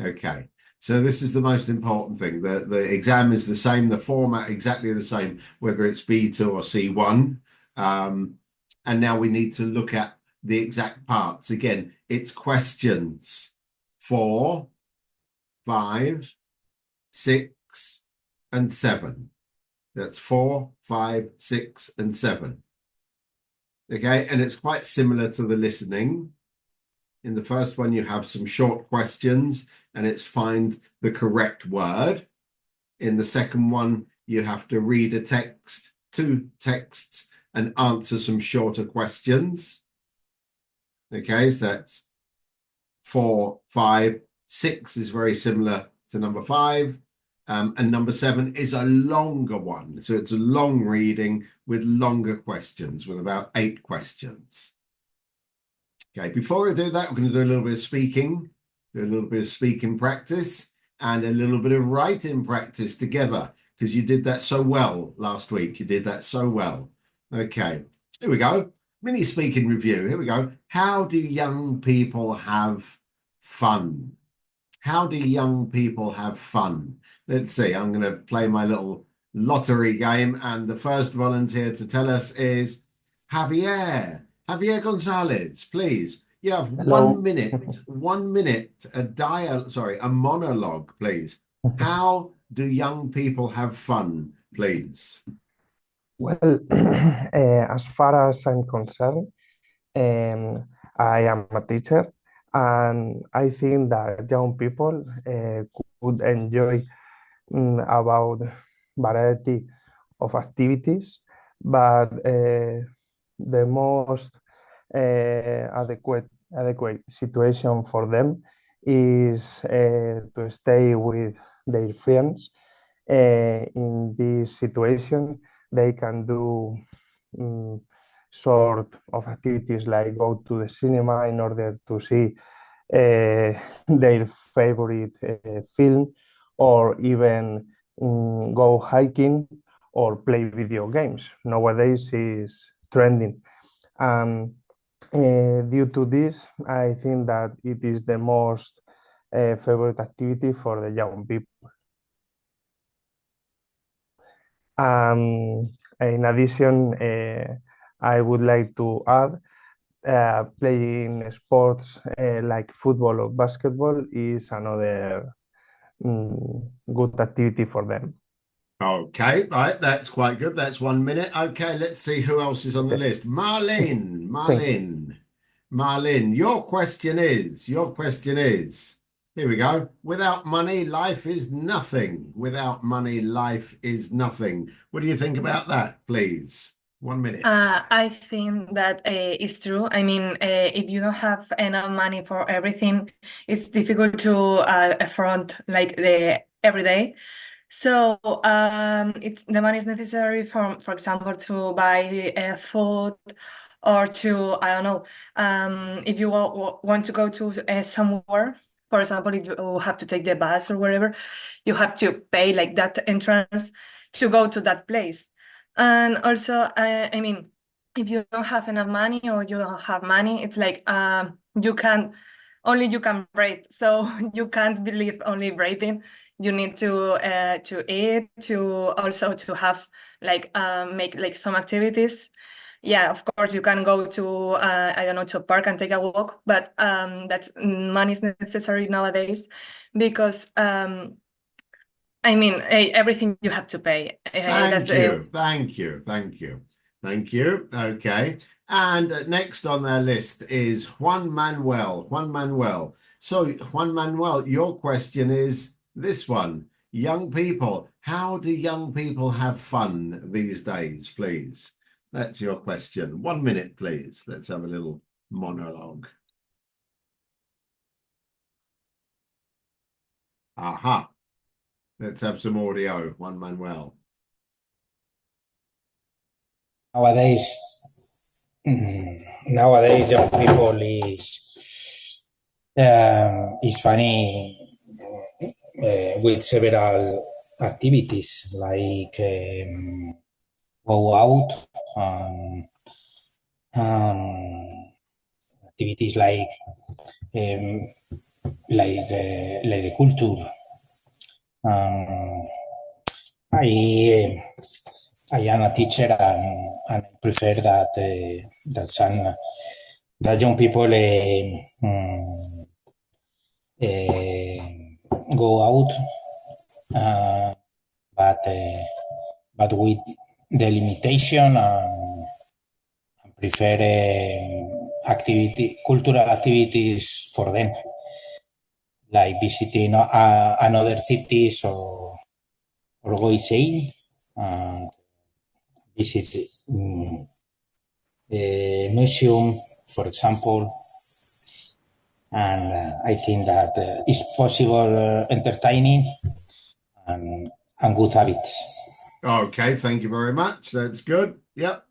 Okay. So this is the most important thing. The exam is the same, the format exactly the same, whether it's B2 or C1. And now we need to look at the exact parts. Again, it's questions 4, 5, 6, and 7. That's 4, 5, 6, and 7. Okay, and it's quite similar to the listening. In the first one, you have some short questions, and it's find the correct word. In the second one, you have to read a text, 2 texts, and answer some shorter questions. Okay, so that's 4, 5, 6 is very similar to number 5. And number 7 is a longer one. So it's a long reading with longer questions, with about 8 questions. Okay, before I do that, we're going to do a little bit of speaking, do a little bit of speaking practice, and a little bit of writing practice together, because you did that so well last week. You did that so well. Okay, here we go. Mini speaking review. Here we go. How do young people have fun? How do young people have fun? Let's see. I'm going to play my little lottery game, and the first volunteer to tell us is Javier. Javier Gonzalez, please. You have Hello. 1 minute, a monologue, please. How do young people have fun, please? Well, as far as I'm concerned, I am a teacher, and I think that young people could enjoy about variety of activities, but the most adequate situation for them is to stay with their friends. In this situation, they can do mm, sort of activities like go to the cinema in order to see their favorite film, or even go hiking or play video games. Nowadays is trending. Um, Due to this, I think that it is the most favorite activity for the young people. In addition, I would like to add playing sports like football or basketball is another good activity for them. Okay, right, that's quite good. That's 1 minute. Okay, let's see who else is on the Th- list. Marlene, Thank you. Marlene, Marlene, your question is, here we go. Without money, life is nothing. Without money, life is nothing. What do you think about that, please? 1 minute. I think that is true. I mean, if you don't have enough money for everything, it's difficult to affront like the everyday. So it's the money is necessary for example, to buy food, or to, I don't know, if you want to go to somewhere. For example, if you have to take the bus or wherever, you have to pay like that entrance to go to that place. And also, I mean, if you don't have enough money or you don't have money, it's like you can only you can breathe. So you can't believe only breathing. You need to eat, to also to have like make like some activities. Yeah, of course you can go to I don't know, to a park and take a walk, but that's money is necessary nowadays because I mean, everything you have to pay. That's Thank the you, thank you, thank you, thank you. Okay, and next on their list is Juan Manuel. Juan Manuel. So, Juan Manuel, your question is this one. Young people, how do young people have fun these days, please? That's your question. 1 minute, please. Let's have a little monologue. Aha. Let's have some audio. Juan Manuel. Nowadays, nowadays young people is funny with several activities like go out, um, um, activities um, the culture. I am a teacher, and I prefer that young people go out, but with the limitation, and prefer cultural activities for them, like visiting another cities, or go sail, and visit a museum, for example. And I think that it's possible, entertaining, and, good habits. Okay, thank you very much. That's good. Yep.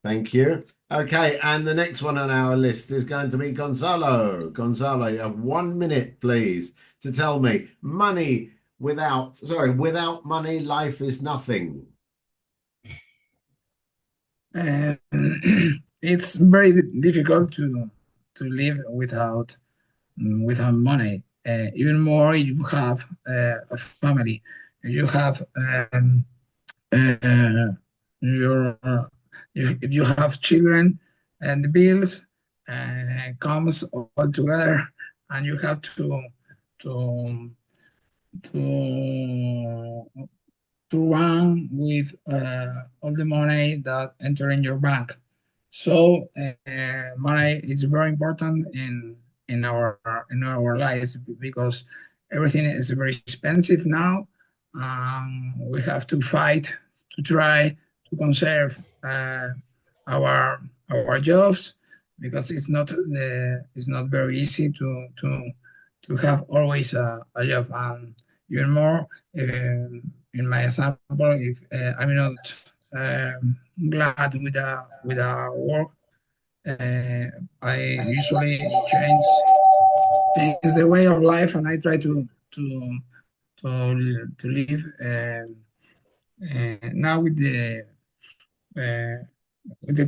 Thank you. Okay, and the next one on our list is going to be Gonzalo. Gonzalo, you have 1 minute, please, to tell me without money, life is nothing. It's very difficult to live without money. Even more if you have a family, if you have your if you have children, and the bills comes all together, and you have to to run with all the money that enter in your bank. So money is very important in our lives, because everything is very expensive now. We have to fight to try to conserve our jobs, because it's not very easy to have always a job. And even more, in my example, if I'm not glad with our work, I usually change the way of life, and I try to live now with the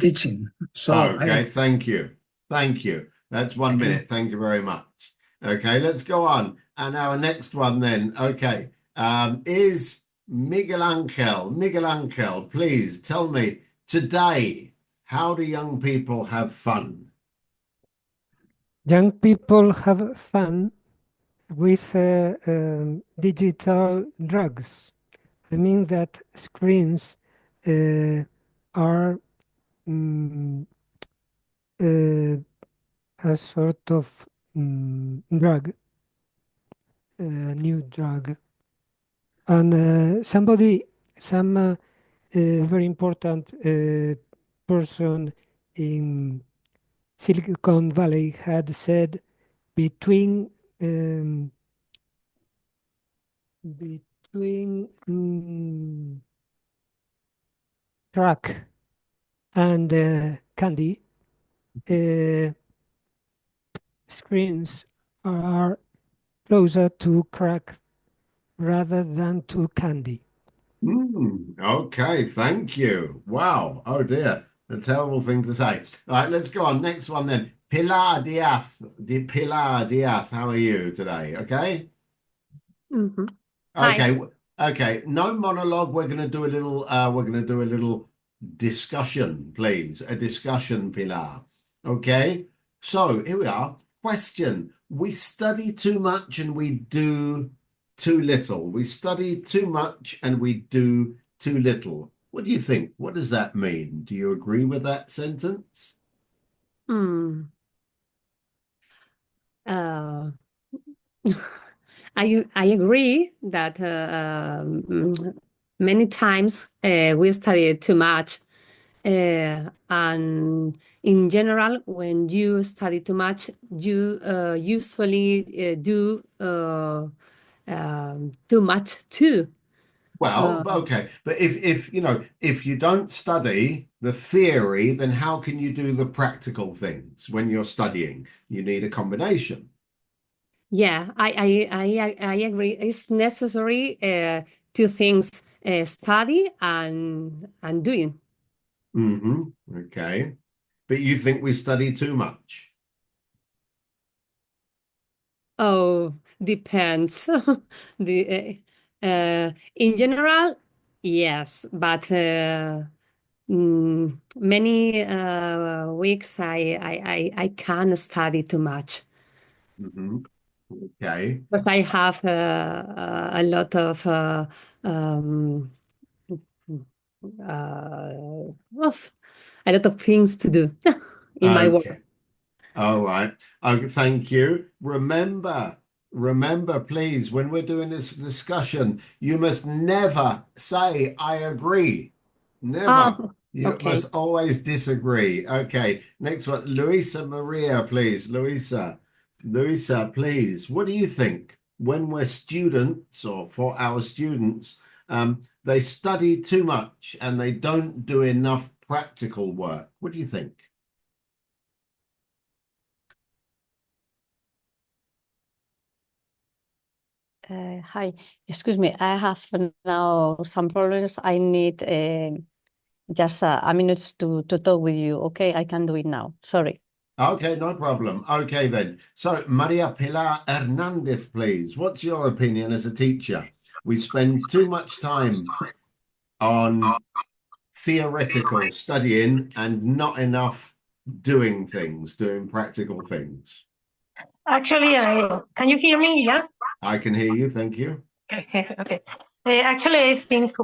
teaching. So Okay, thank you. Thank you. That's 1 minute. Thank you very much. Okay, let's go on. And our next one then, okay, is Miguel Angel. Miguel Angel, please tell me today, how do young people have fun? Young people have fun with digital drugs. I mean that screens are a sort of drug, new drug. And some very important person in Silicon Valley had said between crack and candy, screens are closer to crack rather than to candy. Okay, thank you. Wow. Oh dear. A terrible thing to say. All right, let's go on. Next one then. Pilar Diaz. Pilar Diaz, how are you today? Okay? Mhm. Okay. Okay. No monologue. We're gonna do a little discussion, please. A discussion, Pilar. Okay. So here we are. Question. We study too much and we do too little. We study too much and we do too little. What do you think? What does that mean? Do you agree with that sentence? Mm. Uh, I agree that many times we study too much, and in general, when you study too much, you usually do too much too. Well, okay, but if you don't study the theory, then how can you do the practical things when you're studying? You need a combination. Yeah, I agree. It's necessary two things: study and doing. Okay, but you think we study too much? Oh, depends. In general, yes, but many weeks I can't study too much Mhm. Okay. because I have a lot of of a lot of things to do in my work. Okay. All right. Okay, thank you. Remember, please, when we're doing this discussion, you must never say I agree. Never. Oh, You okay. must always disagree. Okay. Next one, Luisa Maria, please. Luisa, please. What do you think when we're students or for our students, they study too much and they don't do enough practical work? What do you think? Hi, excuse me. I have now some problems. I need just a minute to talk with you. Okay, I can do it now. Sorry. Okay, no problem. Okay, then. So, Maria Pilar Hernandez, please. What's your opinion as a teacher? We spend too much time on theoretical studying and not enough doing things, doing practical things. Actually, can you hear me? Yeah. I can hear you. Thank you. Okay. Okay. Actually, I think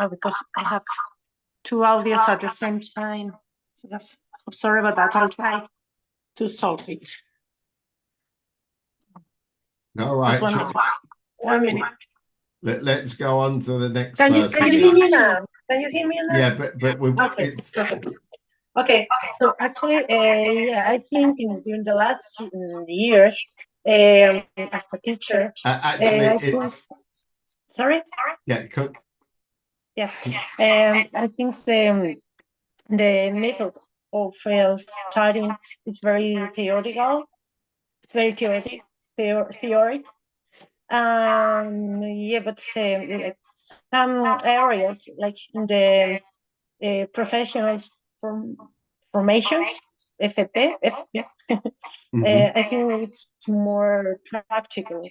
because I have two audios at the same time. So that's sorry about that. I'll try to solve it. All right. Just one minute. Let's go on to the next Can you person. hear me now? Can you hear me now? Yeah, but Okay. it's Perfect. Okay. So actually, yeah, I think during the last years, as a teacher, actually I think, it's sorry. yeah. Yeah. I think the method of studying is very theoretical, very theoretic. Yeah, but like some areas, like in the professional formation, FP, I think it's more practical.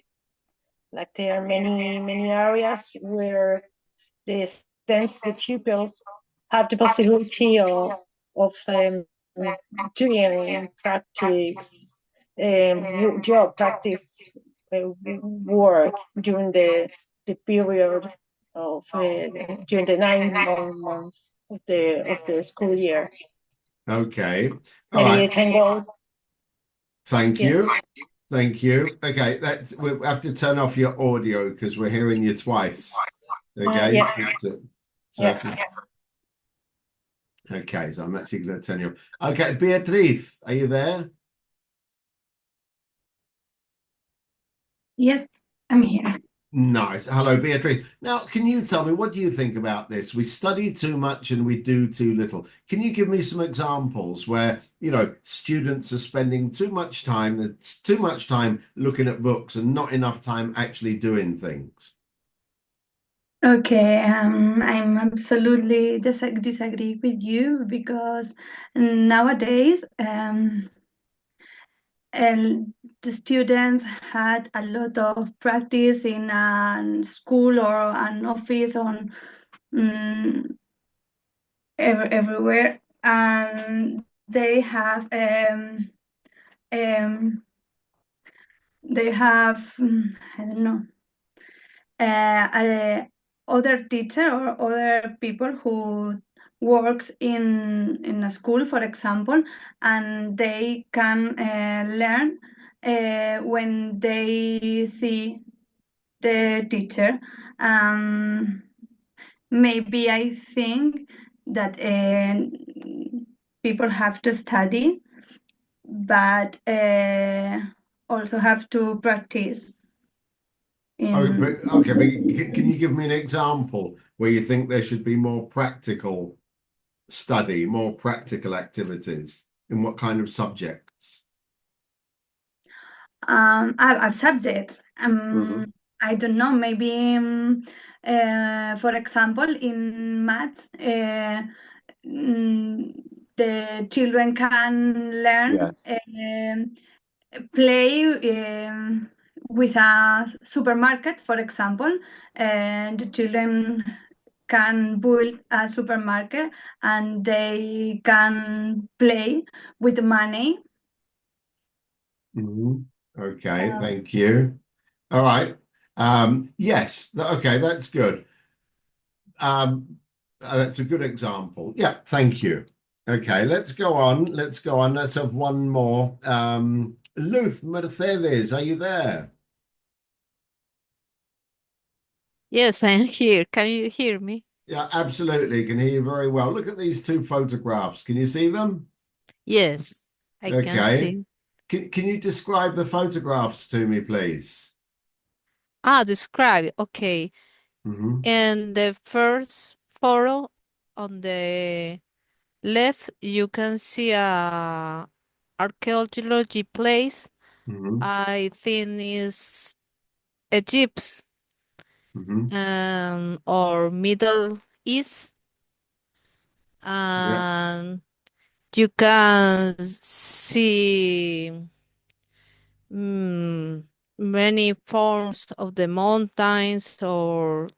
Like there are many areas where the the pupils have the possibility of doing practice, job practice work during the period of during the 9 months of the school year. Okay. All Maybe right. I can go. Thank Yes. you. Thank you. Okay, we have to turn off your audio because we're hearing you twice. Okay. Yeah. Okay, so I'm actually going to turn you off. Okay, Beatriz, are you there? Yes, I'm here. Nice. Hello, Beatrice. Now, can you tell me, what do you think about this? We study too much and we do too little. Can you give me some examples where, students are spending too much time, that's too much time looking at books and not enough time actually doing things? Okay, I'm absolutely disagree with you because nowadays and the students had a lot of practice in a school or an office on everywhere, and they have I don't know other teacher or other people who works in a school, for example, and they can learn when they see the teacher. Maybe I think that people have to study, but also have to practice. But can you give me an example where you think there should be more practical study, more practical activities? In what kind of subjects? A subject. I don't know, maybe, for example, in math, the children can learn Yes. play with a supermarket, for example, and the children can build a supermarket and they can play with money. Okay, thank you. All right. Yes, okay, that's good. That's a good example. Yeah, thank you. Okay, let's go on. Let's go on. Let's have one more. Luth Mercedes, are you there? Yes, I am here. Can you hear me? Yeah, absolutely. Can hear you very well. Look at these two photographs. Can you see them? Yes, I can Okay. see. Can you describe the photographs to me, please? Describe it. Okay. And the first photo on the left, you can see a archaeology place. I think is Egypt or Middle East. And you can see many forms of the mountains or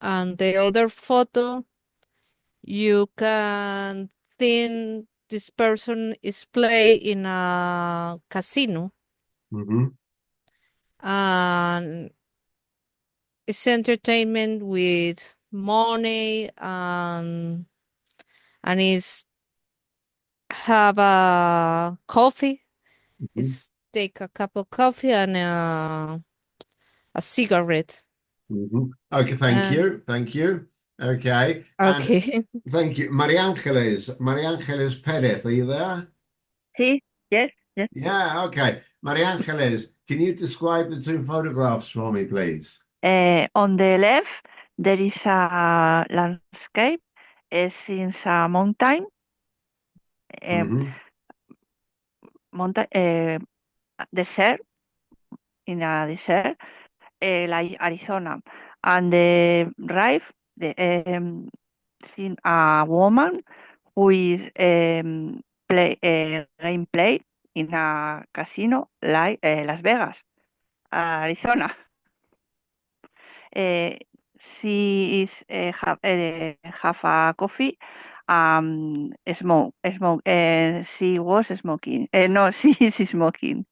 and the other photo you can think this person is play in a casino and it's entertainment with money and it's have a coffee. It's take a cup of coffee and a cigarette. Okay, thank you. Thank you. Okay. Okay. And thank you. Maria Ángeles Perez, are you there? Sí, yes, yes. Yeah, okay. Maria Ángeles, can you describe the two photographs for me, please? On the left, there is a landscape. It's in a mountain. Desert, in a desert, like Arizona. And the right, seen a woman who is game play in a casino like Las Vegas, Arizona. She is have a coffee. Smoke. She was smoking. No, she is smoking.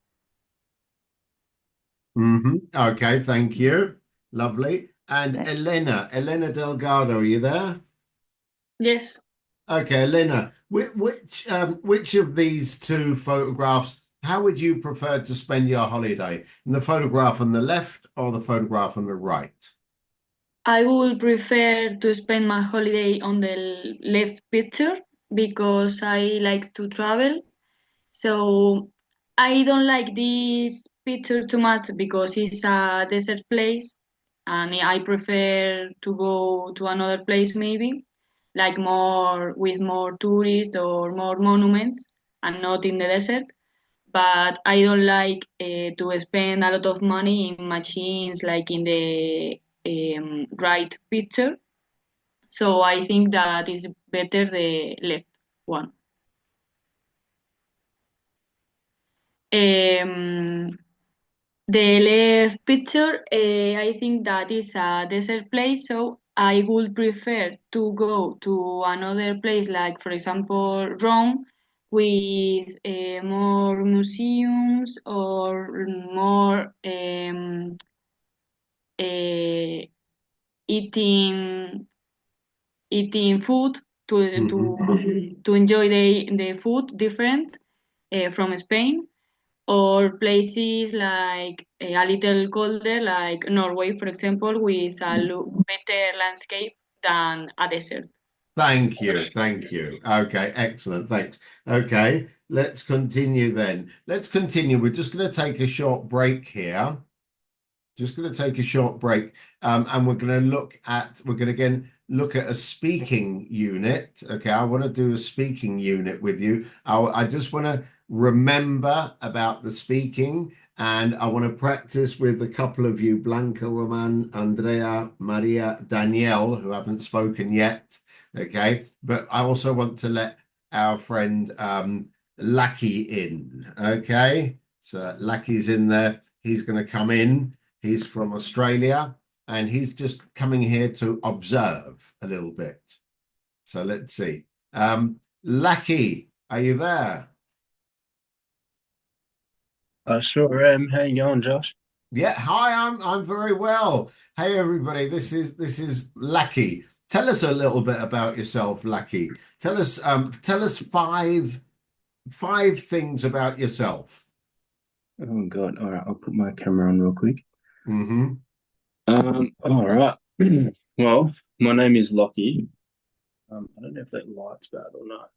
Okay, thank you. Lovely. And Elena Delgado, are you there? Yes. Okay, Elena, which of these two photographs, how would you prefer to spend your holiday? In the photograph on the left or the photograph on the right? I would prefer to spend my holiday on the left picture because I like to travel. So I don't like this picture too much because it's a desert place and I prefer to go to another place maybe, like more with more tourists or more monuments and not in the desert. But I don't like to spend a lot of money in machines like in the right picture. So I think that is better the left one. The left picture, I think that is a desert place, so I would prefer to go to another place, like for example Rome, with more museums or more eating food to enjoy the food different from Spain or places like a little colder, like Norway, for example, with a better landscape than a desert. Thank you. Thank you. Okay, excellent. Thanks. Okay, let's continue then. Let's continue. We're just going to take a short break here. Just going to take a short break, and we're going to again look at a speaking unit. Okay, I want to do a speaking unit with you. I just want to remember about the speaking, and I want to practice with a couple of you, Blanca, Roman, Andrea, Maria, Danielle, who haven't spoken yet. Okay, but I also want to let our friend Lucky in. Okay, so Lucky's in there. He's going to come in. He's from Australia, and he's just coming here to observe a little bit. So let's see. Lucky, are you there? I sure am. How you going, Josh? Yeah, hi, I'm very well. Hey everybody, this is Lucky. Tell us a little bit about yourself, Lucky. Tell us five things about yourself. Oh God. All right, I'll put my camera on real quick. Mm-hmm. All right. Well, my name is Lockie. I don't know if that light's bad or not.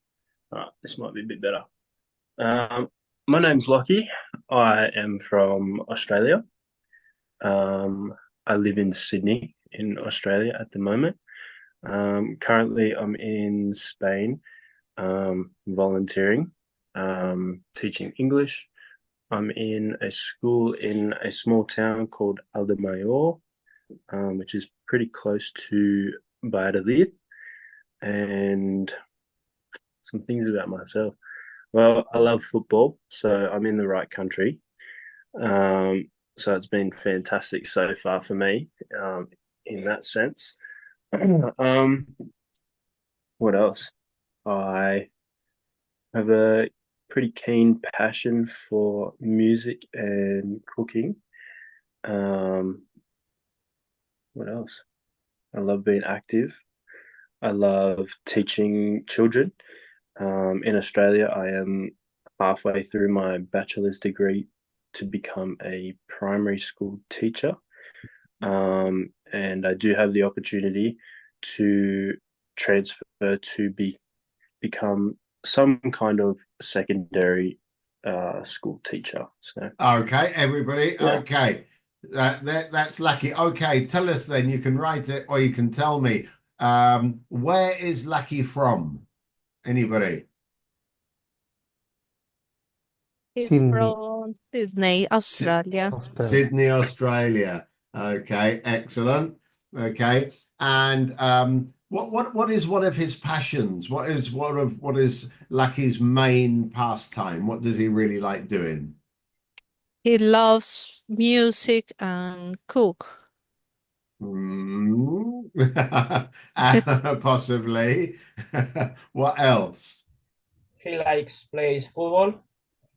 All right, this might be a bit better. My name's Lockie. I am from Australia. I live in Sydney in Australia at the moment. Currently, I'm in Spain, volunteering, teaching English. I'm in a school in a small town called Aldemayor, which is pretty close to Valladolid. And some things about myself. Well, I love football, so I'm in the right country. So it's been fantastic so far for me, in that sense. What else? I have a pretty keen passion for music and cooking. What else? I love being active. I love teaching children. In Australia, I am halfway through my bachelor's degree to become a primary school teacher. And I do have the opportunity to transfer to become some kind of secondary school teacher. So Okay, everybody. yeah. Okay, that's Lucky. Okay, tell us then. You can write it or you can tell me. Where is Lucky from? Anybody? He's Sydney, from Sydney, Australia. Australia. Sydney, Australia. Okay, excellent. Okay, and what is one of his passions? What is Lucky's main pastime? What does he really like doing? He loves music and cook. Mm. Possibly. What else? He likes plays football.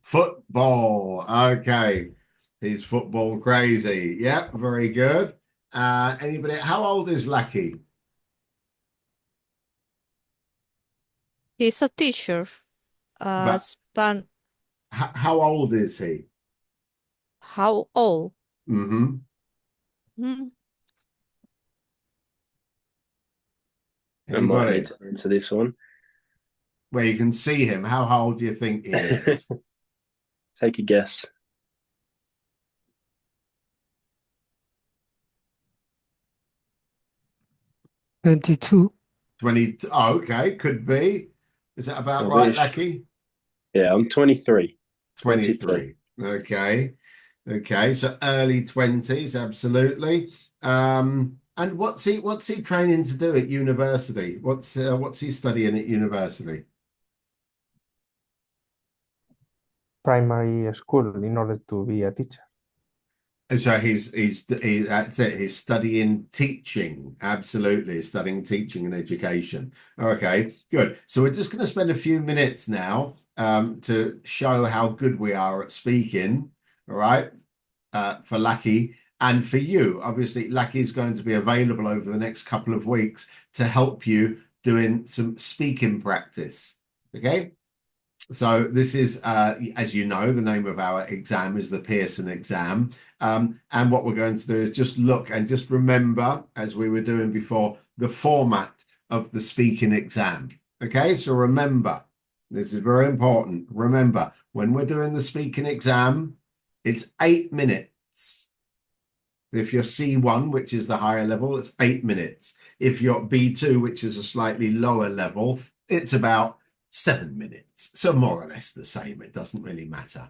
Football. Okay. He's football crazy. Yep, very good. Anybody? How old is Lucky? He's a teacher. But Span. how old is he? How old? Mm-hmm. Hmm. I might Anybody? need to answer this one. Where you can see him. How old do you think he is? Take a guess. $22. 20. Oh, okay, could be. Is that about I right, wish. Lucky? Yeah, I'm 23. 23. Okay. Okay, so early 20s, absolutely. And what's he training to do at university? What's he studying at university? Primary school in order to be a teacher. So he's that's it. He's studying teaching. Absolutely, he's studying teaching and education. Okay, good. So we're just going to spend a few minutes now to show how good we are at speaking. All right, for Lucky and for you. Obviously, Lucky is going to be available over the next couple of weeks to help you doing some speaking practice. Okay. So this is, as you know, the name of our exam is the Pearson exam. And what we're going to do is just look and just remember, as we were doing before, the format of the speaking exam. Okay, so remember, this is very important. Remember, when we're doing the speaking exam, it's 8 minutes. If you're C1, which is the higher level, it's 8 minutes. If you're B2, which is a slightly lower level, it's about 7 minutes. So more or less the same. It doesn't really matter.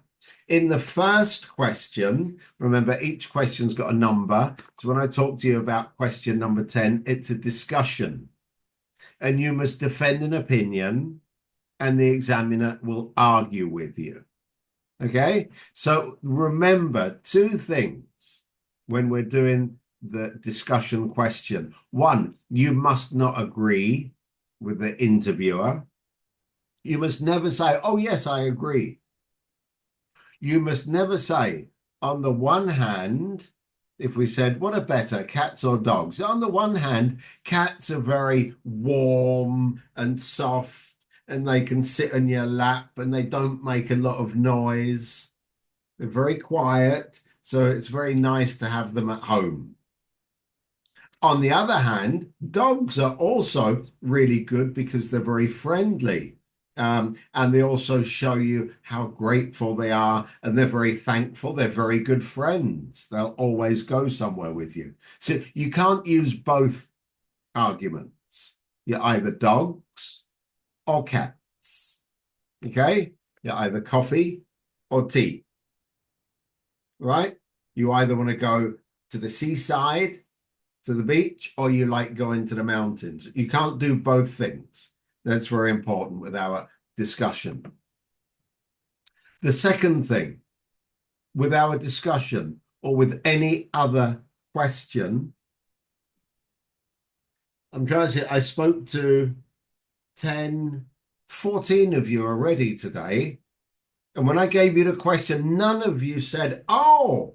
In the first question, remember each question's got a number. So when I talk to you about question number 10, it's a discussion. And you must defend an opinion and the examiner will argue with you. Okay, so remember two things when we're doing the discussion question. One, you must not agree with the interviewer. You must never say, oh, yes, I agree. You must never say, on the one hand, if we said, what are better, cats or dogs? On the one hand, cats are very warm and soft, and they can sit on your lap and they don't make a lot of noise. They're very quiet, so it's very nice to have them at home. On the other hand, dogs are also really good because they're very friendly. And they also show you how grateful they are, and they're very thankful. They're very good friends. They'll always go somewhere with you. So you can't use both arguments. You're either dogs or cats. Okay? You're either coffee or tea. Right? You either want to go to the seaside, to the beach, or you like going to the mountains. You can't do both things. That's very important with our discussion. The second thing, with our discussion or with any other question, I'm trying to say, I spoke to 10, 14 of you already today. And when I gave you the question, none of you said, oh,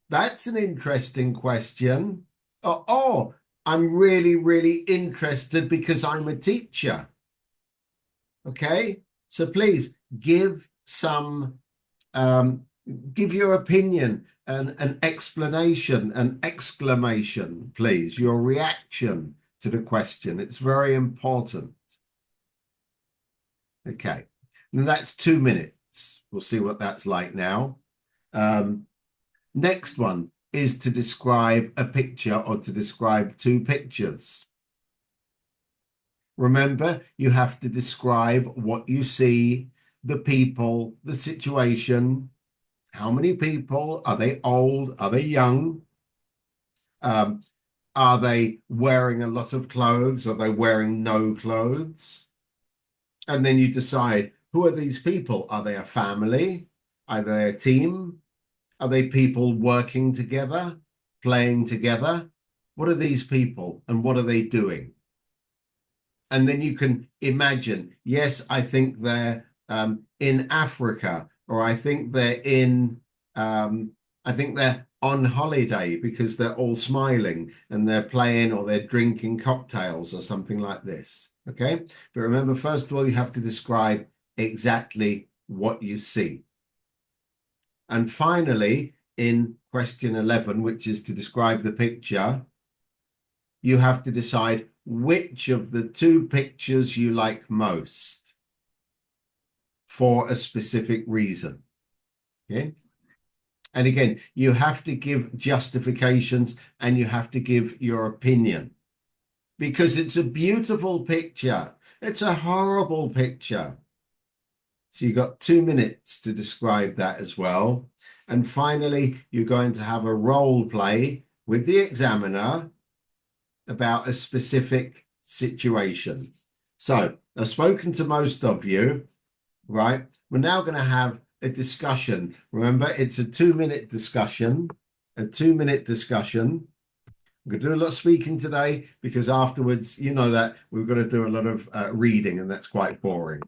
that's an interesting question. Or, oh, I'm really, really interested because I'm a teacher. Okay, so please give some, give your opinion, an explanation, an exclamation, please, your reaction to the question. It's very important. Okay, and that's 2 minutes. We'll see what that's like now. Next one is to describe a picture or to describe two pictures. Remember, you have to describe what you see, the people, the situation. How many people? Are they old? Are they young? Are they wearing a lot of clothes? Are they wearing no clothes? And then you decide, who are these people? Are they a family? Are they a team? Are they people working together, playing together? What are these people and what are they doing? And then you can imagine, yes, I think they're in Africa, or I think they're on holiday because they're all smiling and they're playing or they're drinking cocktails or something like this. Okay. But remember, first of all, you have to describe exactly what you see. And finally, in question 11, which is to describe the picture, you have to decide which of the two pictures you like most for a specific reason. Okay. And again, you have to give justifications and you have to give your opinion because it's a beautiful picture. It's a horrible picture. So you've got 2 minutes to describe that as well. And finally, you're going to have a role play with the examiner about a specific situation. So I've spoken to most of you, right? We're now going to have a discussion. Remember, it's a 2-minute discussion, I'm going to do a lot of speaking today because afterwards, you know that we've got to do a lot of reading and that's quite boring.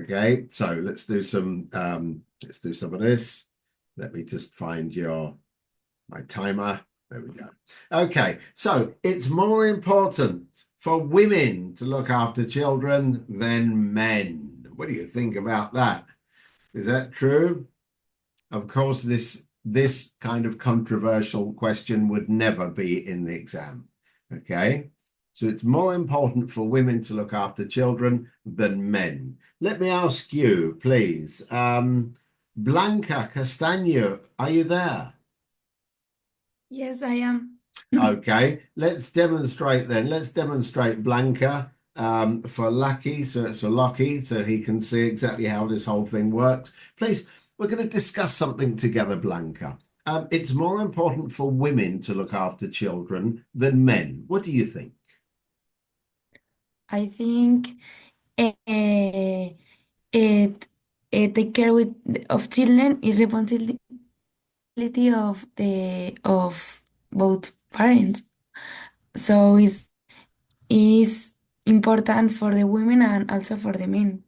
Okay, so let's do some of this. Let me just find my timer. There we go. Okay, so it's more important for women to look after children than men. What do you think about that? Is that true? Of course, this kind of controversial question would never be in the exam. Okay, so it's more important for women to look after children than men. Let me ask you, please. Blanca Castaño, are you there? Yes, I am. Okay, let's demonstrate then. Let's demonstrate Blanca for Lucky, so it's a Lucky, so he can see exactly how this whole thing works. Please, we're going to discuss something together, Blanca. It's more important for women to look after children than men. What do you think? I think take care of children is responsibility of both parents. So is important for the women and also for the men.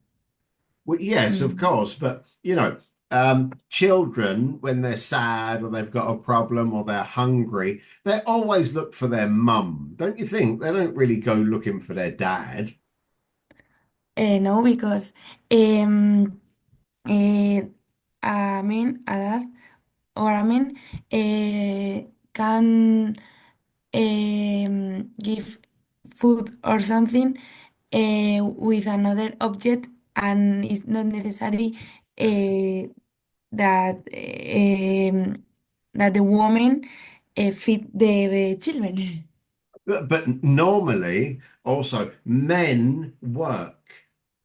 Well, yes, of course, but children, when they're sad or they've got a problem or they're hungry, they always look for their mum, don't you think? They don't really go looking for their dad. No, because a man, a dad, or a man can give food or something with another object, and it's not necessary that that the woman feed the children. But normally, also, men work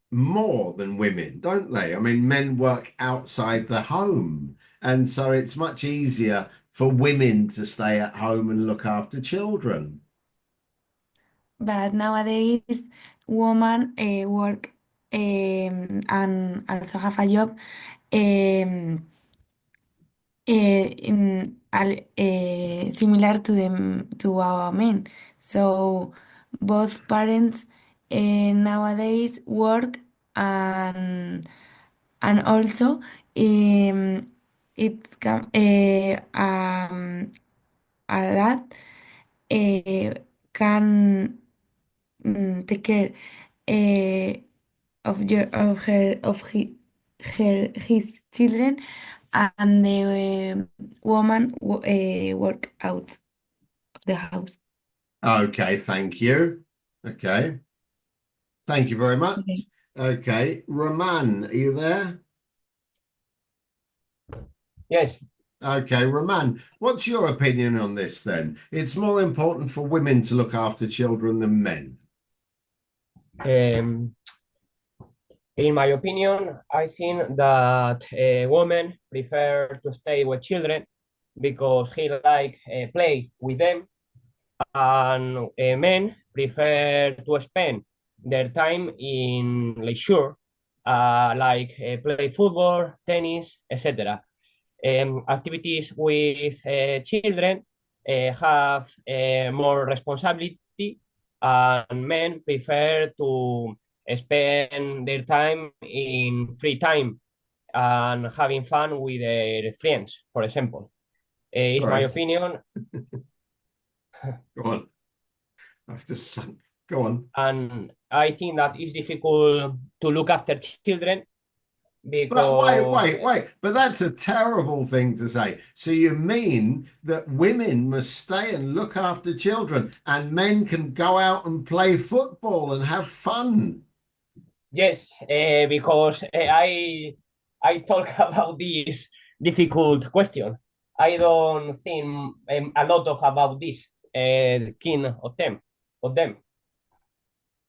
more than women, don't they? I mean, men work outside the home, and so it's much easier for women to stay at home and look after children. But nowadays, women work and also have a job similar to them to our men. So both parents nowadays work, and also it can a dad can take care of his children, and the woman work out of the house. Okay, thank you. Okay, thank you very much. Okay. Okay, Raman, are you there? Yes. Okay, Raman, what's your opinion on this then? It's more important for women to look after children than men. In my opinion, I think that women prefer to stay with children because he like play with them, and men prefer to spend their time in leisure, like play football, tennis, etc. Activities with children have more responsibility, and men prefer to spend their time in free time and having fun with their friends, for example. It's All my right, opinion, go on. I've just sunk. Go on. and I think that it's difficult to look after children But because wait. But that's a terrible thing to say. So you mean that women must stay and look after children and men can go out and play football and have fun? yes, because I talk about this difficult question. I don't think a lot about this kind of them.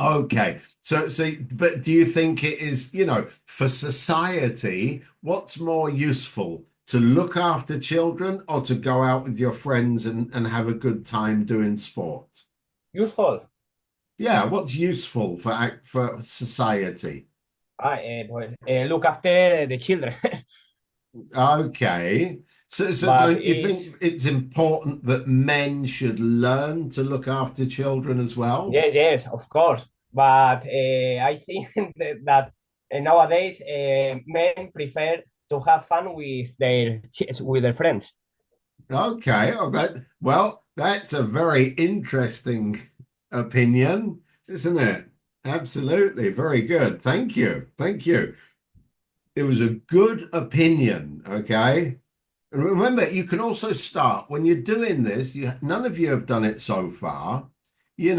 Okay. But do you think it is, for society, what's more useful, to look after children or to go out with your friends and have a good time doing sport? Useful. Yeah, what's useful for society? Look after the children. Okay. So But don't you think it's important that men should learn to look after children as well? yes, of course. But I think that nowadays men prefer to have fun with their friends. Okay. That's a very interesting opinion, isn't it? Absolutely. Very good. Thank you. Thank you. It was a good opinion. Okay. And remember, you can also start when you're doing this. None of you have done it so far. You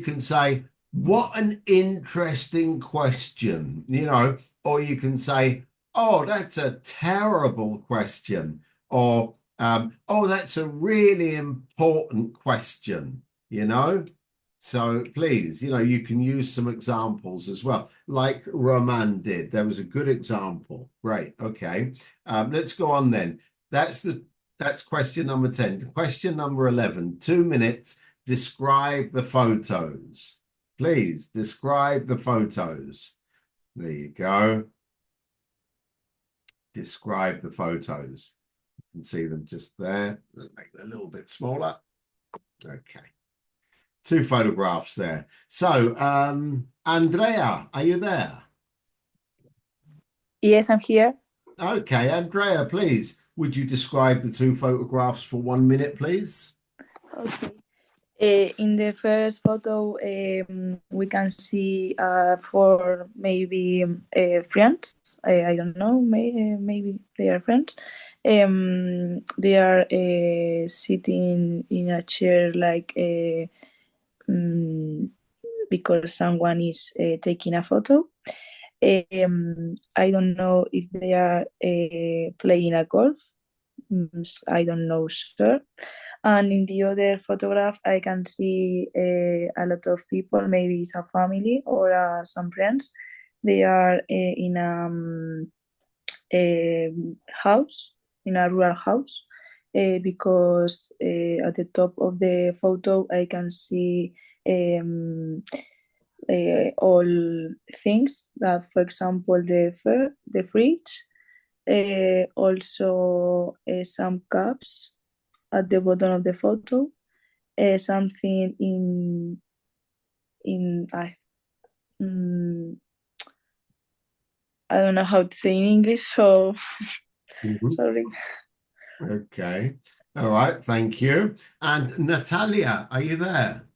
can say, what an interesting question, or you can say, oh, that's a terrible question, or oh, that's a really important question, So please, you can use some examples as well, like Roman did. There was a good example. Great. Okay. Let's go on then. That's question number 10. Question number 11, 2 minutes. Describe the photos. Please describe the photos. There you go. Describe the photos. You can see them just there. Let's make them a little bit smaller. Okay. 2 photographs there. So, Andrea, are you there? Yes, I'm here. Okay, Andrea, please, would you describe the 2 photographs for 1 minute, please? Okay. In the first photo, we can see 4 maybe friends. I don't know, maybe they are friends. They are sitting in a chair like because someone is taking a photo. I don't know if they are playing a golf. I don't know, sure. And in the other photograph, I can see a lot of people. Maybe it's a family or some friends. They are a house, in a rural house, because at the top of the photo, I can see all things that, for example, the fridge, also some cups at the bottom of the photo, something in I don't know how to say in English, so sorry. Okay. All right. Thank you. And Natalia, are you there?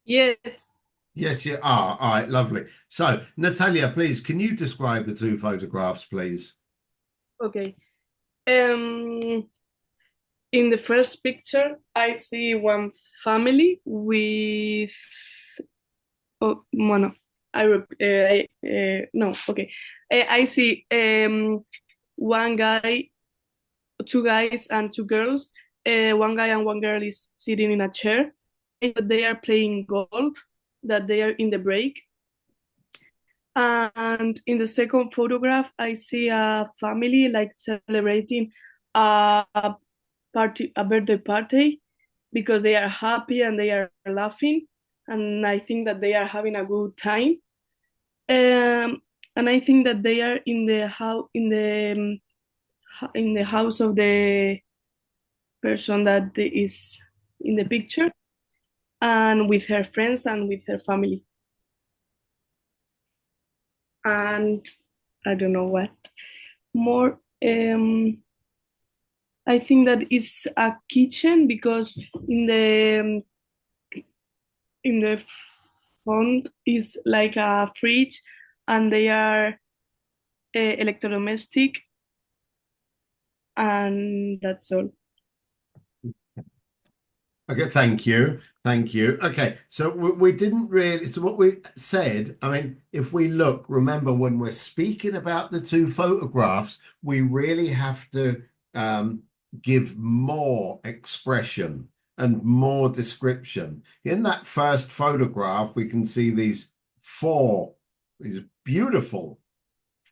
Yes. Yes, you are. All right. Lovely. So, Natalia, please, can you describe the 2 photographs, please? Okay. In the first picture, I see one family with. Oh, bueno, no, okay. I see one guy, 2 guys and 2 girls. One guy and one girl is sitting in a chair. They are playing golf, that they are in the break. And in the second photograph, I see a family like celebrating a birthday party, because they are happy and they are laughing, and I think that they are having a good time. And I think that they are in the house house of the person that is in the picture, and with her friends and with her family. And I don't know what more. I think that is a kitchen, because in the front is like a fridge, and they are electrodomestic, and that's all. Okay, thank you. Thank you. Okay, so we didn't really, so what we said, I mean, if we look, remember when we're speaking about the 2 photographs, we really have to give more expression and more description. In that first photograph, we can see these beautiful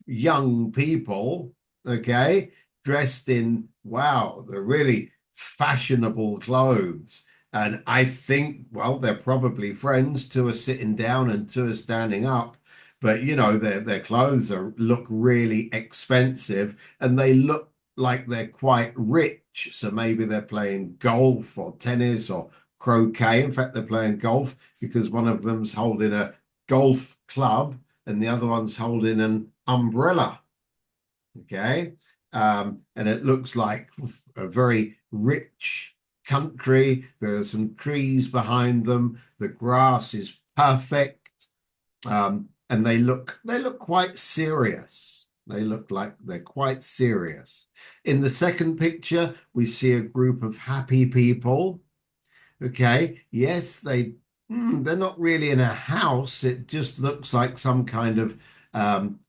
young people, okay, dressed in, wow, they're really fashionable clothes. And I think, well, they're probably friends. 2 are sitting down and 2 are standing up. But, you know, their clothes look really expensive, and they look like they're quite rich. So maybe they're playing golf or tennis or croquet. In fact, they're playing golf because one of them's holding a golf club and the other one's holding an umbrella. Okay. And it looks like a very rich country. There are some trees behind them. The grass is perfect. And they look quite serious. They look like they're quite serious. In the second picture, we see a group of happy people. Okay. Yes, they're not really in a house. It just looks like some kind of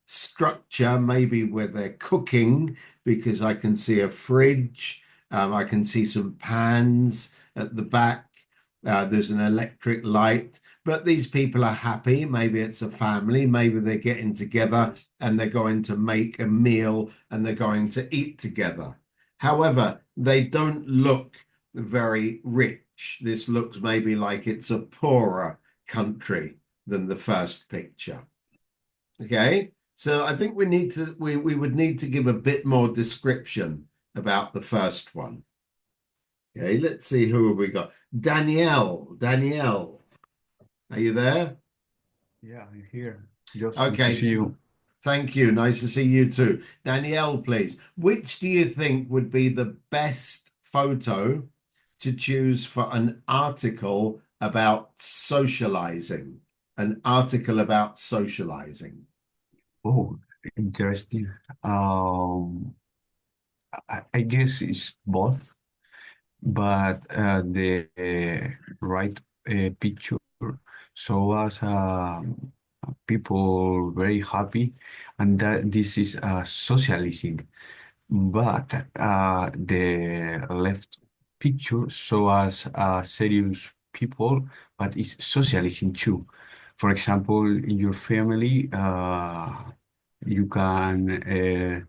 structure, maybe where they're cooking, because I can see a fridge. I can see some pans at the back. There's an electric light, but these people are happy. Maybe it's a family. Maybe they're getting together and they're going to make a meal and they're going to eat together. However, they don't look very rich. This looks maybe like it's a poorer country. than the first picture. Okay, so I think we would need to give a bit more description about the first one. Okay, let's see, who have we got? Danielle, are you there? Yeah, I'm here. Just Okay. to see you. Thank you. Nice to see you too. Danielle, please. Which do you think would be the best photo to choose for an article about socializing? An article about socializing. Oh, interesting. I guess it's both, but the right picture show us people very happy, and that this is socializing. But the left picture show us serious people, but it's socializing too. For example, in your family, you can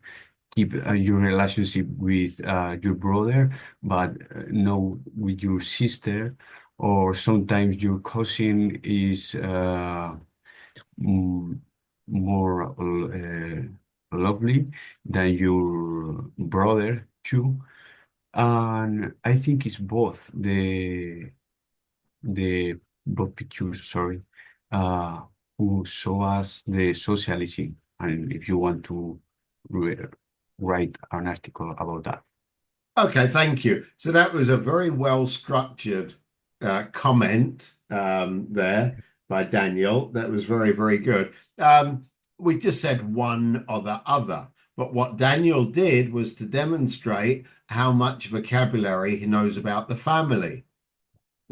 keep your relationship with your brother, but no with your sister, or sometimes your cousin is mm, more lovely than your brother too. And I think it's the both pictures, sorry, uh, who show us the socializing. And if you want to write an article about that. Okay, thank you. So that was a very well structured comment there by Daniel. That was very, very good. We just said one or the other, but what Daniel did was to demonstrate how much vocabulary he knows about the family.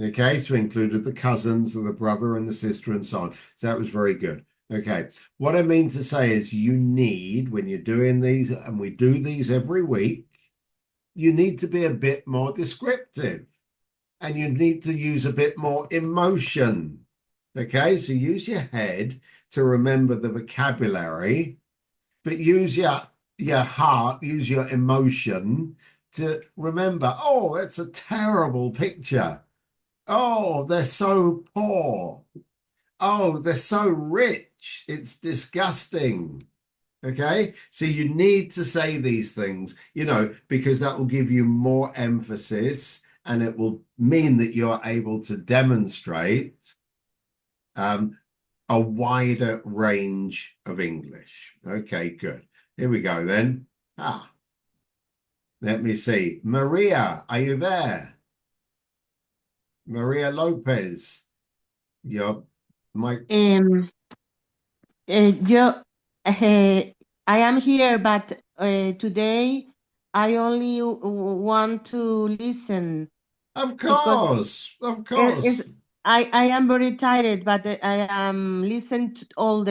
Okay, so included the cousins and the brother and the sister and so on. So that was very good. Okay, what I mean to say is you need, when you're doing these, and we do these every week, you need to be a bit more descriptive and you need to use a bit more emotion. Okay, so use your head to remember the vocabulary, but use your heart, use your emotion to remember, oh, that's a terrible picture. Oh, they're so poor. Oh, they're so rich. It's disgusting. Okay, so you need to say these things, because that will give you more emphasis and it will mean that you're able to demonstrate a wider range of English. Okay, good. Here we go then. Let me see. Maria, are you there? Maria Lopez, your mic. I am here, but today I only want to listen. Of course, of course. I am very tired, but I am listening to all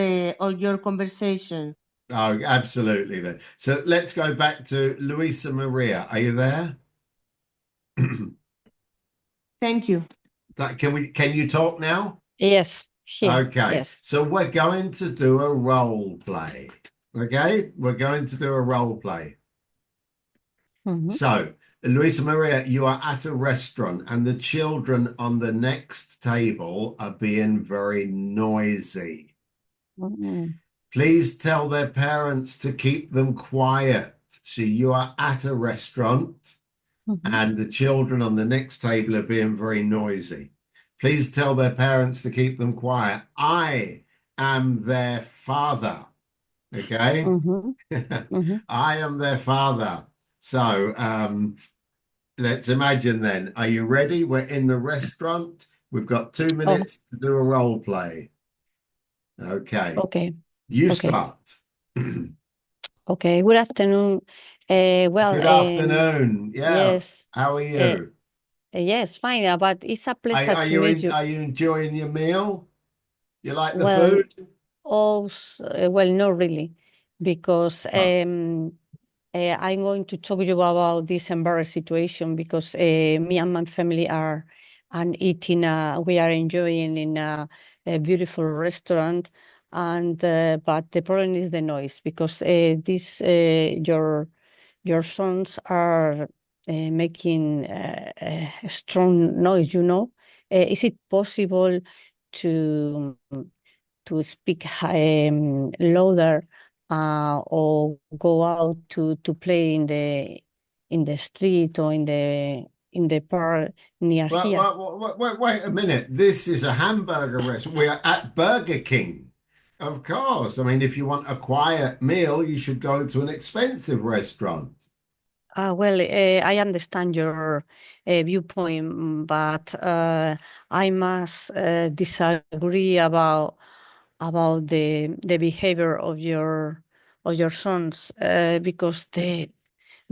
your conversation. Oh, absolutely then. So let's go back to Luisa Maria. Are you there? Thank you. Can you talk now? Yes. Okay. Yes. So we're going to do a role play. Okay? We're going to do a role play. So, Luisa Maria, you are at a restaurant and the children on the next table are being very noisy. Please tell their parents to keep them quiet. So you are at a restaurant and the children on the next table are being very noisy. Please tell their parents to keep them quiet. I am their father. Okay? I am their father. So let's imagine then. Are you ready? We're in the restaurant. We've got 2 minutes to do a role play. Okay. Okay. You start. Okay. Good afternoon. Good afternoon. Yeah. Yes. How are you? Yes, fine. But it's a pleasure Are to meet you. Are you enjoying your meal? You like the Well, food? well, not really, because I'm going to talk to you about this embarrassing situation because me and my family are eating. We are enjoying in a beautiful restaurant, and but the problem is the noise because your sons are making a strong noise. Is it possible to speak louder or go out to play in the street or in the park near here. Wait a minute. This is a hamburger restaurant. We are at Burger King. Of course. I mean, if you want a quiet meal, you should go to an expensive restaurant. Well, I understand your viewpoint, but I must disagree about the behavior of your sons because they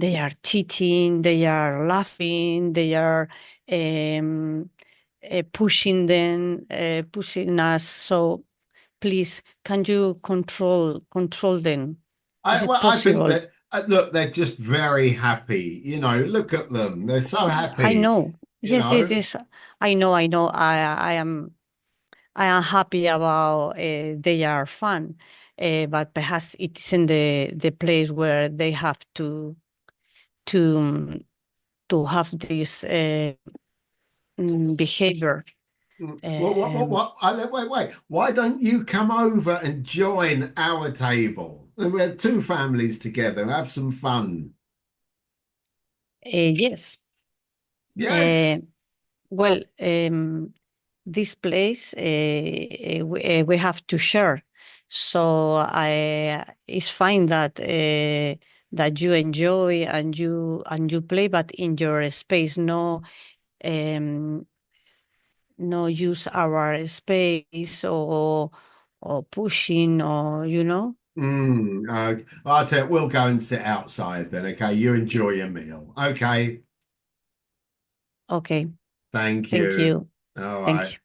are cheating, they are laughing, they are pushing us. So please, can you control them? Is it I think possible? that, look, they're just very happy. You know, look at them. They're so happy. I know. You Yes, know. yes. I know. I am happy about they are fun, but perhaps it isn't the place where they have to to have this behavior. Wait. Why don't you come over and join our table? And we have two families together. Have some fun. Yes. Yes. Well, this place we have to share. So it's fine that that you enjoy and you play, but in your space, um, no use our space or pushing or I'll tell you, we'll go and sit outside then. Okay, you enjoy your meal. Okay. Okay. Thank Thank you. you. All Thank right.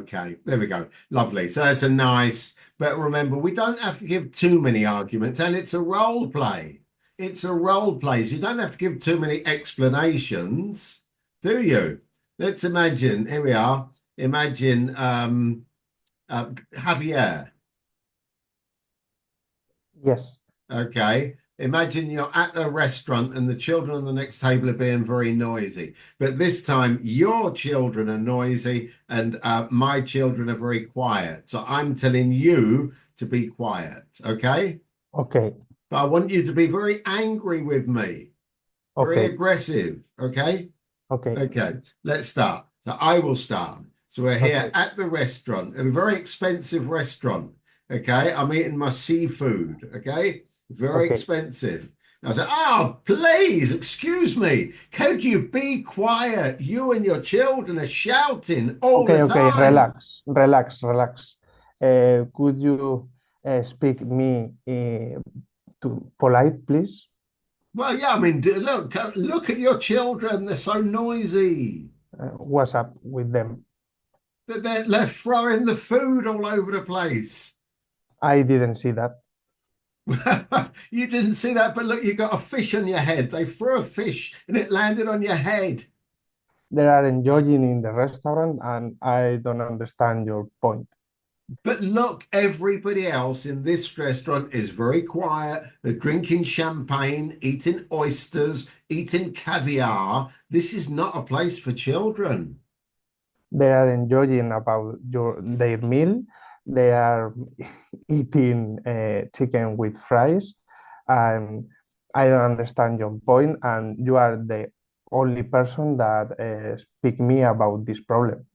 Okay, there we go. Lovely. So that's a nice, but remember, we don't have to give too many arguments, and it's a role play. It's a role play, so you don't have to give too many explanations, do you? Let's imagine, here we are. Imagine Javier. Yes. Okay. Imagine you're at a restaurant and the children on the next table are being very noisy. But this time your children are noisy and my children are very quiet. So I'm telling you to be quiet. Okay. Okay. But I want you to be very angry with me. Very Okay. aggressive. Okay. Okay. Okay. Let's start. So I will start. So we're here Okay. at the restaurant, a very expensive restaurant. Okay. I'm eating my seafood. Okay. Very Okay. expensive. I said, oh, please, excuse me. Could you be quiet? You and your children are shouting all Okay, the okay, time. relax. Could you speak me to polite, please? Well, yeah, I mean, look at your children. They're so noisy. What's up with them? They're throwing the food all over the place. I didn't see that. You didn't see that, but look, you got a fish on your head. They threw a fish and it landed on your head. They are enjoying in the restaurant, and I don't understand your point. But look, everybody else in this restaurant is very quiet. They're drinking champagne, eating oysters, eating caviar. This is not a place for children. They are enjoying about their meal. They are eating chicken with fries, and I don't understand your point. And you are the only person that speak me about this problem.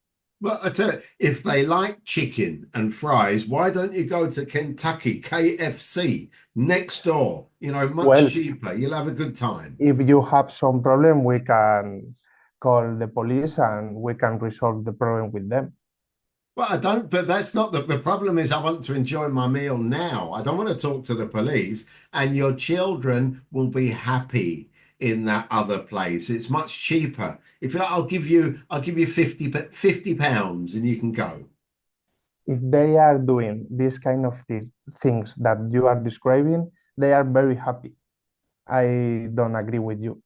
Well, I tell you, if they like chicken and fries, why don't you go to Kentucky, KFC, next door? You know, much Well, cheaper. You'll have a good time. if you have some problem, we can call the police and we can resolve the problem with them. Well, but that's not the problem is I want to enjoy my meal now. I don't want to talk to the police, and your children will be happy in that other place. It's much cheaper. If you like, I'll give you 50 pounds and you can go. If they are doing this kind of things that you are describing, they are very happy. I don't agree with you.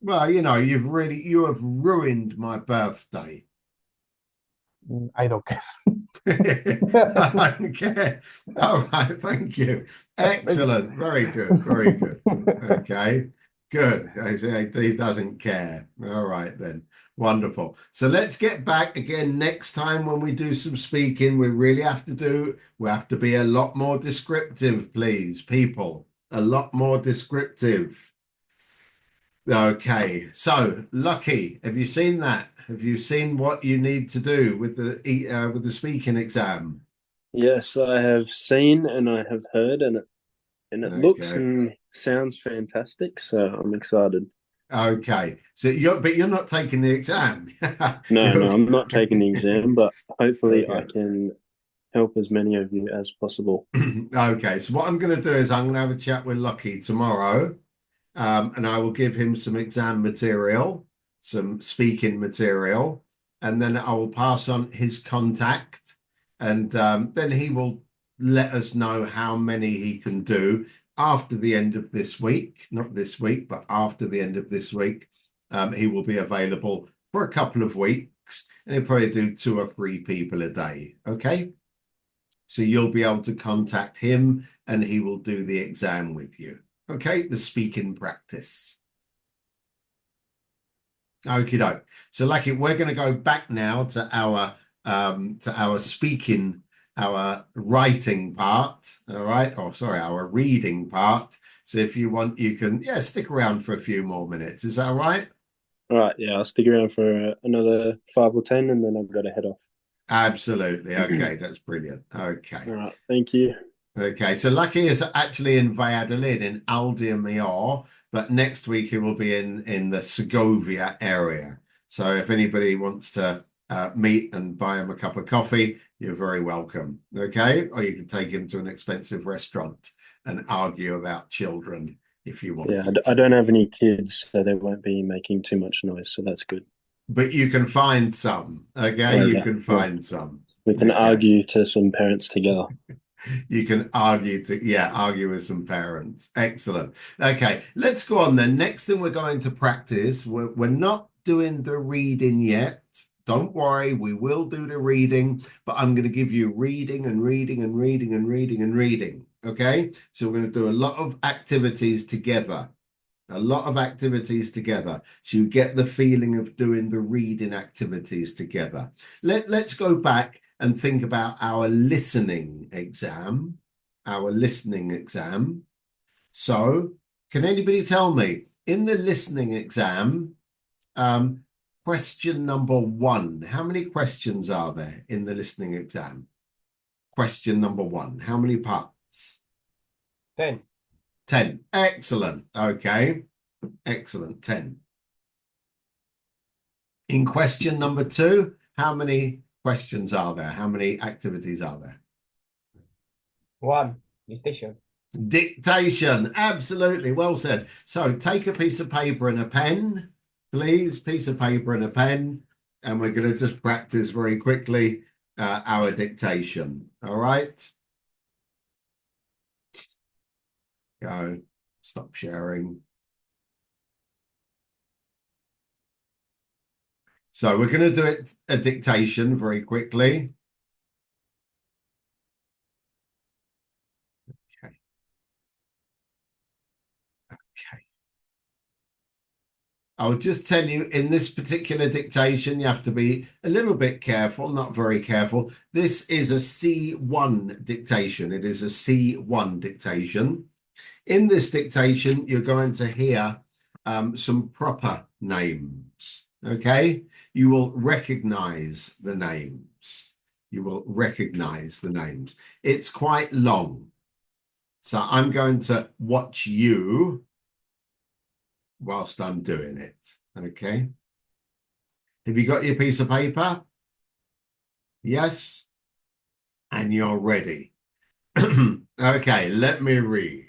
Well, you know, you have ruined my birthday. I don't care. I don't care. All right, thank you. Excellent. Very good. Very good. Okay, good. He doesn't care. All right, then. Wonderful. So let's get back again next time when we do some speaking. We have to be a lot more descriptive, please, people. A lot more descriptive. Okay. So, Lucky, have you seen that? Have you seen what you need to do with the speaking exam? Yes, I have seen and I have heard, and it looks Okay. and sounds fantastic. So I'm excited. Okay. So you're not taking the exam. No, I'm not taking the exam, but hopefully I Okay. can help as many of you as possible. Okay. So what I'm going to do is I'm going to have a chat with Lucky tomorrow, and I will give him some exam material, some speaking material, and then I will pass on his contact, and then he will let us know how many he can do after the end of this week. Not this week, but after the end of this week. He will be available for a couple of weeks, and he'll probably do 2 or 3 people a day. Okay. So you'll be able to contact him and he will do the exam with you. Okay, the speaking practice. Okie doke. So Lucky, we're going to go back now to our speaking, our writing part. All right. Oh, sorry, our reading part. So if you want, you can, stick around for a few more minutes. Is that all right? All right, yeah, I'll stick around for another 5 or 10, and then I've got to head off. Absolutely. Okay, that's brilliant. Okay. All right, thank you. Okay, so Lucky is actually in Valladolid in Aldeamor, but next week he will be in the Segovia area. So if anybody wants to meet and buy him a cup of coffee, you're very welcome. Okay, or you can take him to an expensive restaurant and argue about children if you want. Yeah, I don't have any kids, so they won't be making too much noise, so that's good. But you can find some. Okay, you can find some. We can argue to some parents together. You can argue with some parents. Excellent. Okay, let's go on then. Next thing we're going to practice, we're not doing the reading yet. Don't worry, we will do the reading, but I'm going to give you reading and reading and reading and reading and reading. Okay, so we're going to do a lot of activities together. A lot of activities together. So you get the feeling of doing the reading activities together. Let's go back and think about our listening exam. Our listening exam. So can anybody tell me, in the listening exam, question number 1, how many questions are there in the listening exam? Question number 1, how many parts? 10. 10. Excellent. Okay. Excellent. 10. In question number 2, how many questions are there? How many activities are there? 1. Dictation. Dictation. Absolutely. Well said. So take a piece of paper and a pen, please. Piece of paper and a pen. And we're going to just practice very quickly our dictation. All right. Go. Stop sharing. So we're going to do a dictation very quickly. Okay. Okay. I'll just tell you, in this particular dictation, you have to be a little bit careful, not very careful. This is a C1 dictation. It is a C1 dictation. In this dictation, you're going to hear some proper names. Okay, you will recognize the names. You will recognize the names. It's quite long. So I'm going to watch you whilst I'm doing it. Okay. Have you got your piece of paper? Yes. And you're ready. Okay, let me read.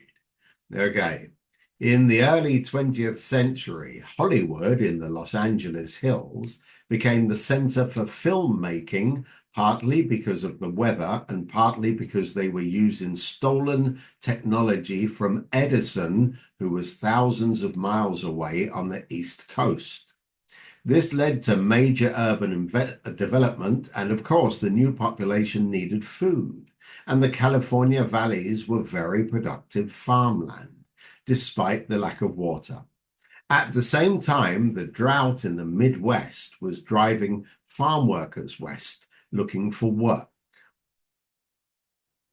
Okay. In the early 20th century, Hollywood in the Los Angeles hills became the center for filmmaking, partly because of the weather and partly because they were using stolen technology from Edison, who was thousands of miles away on the East Coast. This led to major urban development, and of course, the new population needed food, and the California valleys were very productive farmland, despite the lack of water. At the same time, the drought in the Midwest was driving farm workers west looking for work.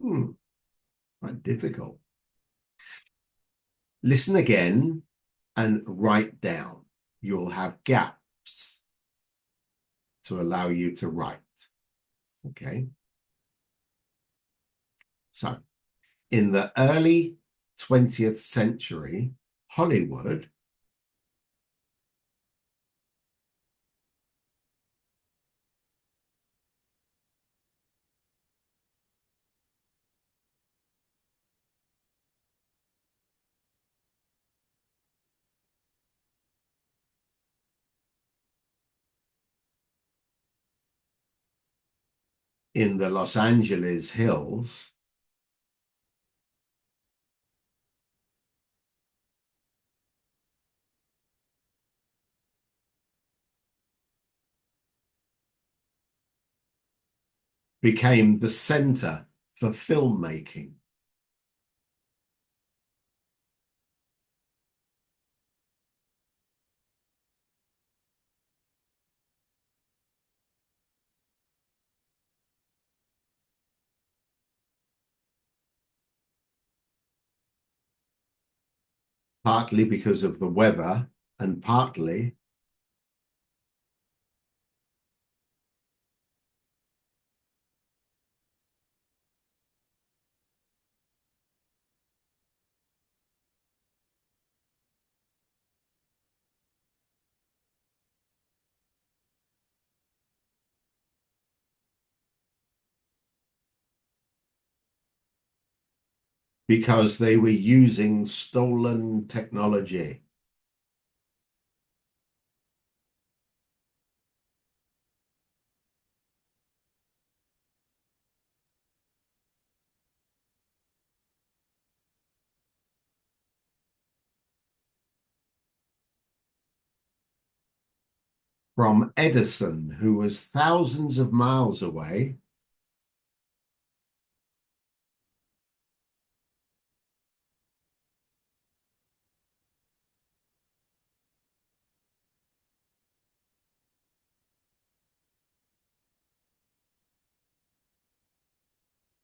Quite difficult. Listen again and write down. You'll have gaps to allow you to write. Okay. So, in the early 20th century, Hollywood in the Los Angeles hills became the center for filmmaking. Partly because of the weather and partly because they were using stolen technology. From Edison, who was thousands of miles away,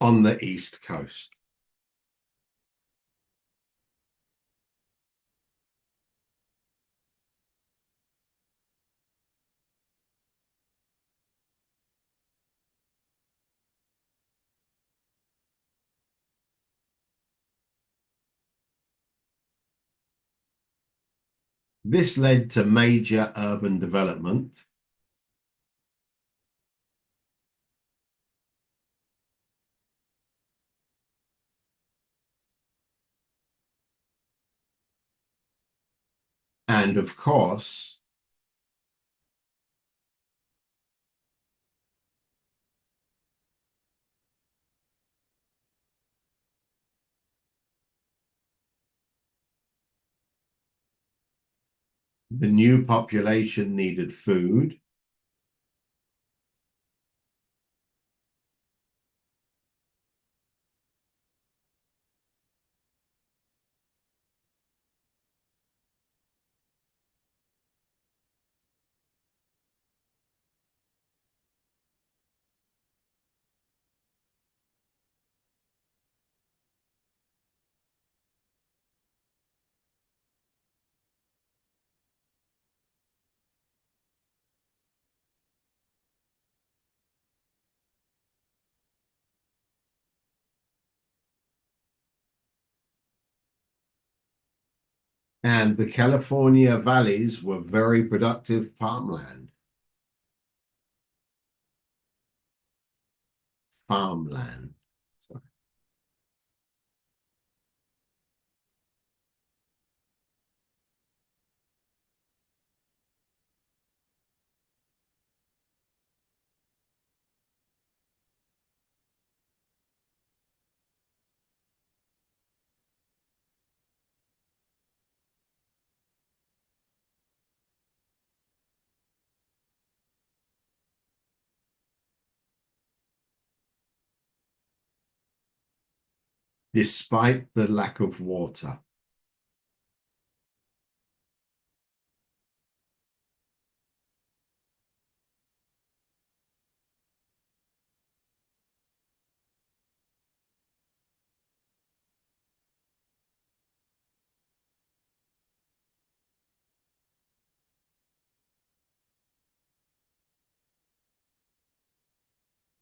on the East Coast. This led to major urban development and, of course, the new population needed food, and the California valleys were very productive farmland. Farmland. Sorry. Despite the lack of water.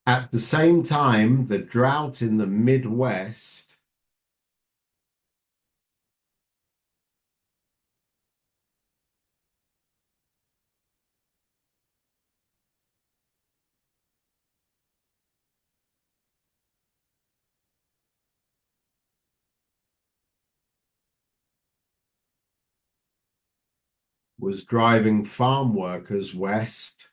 At the same time, the drought in the Midwest was driving farm workers west.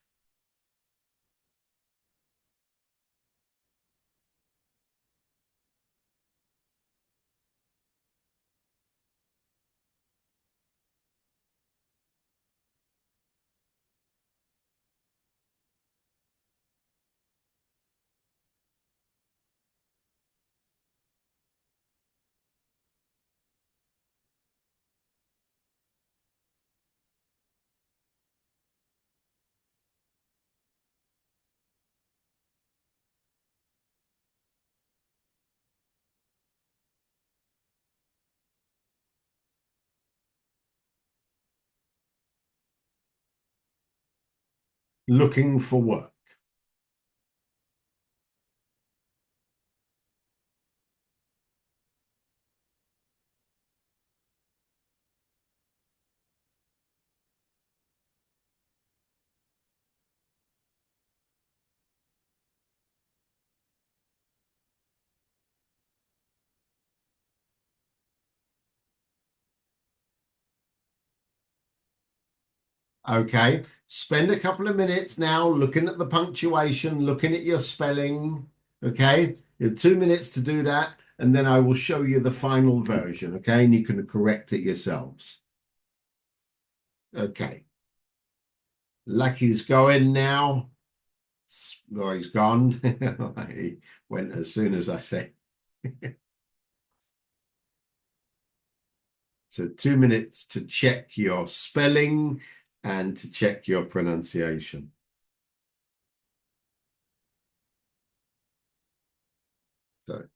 Looking for work. Okay, spend a couple of minutes now looking at the punctuation, looking at your spelling. Okay, you have 2 minutes to do that, and then I will show you the final version. Okay, and you can correct it yourselves. Okay, Lucky's going now. Oh, he's gone. He went as soon as I said. So 2 minutes to check your spelling and to check your pronunciation. So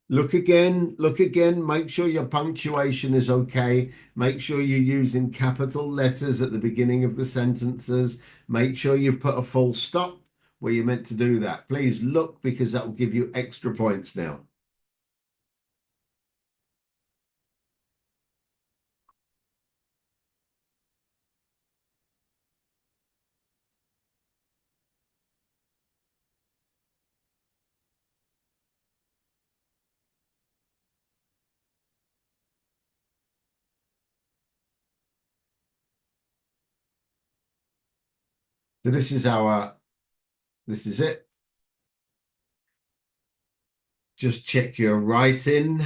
look again, make sure your punctuation is okay. Make sure you're using capital letters at the beginning of the sentences. Make sure you've put a full stop where you're meant to do that. Please look, because that will give you extra points now. So this is it. Just check your writing.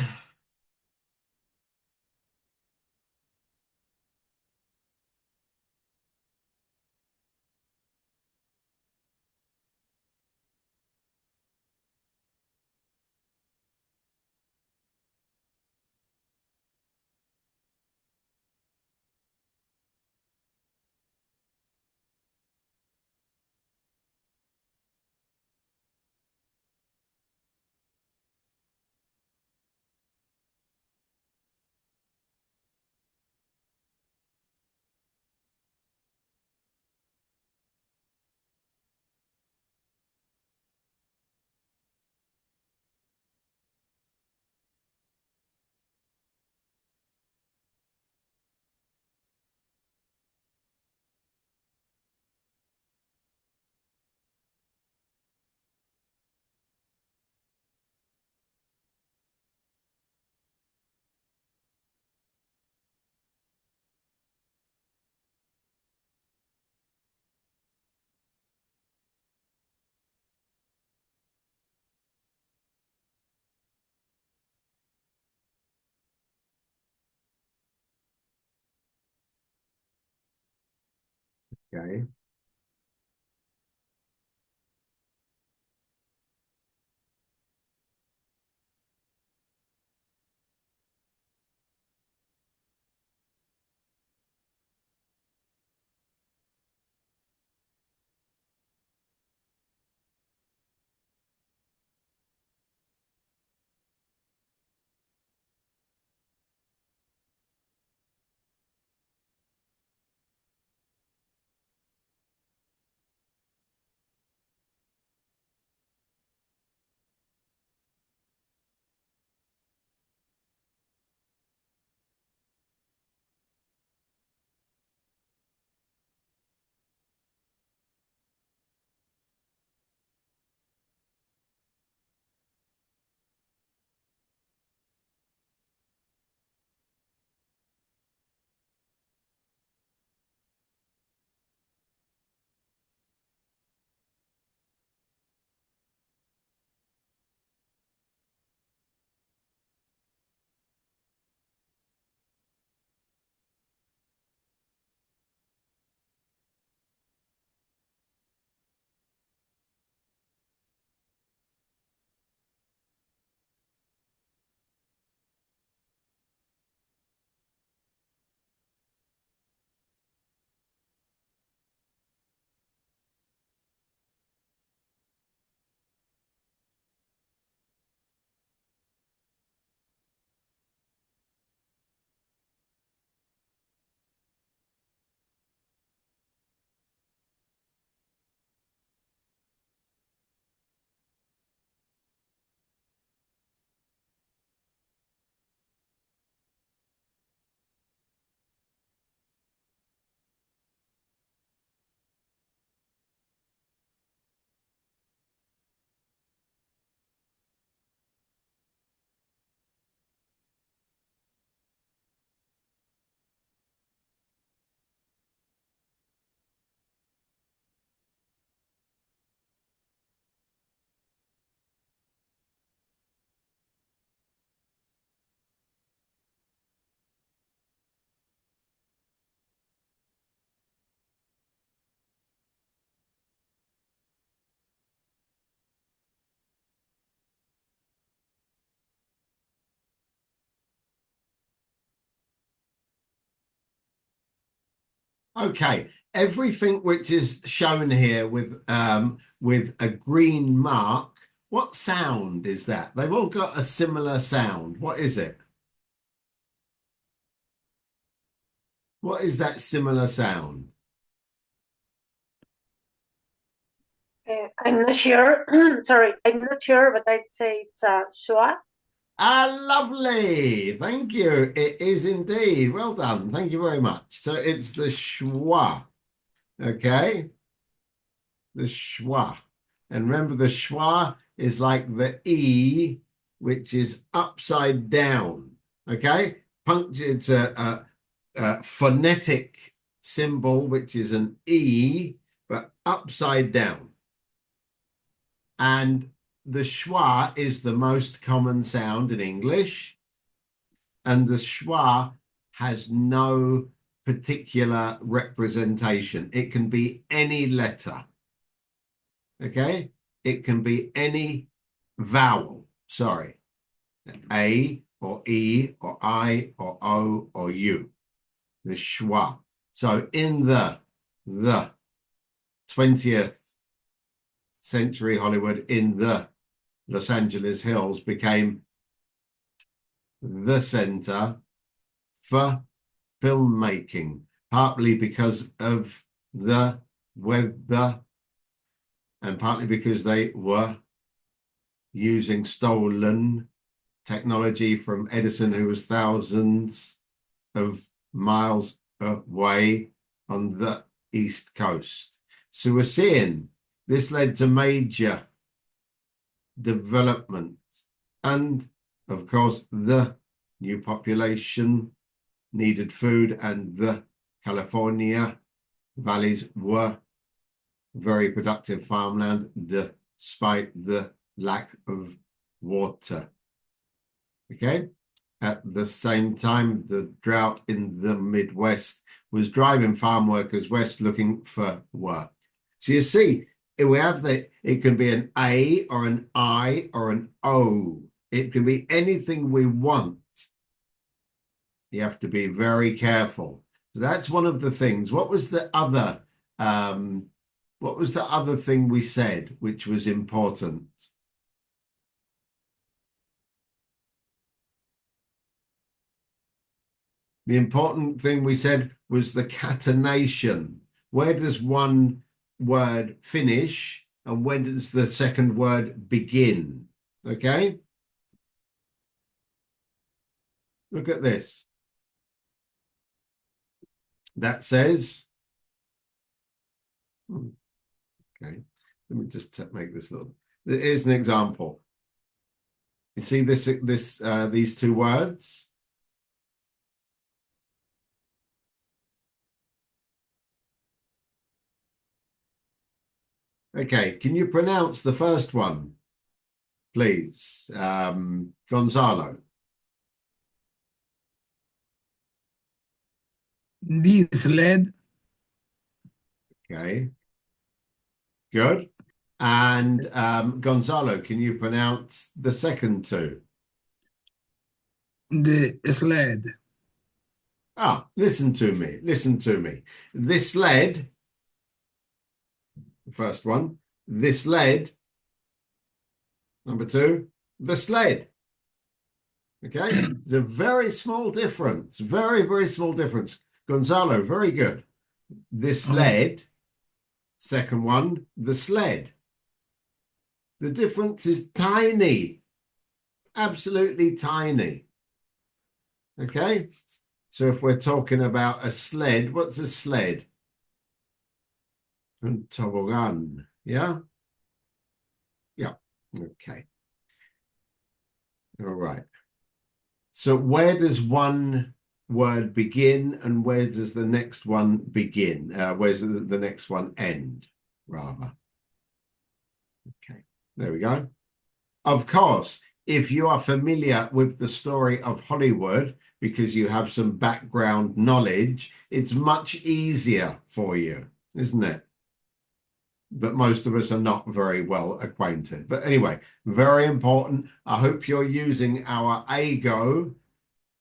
Okay. Okay, everything which is shown here with a green mark, what sound is that? They've all got a similar sound. What is it? What is that similar sound? I'm not sure. Sorry, I'm not sure, but I'd say it's schwa. Ah, lovely. Thank you. It is indeed. Well done. Thank you very much. So it's the schwa. Okay. The schwa. And remember, the schwa is like the E, which is upside down. Okay. It's a phonetic symbol, which is an E, but upside down. And the schwa is the most common sound in English. And the schwa has no particular representation. It can be any letter. Okay? It can be any vowel. Sorry. A or E or I or O or U. The schwa. So in the 20th century Hollywood, in the Los Angeles Hills, became the center for filmmaking, partly because of the weather and partly because they were using stolen technology from Edison, who was thousands of miles away on the East Coast. So we're seeing this led to major development. And of course, the new population needed food, and the California valleys were very productive farmland despite the lack of water. Okay. At the same time, the drought in the Midwest was driving farm workers west looking for work. So you see, we have it can be an A or an I or an O. It can be anything we want. You have to be very careful. So that's one of the things. What was the other thing we said which was important? The important thing we said was the catenation. Where does one word finish and when does the second word begin? Okay? Look at this. That says, okay, let me just make this little. Here's an example. You see these two words? Okay, can you pronounce the first one, please? Gonzalo. This led. Okay, good. And Gonzalo, can you pronounce the second two? The sled. Ah, listen to me. Listen to me. This led, the first one, this led. Number two, the sled. Okay, it's a very small difference. Very, very small difference. Gonzalo, very good. This led. Second one, the sled. The difference is tiny. Absolutely tiny. Okay, so if we're talking about a sled, what's a sled? Un tobogán. Yeah? Yeah. Okay. All right. So where does one word begin and where does the next one begin? Where's the next one end, rather? Okay, there we go. Of course, if you are familiar with the story of Hollywood, because you have some background knowledge, it's much easier for you, isn't it? But most of us are not very well acquainted. But anyway, very important. I hope you're using our AGO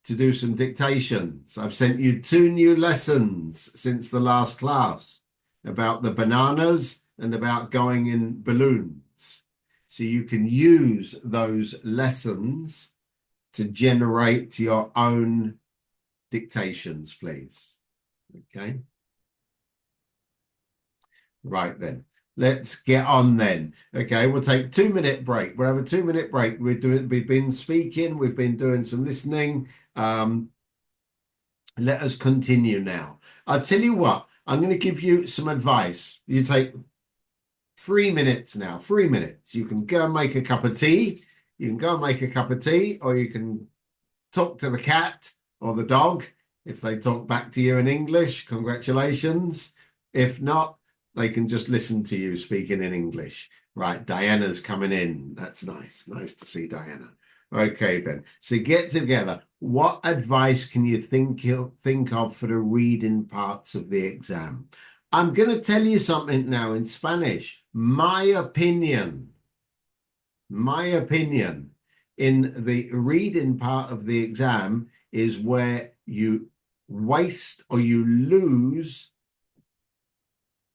to do some dictations. I've sent you 2 new lessons since the last class about the bananas and about going in balloons. So you can use those lessons to generate your own dictations, please. Okay. Right then. Let's get on then. Okay, we'll take 2-minute break. We'll have a 2-minute break. We've been speaking, we've been doing some listening. Let us continue now. I'll tell you what, I'm going to give you some advice. You take 3 minutes now, 3 minutes. You can go and make a cup of tea. You can go and make a cup of tea, or you can talk to the cat or the dog. If they talk back to you in English, congratulations. If not, they can just listen to you speaking in English. Right, Diana's coming in. That's nice. Nice to see Diana. Okay, then. So get together. What advice can you think of for the reading parts of the exam? I'm going to tell you something now in Spanish. My opinion in the reading part of the exam is where you waste or you lose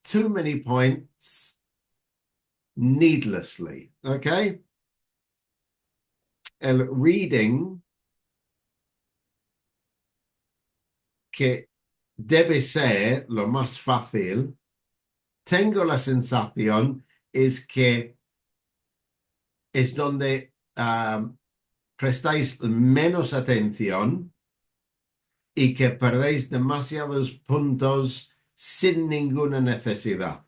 too many points needlessly. Okay? El reading que debe ser lo más fácil, tengo la sensación es que es donde prestáis menos atención y que perdéis demasiados puntos sin ninguna necesidad.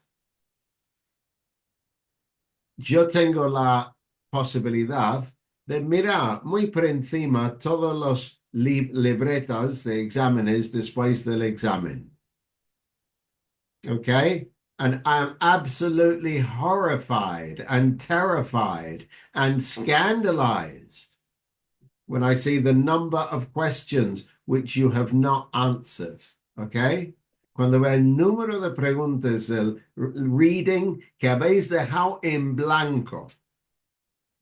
Yo tengo la posibilidad de mirar muy por encima todos los libretas de exámenes después del examen. Okay? And I'm absolutely horrified and terrified and scandalized when I see the number of questions which you have not answered. ¿Ok? Cuando vea el número de preguntas del reading que habéis dejado en blanco,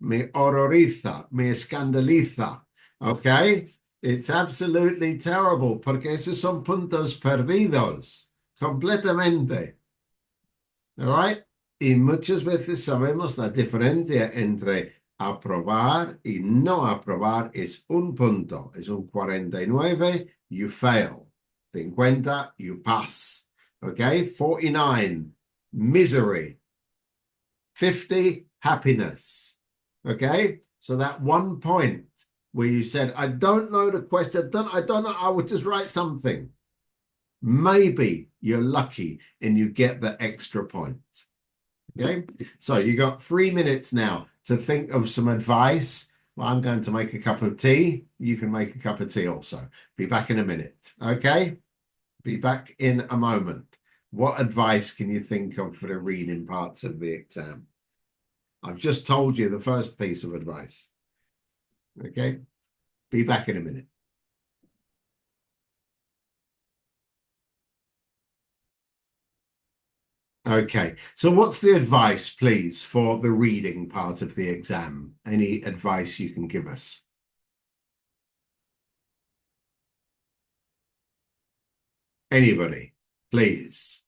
me horroriza, me escandaliza. ¿Ok? It's absolutely terrible porque esos son puntos perdidos completamente. All right? Y muchas veces sabemos la diferencia entre aprobar y no aprobar es un punto. Es un 49, you fail. 50, you pass. Okay? 49, misery. 50, happiness. Okay? So that 1 point where you said, I don't know the question, I don't know, I would just write something. Maybe you're lucky and you get the extra point. Okay, so you got 3 minutes now to think of some advice. Well, I'm going to make a cup of tea. You can make a cup of tea also. Be back in a minute. Okay, be back in a moment. What advice can you think of for the reading parts of the exam? I've just told you the first piece of advice. Okay, be back in a minute. Okay, so what's the advice, please, for the reading part of the exam? Any advice you can give us? Anybody, please.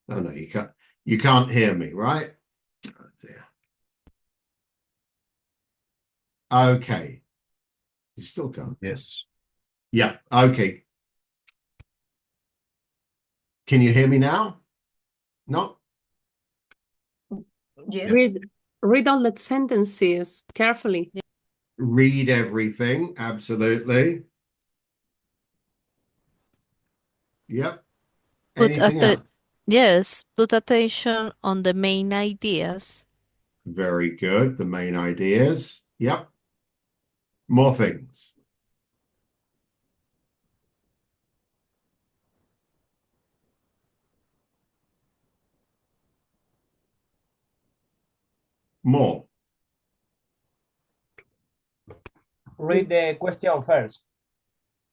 Oh no, you can't hear me, right? Oh dear. Okay. You still can't. Yes. Yeah, okay. Can you hear me now? No? Yes. Read all the sentences carefully. Read everything, absolutely. Yep. Anything else? Yes, put attention on the main ideas. Very good. The main ideas. Yep. More things. More. Read the question first.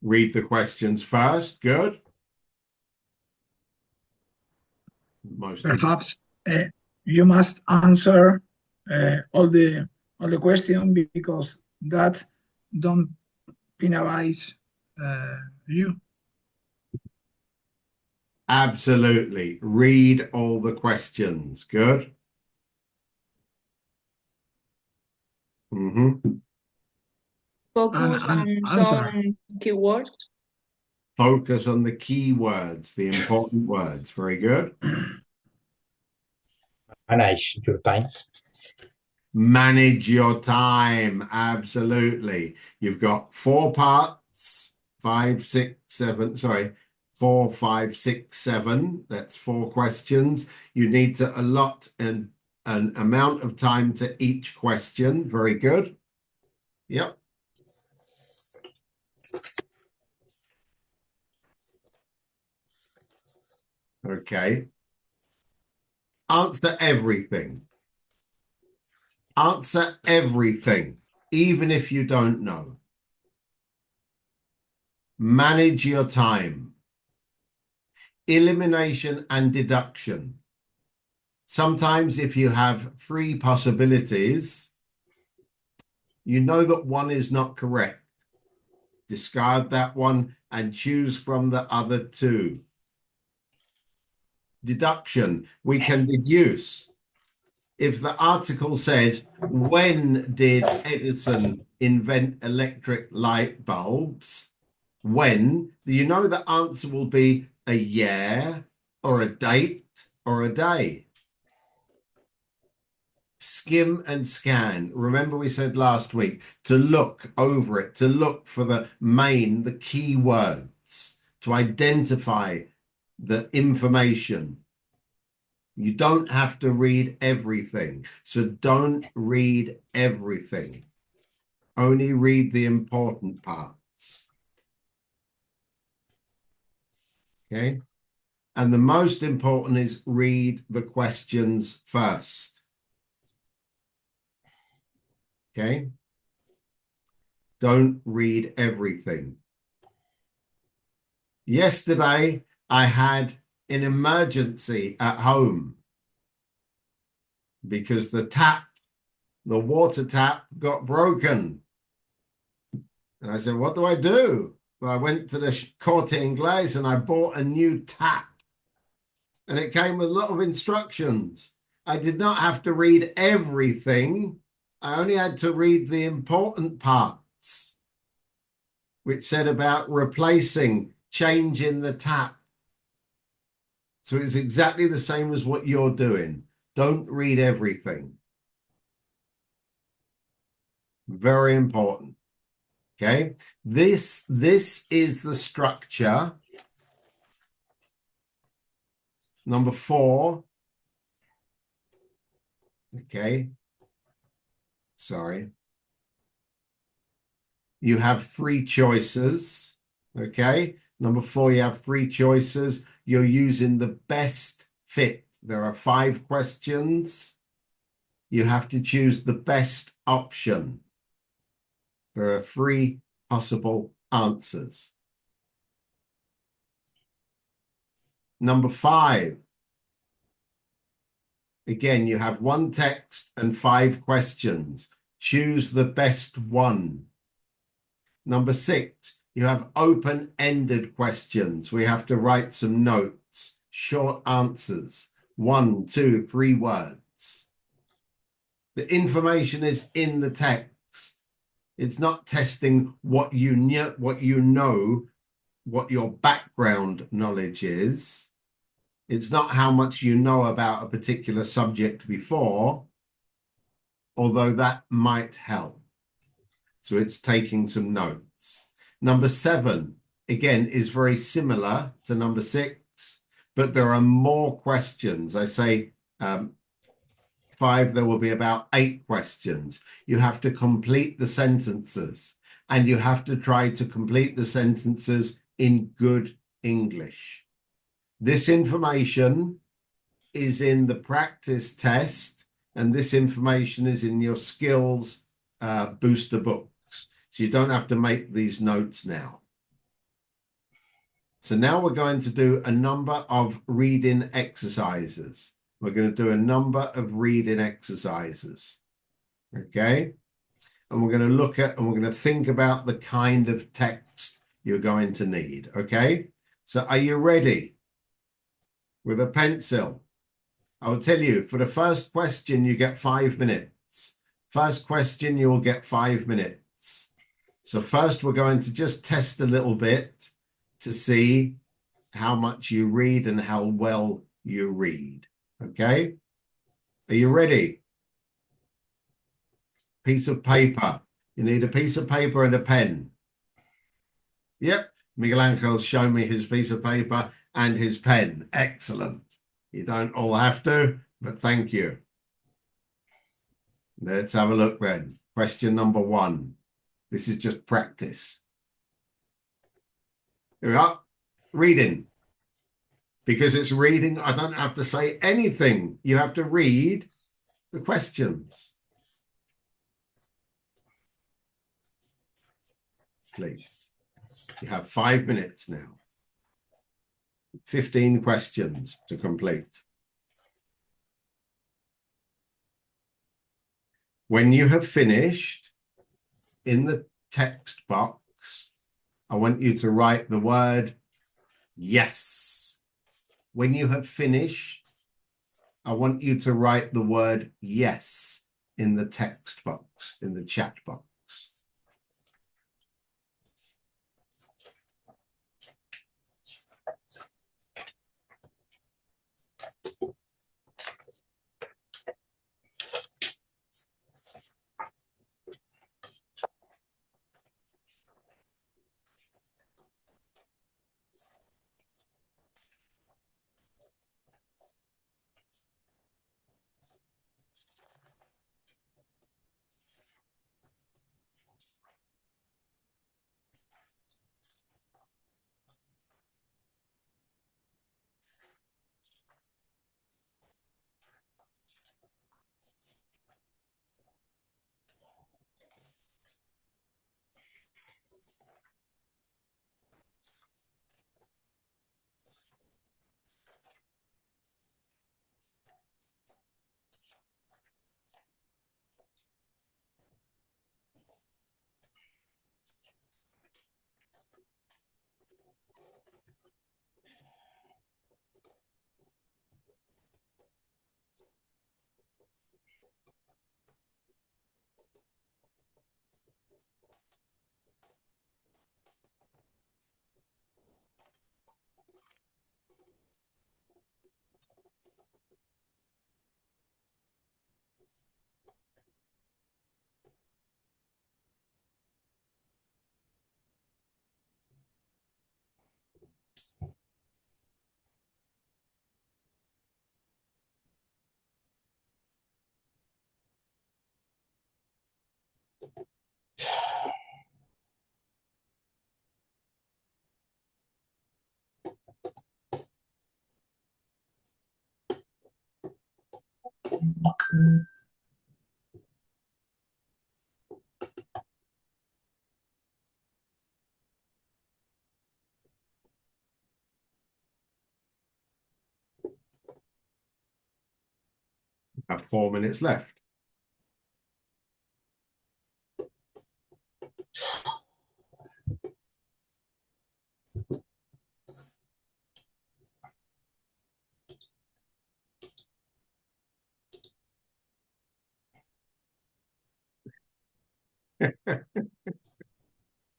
Read the questions first. Good. Perhaps you must answer all the question because that don't penalize you. Absolutely. Read all the questions. Good. Focus on some keywords. Focus on the key words, the important words. Very good. Manage your time. Manage your time. Absolutely. You've got 4 parts, 5, 6, 7, sorry, 4, 5, 6, 7. That's 4 questions. You need to allot an amount of time to each question. Very good. Yep. Okay. Answer everything. Answer everything, even if you don't know. Manage your time. Elimination and deduction. Sometimes if you have 3 possibilities, you know that one is not correct. Discard that one and choose from the other 2. Deduction. We can deduce. If the article said, when did Edison invent electric light bulbs? When, you know the answer will be a year or a date or a day. Skim and scan. Remember we said last week to look over it, to look for the key words, to identify the information. You don't have to read everything. So don't read everything. Only read the important parts. Okay? And the most important is read the questions first. Okay? Don't read everything. Yesterday, I had an emergency at home because the water tap got broken. And I said, what do I do? Well, I went to the Corte Inglés and I bought a new tap. And it came with a lot of instructions. I did not have to read everything. I only had to read the important parts, which said about replacing, changing the tap. So it's exactly the same as what you're doing. Don't read everything. Very important. Okay. This is the structure. Number 4. Okay. Sorry. You have 3 choices. Okay. Number 4, you have 3 choices. You're using the best fit. There are 5 questions. You have to choose the best option. There are 3 possible answers. Number 5. Again, you have 1 text and 5 questions. Choose the best one. Number 6, you have open-ended questions. We have to write some notes, short answers, 1, 2, 3 words. The information is in the text. It's not testing what you know, what your background knowledge is. It's not how much you know about a particular subject before, although that might help. So it's taking some notes. Number 7, again, is very similar to number 6, but there are more questions. I say 5, there will be about 8 questions. You have to complete the sentences, and you have to try to complete the sentences in good English. This information is in the practice test, and this information is in your skills booster books. So you don't have to make these notes now. So now we're going to do a number of reading exercises. We're going to do a number of reading exercises. Okay? And we're going to look at, and we're going to think about the kind of text you're going to need. Okay? So are you ready? With a pencil. I will tell you, for the first question, you get 5 minutes. First question, you will get 5 minutes. So first, we're going to just test a little bit to see how much you read and how well you read. Okay? Are you ready? Piece of paper. You need a piece of paper and a pen. Yep. Miguel Angel's shown me his piece of paper and his pen. Excellent. You don't all have to, but thank you. Let's have a look then. Question number 1. This is just practice. Here we are. Reading. Because it's reading, I don't have to say anything. You have to read the questions. Please. You have 5 minutes now. 15 questions to complete. When you have finished, in the text box, I want you to write the word yes. When you have finished, I want you to write the word yes in the text box, in the chat box. Have 4 minutes left.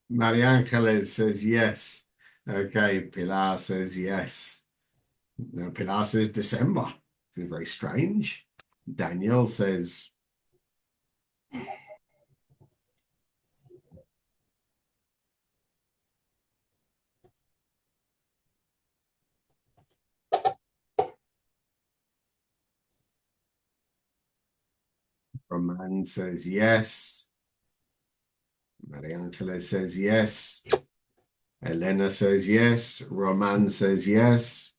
Maria Angeles says yes. Okay, Pilar says yes. No, Pilar says December. This is very strange. Daniel says Roman says yes. Maria Angeles says yes. Elena says yes. Roman says yes.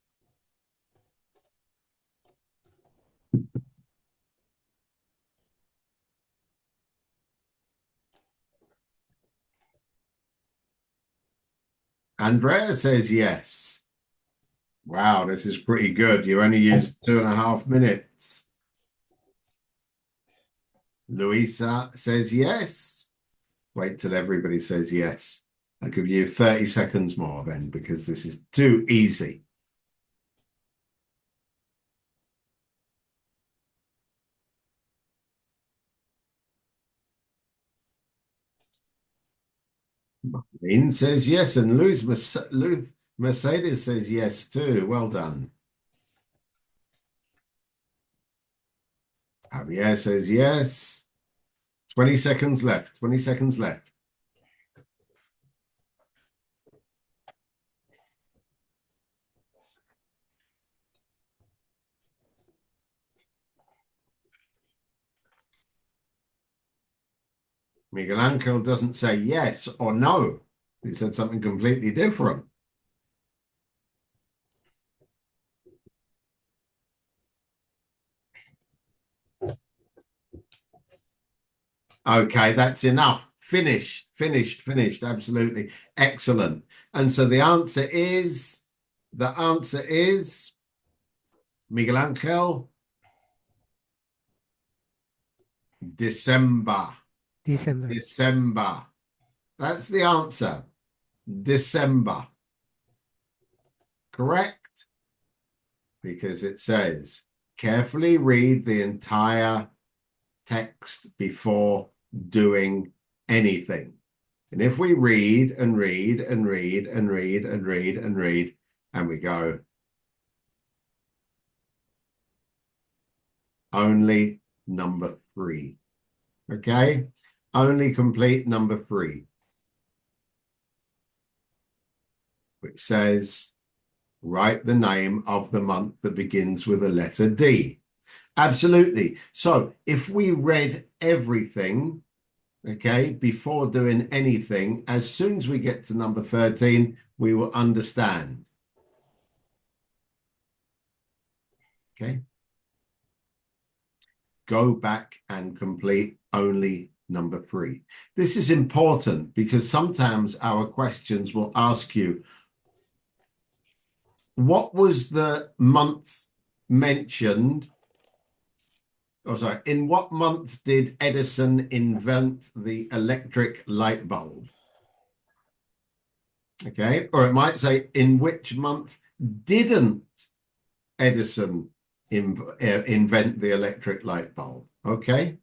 Andrea says yes. Wow, this is pretty good. You only used 2.5 minutes. Luisa says yes. Wait till everybody says yes. I'll give you 30 seconds more then, because this is too easy. Marlene says yes, and Luis Mercedes says yes too. Well done. Javier says yes. 20 seconds left. 20 seconds left. Miguel Angel doesn't say yes or no. He said something completely different. Okay, that's enough. Finished, finished, finished. Absolutely. Excellent. And so the answer is Miguel Angel, December. December. December. That's the answer. December. Correct? Because it says, carefully read the entire text before doing anything. And if we read and read and read and read and read and read, and we go, only number 3. Okay? Only complete number 3. Which says, write the name of the month that begins with a letter D. Absolutely. So if we read everything, okay, before doing anything, as soon as we get to number 13, we will understand. Okay. Go back and complete only number 3. This is important because sometimes our questions will ask you, what was the month mentioned? Oh, sorry. In what month did Edison invent the electric light bulb? Okay. Or it might say, in which month didn't Edison invent the electric light bulb? Okay.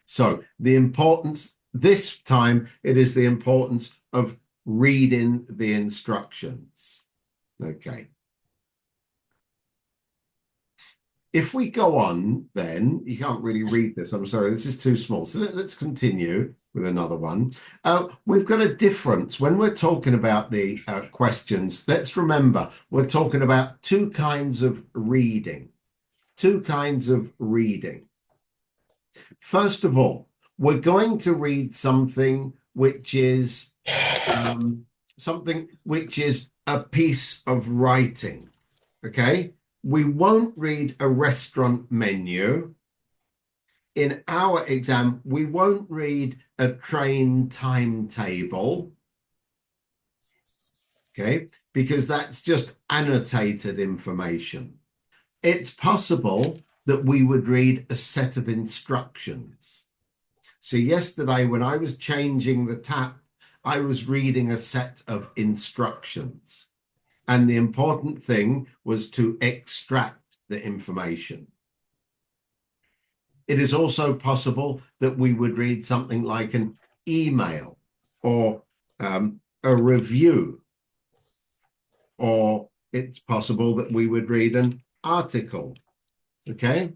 So the importance, this time, it is the importance of reading the instructions. Okay. If we go on, then you can't really read this. I'm sorry, this is too small. So let's continue with another one. We've got a difference when we're talking about the questions. Let's remember, we're talking about 2 kinds of reading. 2 kinds of reading. First of all, we're going to read something which is a piece of writing. Okay. We won't read a restaurant menu. In our exam, we won't read a train timetable, okay, because that's just annotated information. It's possible that we would read a set of instructions. So yesterday, when I was changing the tap, I was reading a set of instructions. And the important thing was to extract the information. It is also possible that we would read something like an email or a review, or it's possible that we would read an article, okay?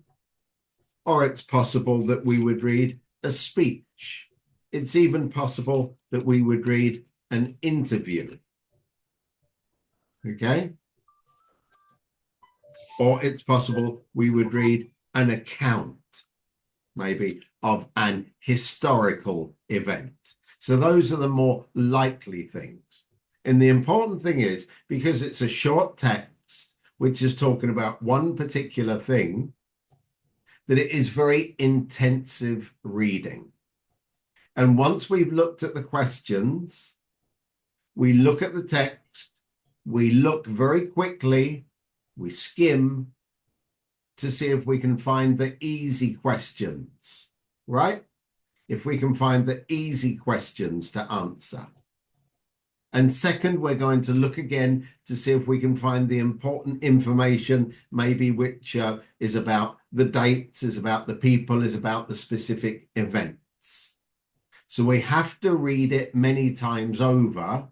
Or it's possible that we would read a speech. It's even possible that we would read an interview, okay? Or it's possible we would read an account, maybe, of an historical event. So those are the more likely things. And the important thing is, because it's a short text, which is talking about one particular thing, that it is very intensive reading. And once we've looked at the questions, we look at the text, we look very quickly, we skim to see if we can find the easy questions, right? If we can find the easy questions to answer. And second, we're going to look again to see if we can find the important information, maybe which is about the dates, is about the people, is about the specific events. So we have to read it many times over,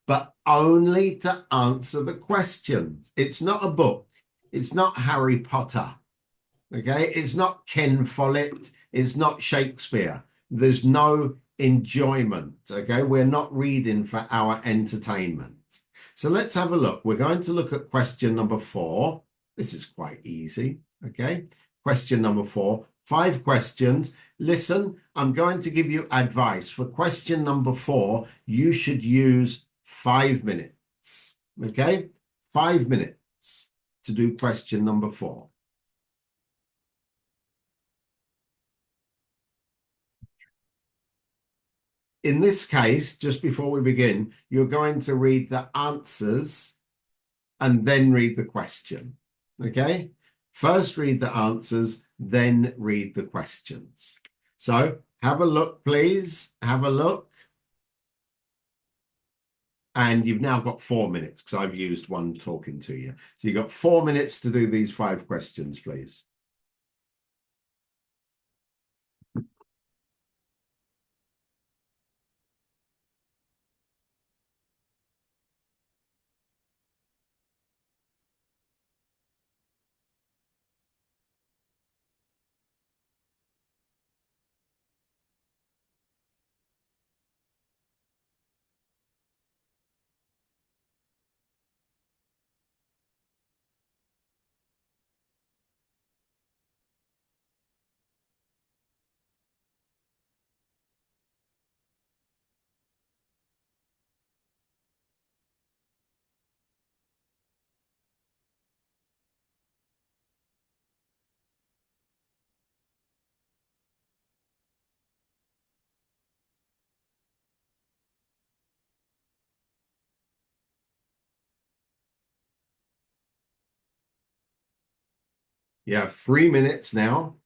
but only to answer the questions. It's not a book. It's not Harry Potter. Okay, it's not Ken Follett. It's not Shakespeare. There's no enjoyment. Okay, we're not reading for our entertainment. So let's have a look. We're going to look at question number 4. This is quite easy. Okay, question number 4. 5 questions. Listen, I'm going to give you advice. For question number 4, you should use 5 minutes. Okay, 5 minutes to do question number 4. In this case, just before we begin, you're going to read the answers and then read the question, okay? First read the answers, then read the questions. So have a look, please. Have a look. And you've now got 4 minutes because I've used one talking to you. So you've got 4 minutes to do these 5 questions, please. You have 3 minutes now.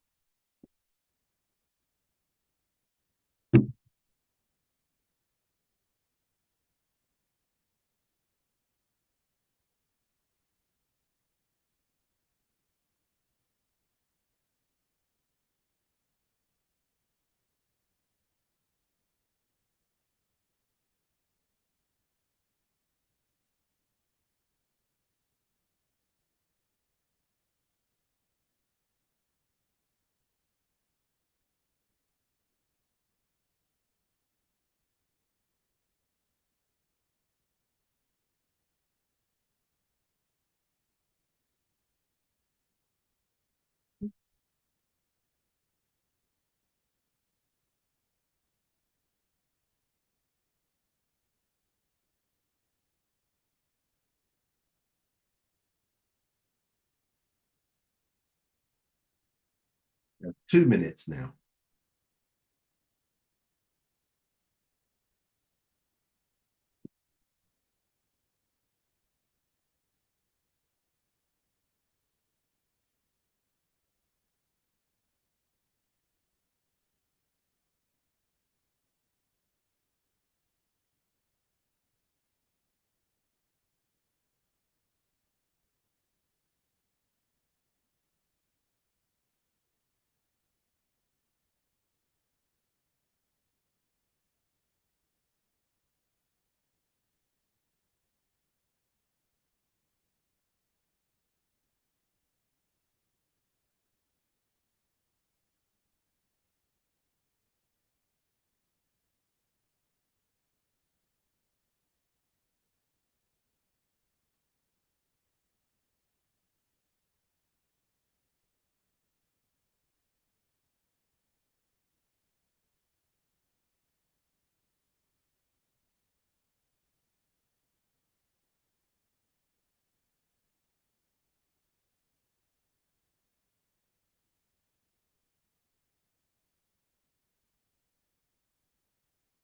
2 minutes now.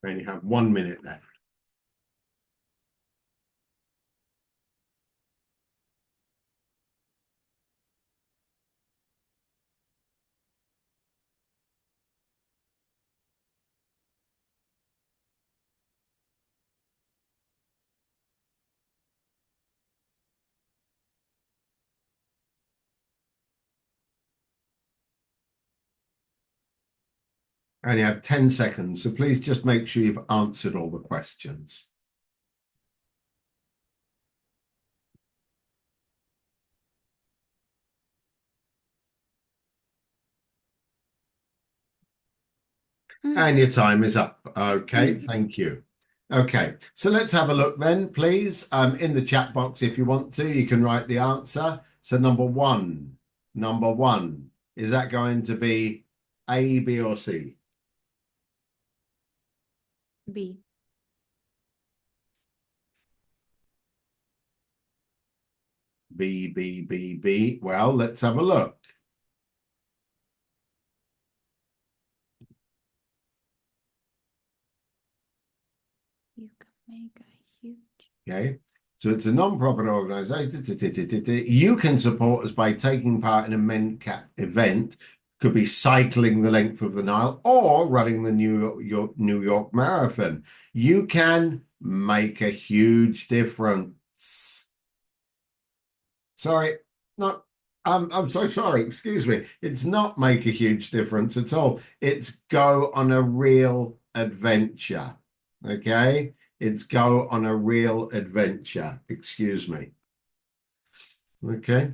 We only have 1 minute left. I only have 10 seconds, so please just make sure you've answered all the questions. And your time is up. Okay, thank you. Okay, so let's have a look then, please. In the chat box, if you want to, you can write the answer. So number one, is that going to be A, B, or C? B. B, B, B, B. Well, let's have a look. You can make a huge. Okay, so it's a non-profit organization. You can support us by taking part in a MenCat event. Could be cycling the length of the Nile or running the New York Marathon. You can make a huge difference. Sorry, no, I'm so sorry. Excuse me. It's not make a huge difference at all. It's go on a real adventure. Okay. It's go on a real adventure. Excuse me. Okay.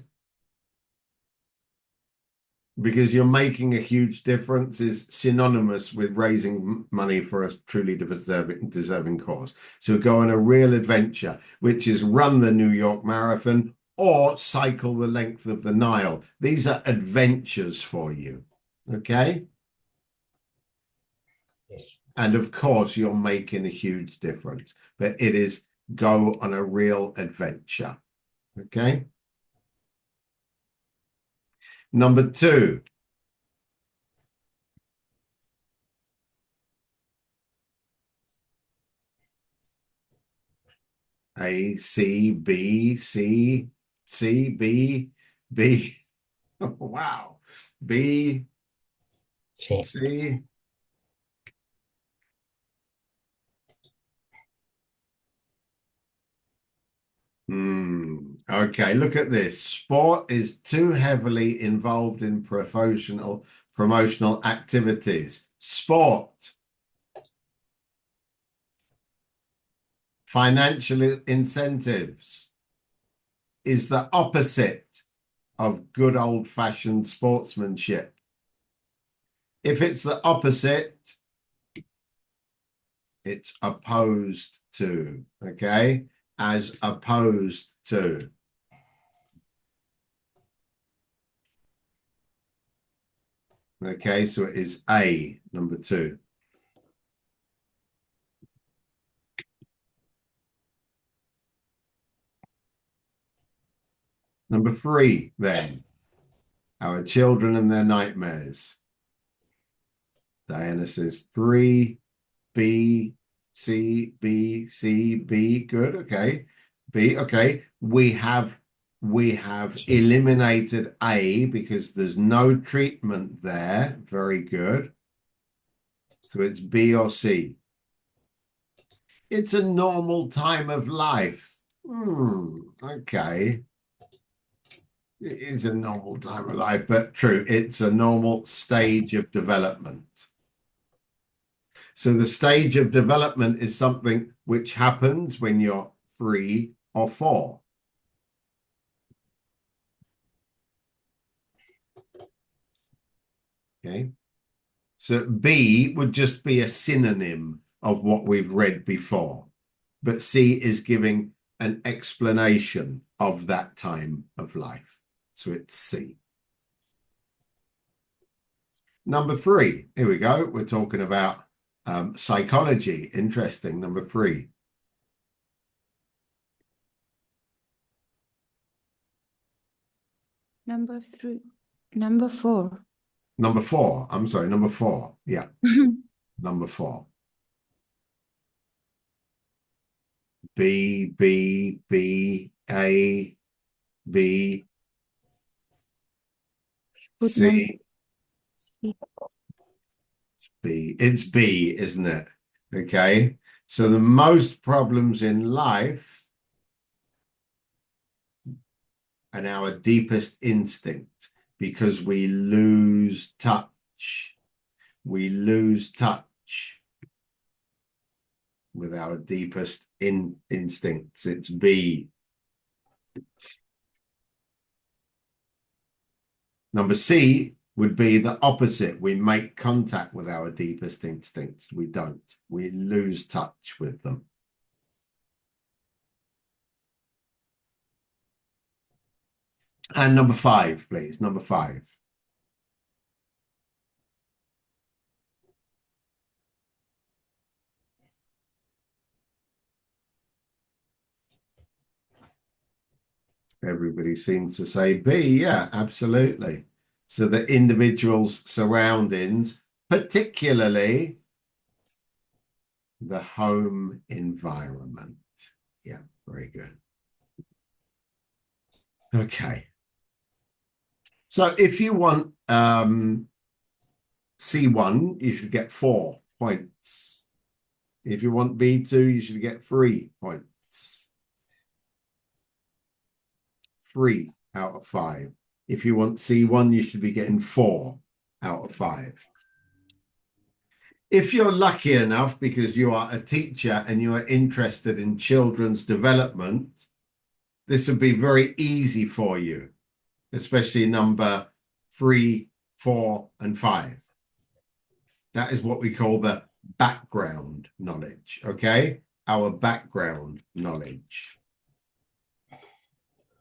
Because you're making a huge difference is synonymous with raising money for a truly deserving cause. So go on a real adventure, which is run the New York Marathon or cycle the length of the Nile. These are adventures for you. Okay. Yes. And of course, you're making a huge difference, but it is go on a real adventure. Okay. Number two. A, C, B, C, C, B, B. Wow. B, Sí. C. Okay, look at this. Sport is too heavily involved in promotional activities. Sport. Financial incentives is the opposite of good old-fashioned sportsmanship. If it's the opposite, it's opposed to, okay? As opposed to. Okay, so it is A, number two. Number three, then. Our children and their nightmares. Diana says 3, B, C, B, C, B. Good. Okay. B. Okay. We have eliminated A because there's no treatment there. Very good. So it's B or C. It's a normal time of life. Okay. It is a normal time of life, but true, it's a normal stage of development. So the stage of development is something which happens when you're 3 or 4. Okay. So B would just be a synonym of what we've read before, but C is giving an explanation of that time of life. So it's C. Number 3, here we go. We're talking about psychology. Interesting. Number 3. Number 3. Number 4. Number 4. I'm sorry, number 4. Yeah. Number 4. B, B, B, A, B, C, B. It's B, isn't it? Okay. So the most problems in life and our deepest instinct, because we lose touch. We lose touch with our deepest instincts. It's B. Number C would be the opposite. We make contact with our deepest instincts. We don't. We lose touch with them. And number 5, please. Number 5. Everybody seems to say B. Yeah, absolutely. So the individual's surroundings, particularly the home environment. Yeah, very good. Okay. So if you want C1, you should get 4 points. If you want B2, you should get 3 points. 3 out of 5. If you want C1, you should be getting 4 out of 5. If you're lucky enough, because you are a teacher and you are interested in children's development, this would be very easy for you, especially number 3, 4, and 5. That is what we call the background knowledge, okay? Our background knowledge.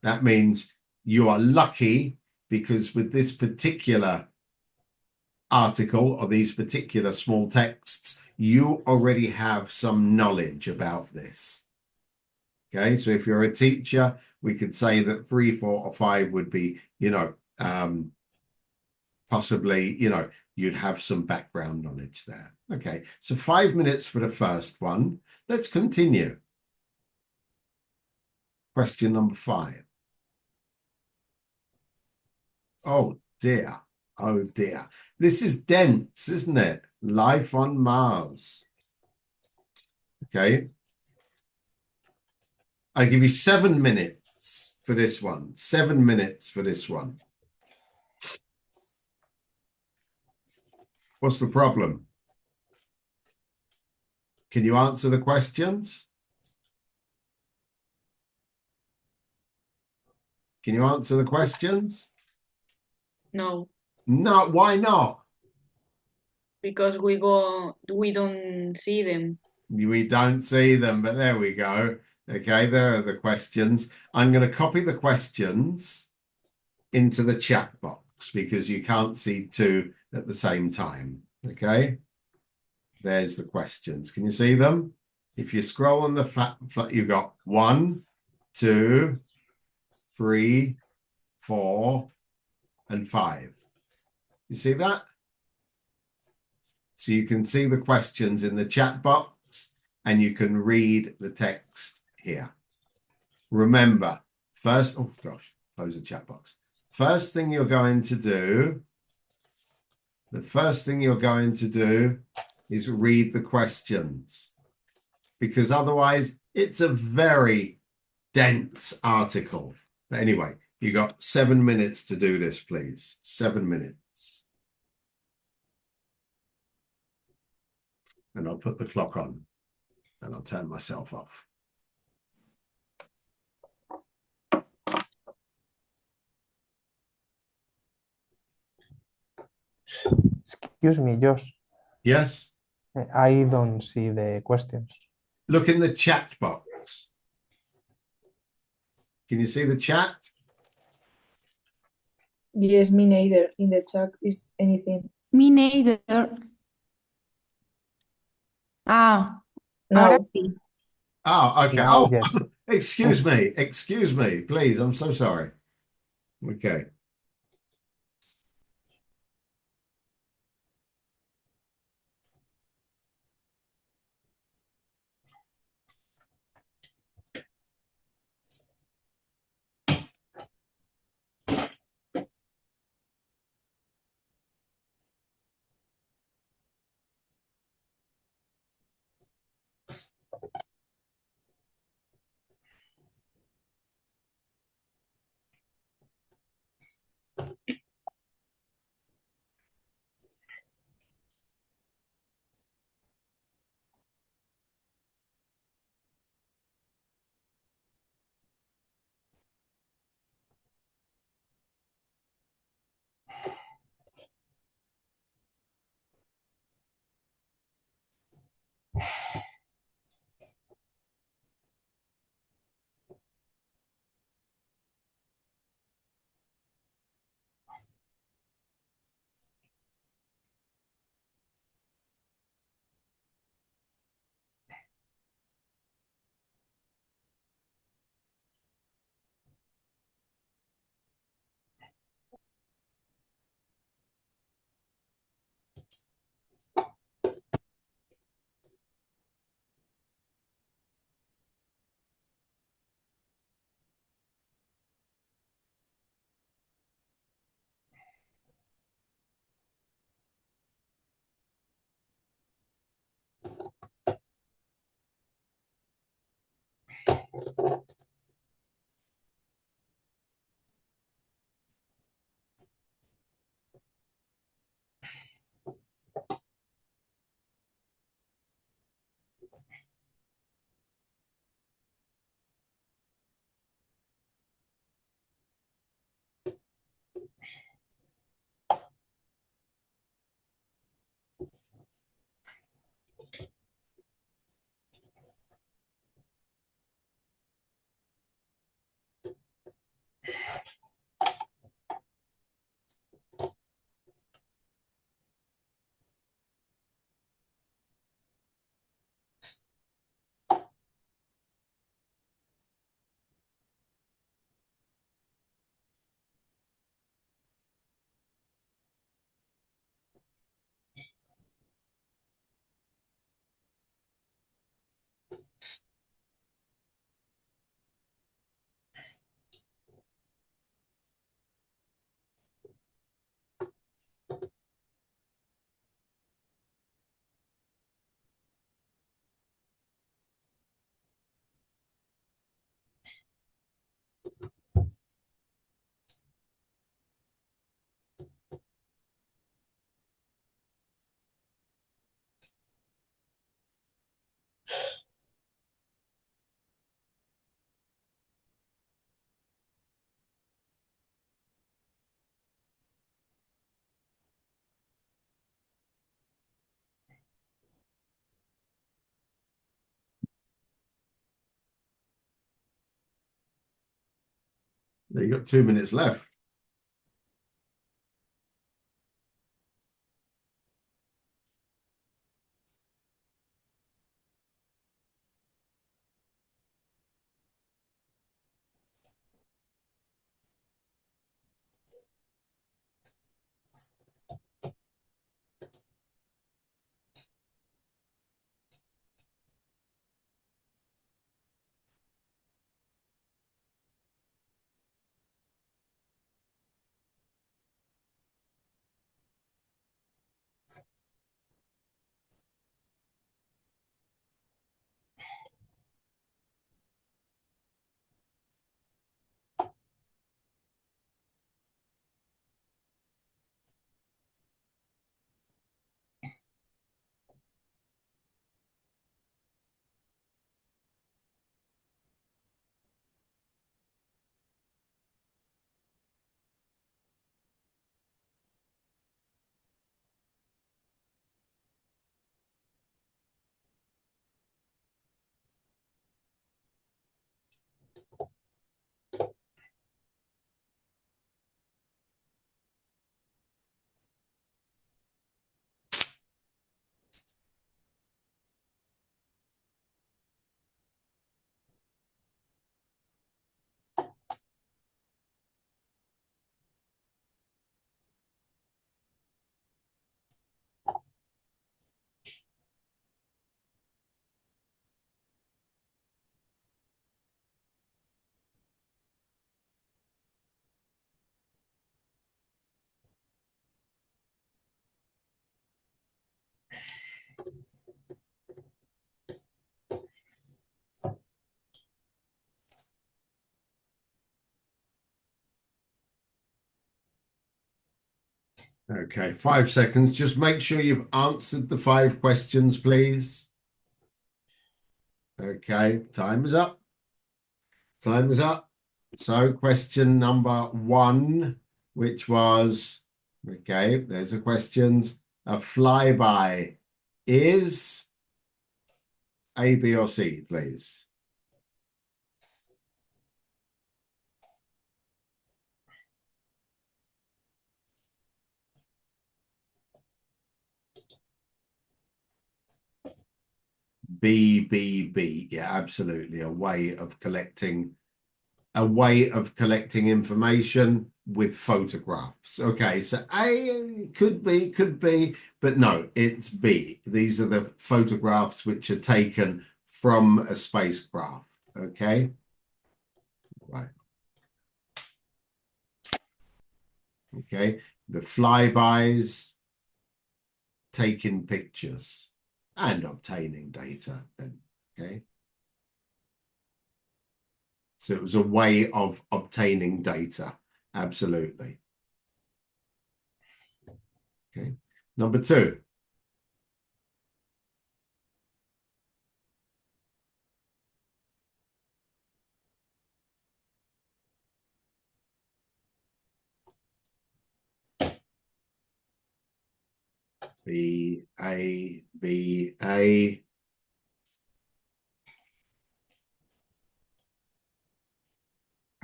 That means you are lucky because with this particular article or these particular small texts, you already have some knowledge about this. Okay, so if you're a teacher, we could say that 3, 4, or 5 would be, possibly, you'd have some background knowledge there. Okay, so 5 minutes for the first one. Let's continue. Question number 5. Oh dear. Oh dear. This is dense, isn't it? Life on Mars. Okay. I give you 7 minutes for this one. 7 minutes for this one. What's the problem? Can you answer the questions? Can you answer the questions? No, No, why not? because we don't see them. We don't see them, but there we go. Okay, there are the questions. I'm going to copy the questions into the chat box because you can't see 2 at the same time. Okay, there's the questions. Can you see them? If you scroll on the you've got 1, 2, 3, 4, and 5. You see that? So you can see the questions in the chat box and you can read the text here. Remember, first, oh gosh, close the chat box. First thing you're going to do, the first thing you're going to do is read the questions, because otherwise it's a very dense article. But anyway, you got 7 minutes to do this, please. 7 minutes. And I'll put the clock on and I'll turn myself off. Excuse me, Josh. Yes? I don't see the questions. Look in the chat box. Can you see the chat? Yes, me neither. In the chat is anything. Me neither. Ah, No. ahora sí. Oh, okay. Now, Oh, yes. excuse me, please. I'm so sorry. Okay. You got 2 minutes left. Okay, 5 seconds. Just make sure you've answered the 5 questions, please. Okay, time is up. Time is up. So question number 1, which was, okay, there's the questions. A flyby is A, B, or C, please. B, B, B. Yeah, absolutely. A way of collecting information with photographs. Okay, so A could be, but no, it's B. These are the photographs which are taken from a spacecraft. Okay, right. Okay, the flybys, taking pictures and obtaining data. Then, okay. So it was a way of obtaining data. Absolutely. Okay. Number 2. B, A, B, A.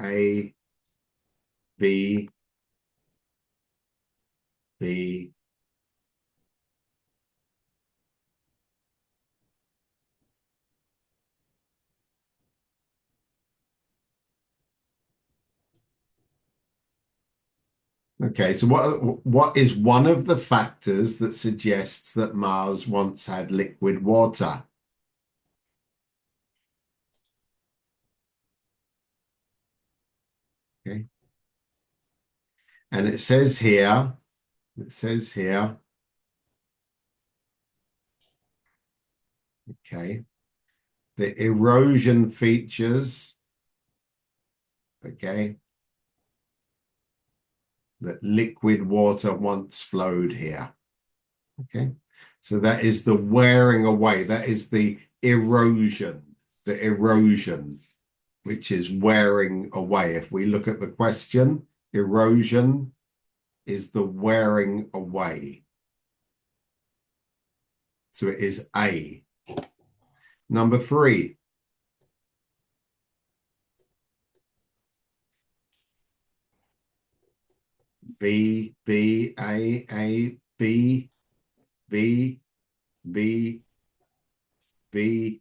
A, B, B. Okay, so what is one of the factors that suggests that Mars once had liquid water? Okay. And it says here, okay, the erosion features, okay, that liquid water once flowed here. Okay, so that is the wearing away. That is the erosion, which is wearing away. If we look at the question, erosion is the wearing away. So it is A. Number 3. B, B, A, B, B, B, B.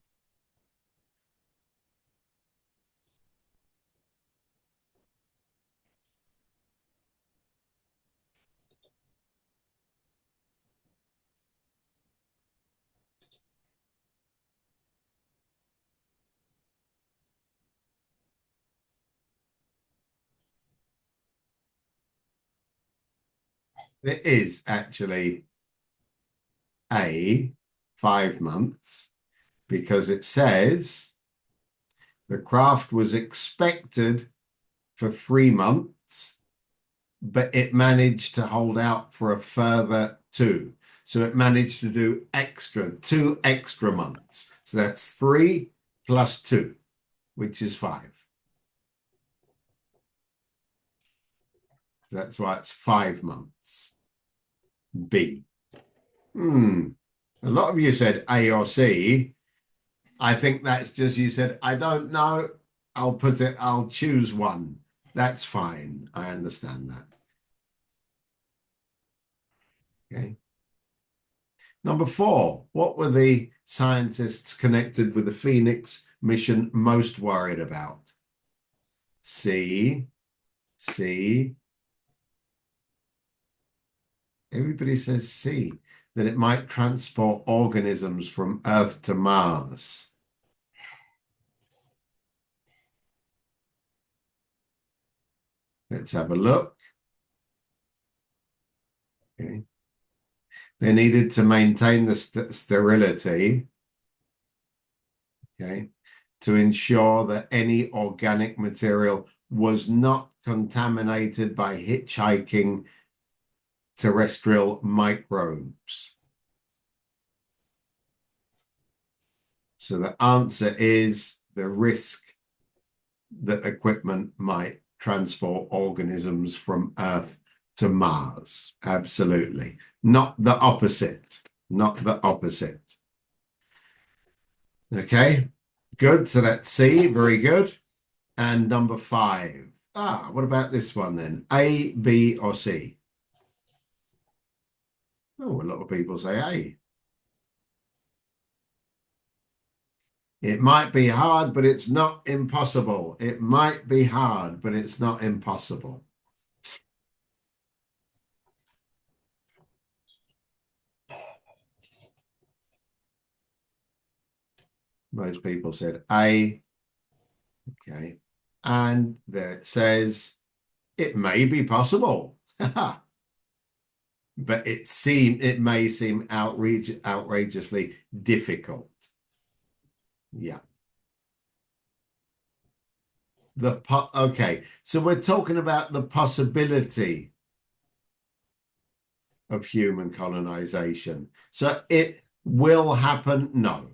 It is actually A, 5 months, because it says the craft was expected for 3 months, but it managed to hold out for a further 2. So it managed to do 2 extra months. So that's 3 plus 2, which is 5. That's why it's 5 months. B. A lot of you said A or C. I think that's just you said, I don't know. I'll choose one. That's fine. I understand that. Okay. Number 4, what were the scientists connected with the Phoenix mission most worried about? C. Everybody says C, that it might transport organisms from Earth to Mars. Let's have a look. Okay. They needed to maintain the sterility, okay, to ensure that any organic material was not contaminated by hitchhiking terrestrial microbes? So the answer is the risk that equipment might transport organisms from Earth to Mars. Absolutely. Not the opposite. Not the opposite. Okay, good. So that's C. Very good. And number 5. What about this one then? A, B, or C? Oh, a lot of people say A. It might be hard, but it's not impossible. It might be hard, but it's not impossible. Most people said A. Okay. And there it says, it may be possible. But it may seem outrageously difficult. Yeah. Okay, so we're talking about the possibility of human colonization. So it will happen? No.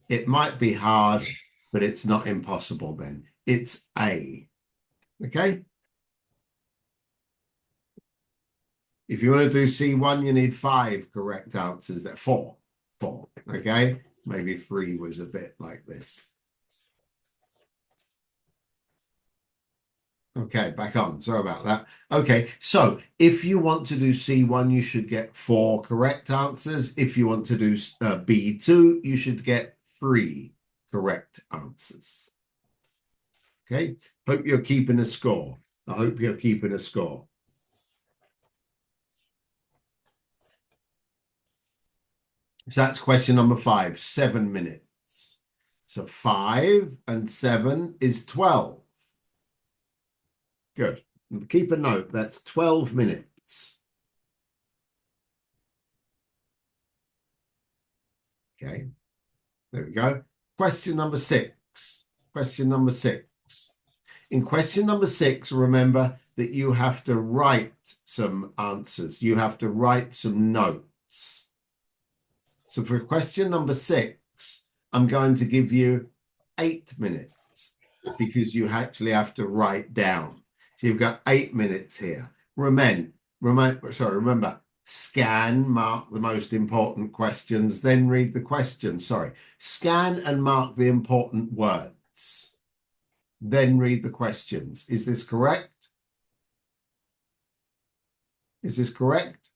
It might be hard, but it's not impossible then. It's A. Okay? If you want to do C1, you need 5 correct answers. There, 4. 4. Okay? Maybe 3 was a bit like this. Okay, back on. Sorry about that. Okay, so if you want to do C1, you should get 4 correct answers. If you want to do B2, you should get 3 correct answers. Okay, hope you're keeping a score. I hope you're keeping a score. So that's question number 5, 7 minutes. So 5 and 7 is 12. Good. Keep a note, that's 12 minutes. Okay, there we go. Question number 6. Question number 6. In question number 6, remember that you have to write some answers. You have to write some notes. So for question number 6, I'm going to give you 8 minutes because you actually have to write down. So you've got 8 minutes here. Remember, scan, mark the most important questions, then read the questions. Sorry, scan and mark the important words, then read the questions. Is this correct? Is this correct?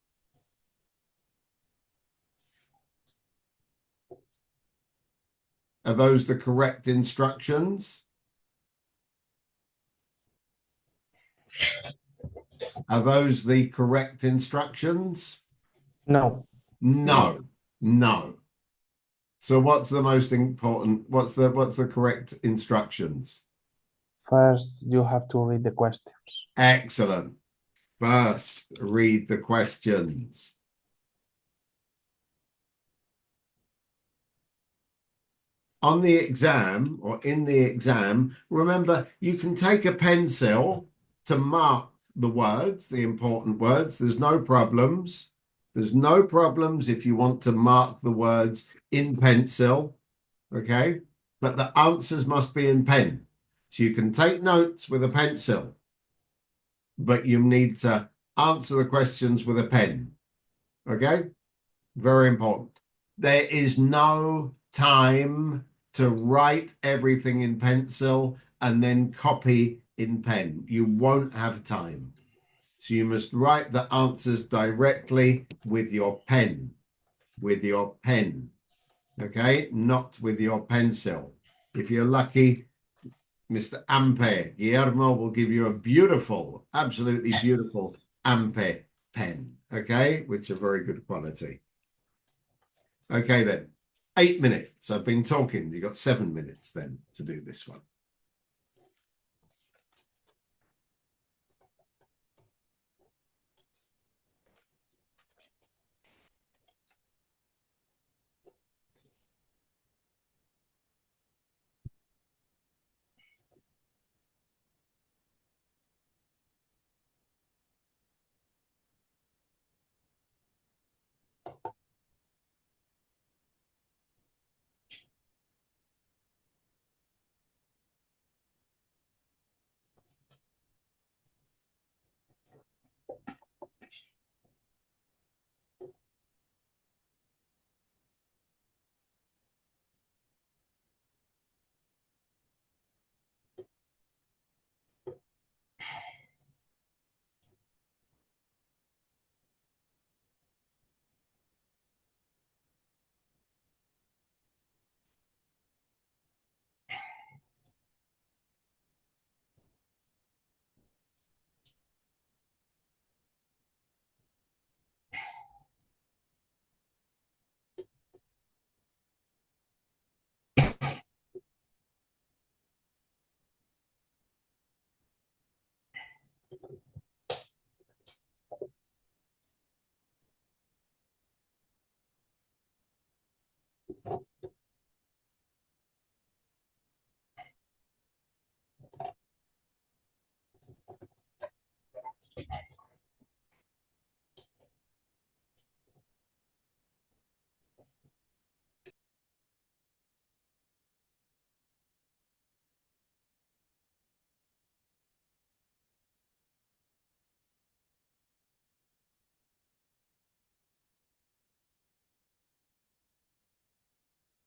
Are those the correct instructions? Are those the correct instructions? No. No. No. So what's the most important? What's the correct instructions? First, you have to read the questions. Excellent. First, read the questions. On the exam or in the exam, remember, you can take a pencil to mark the words, the important words. There's no problems. There's no problems if you want to mark the words in pencil, okay? But the answers must be in pen. So you can take notes with a pencil, but you need to answer the questions with a pen, okay? Very important. There is no time to write everything in pencil and then copy in pen. You won't have time. So you must write the answers directly with your pen, okay? Not with your pencil. If you're lucky, Mr. Ampe, Guillermo will give you a beautiful, absolutely beautiful Ampe pen, okay? Which are very good quality. Okay then, 8 minutes. I've been talking. You got 7 minutes then to do this one.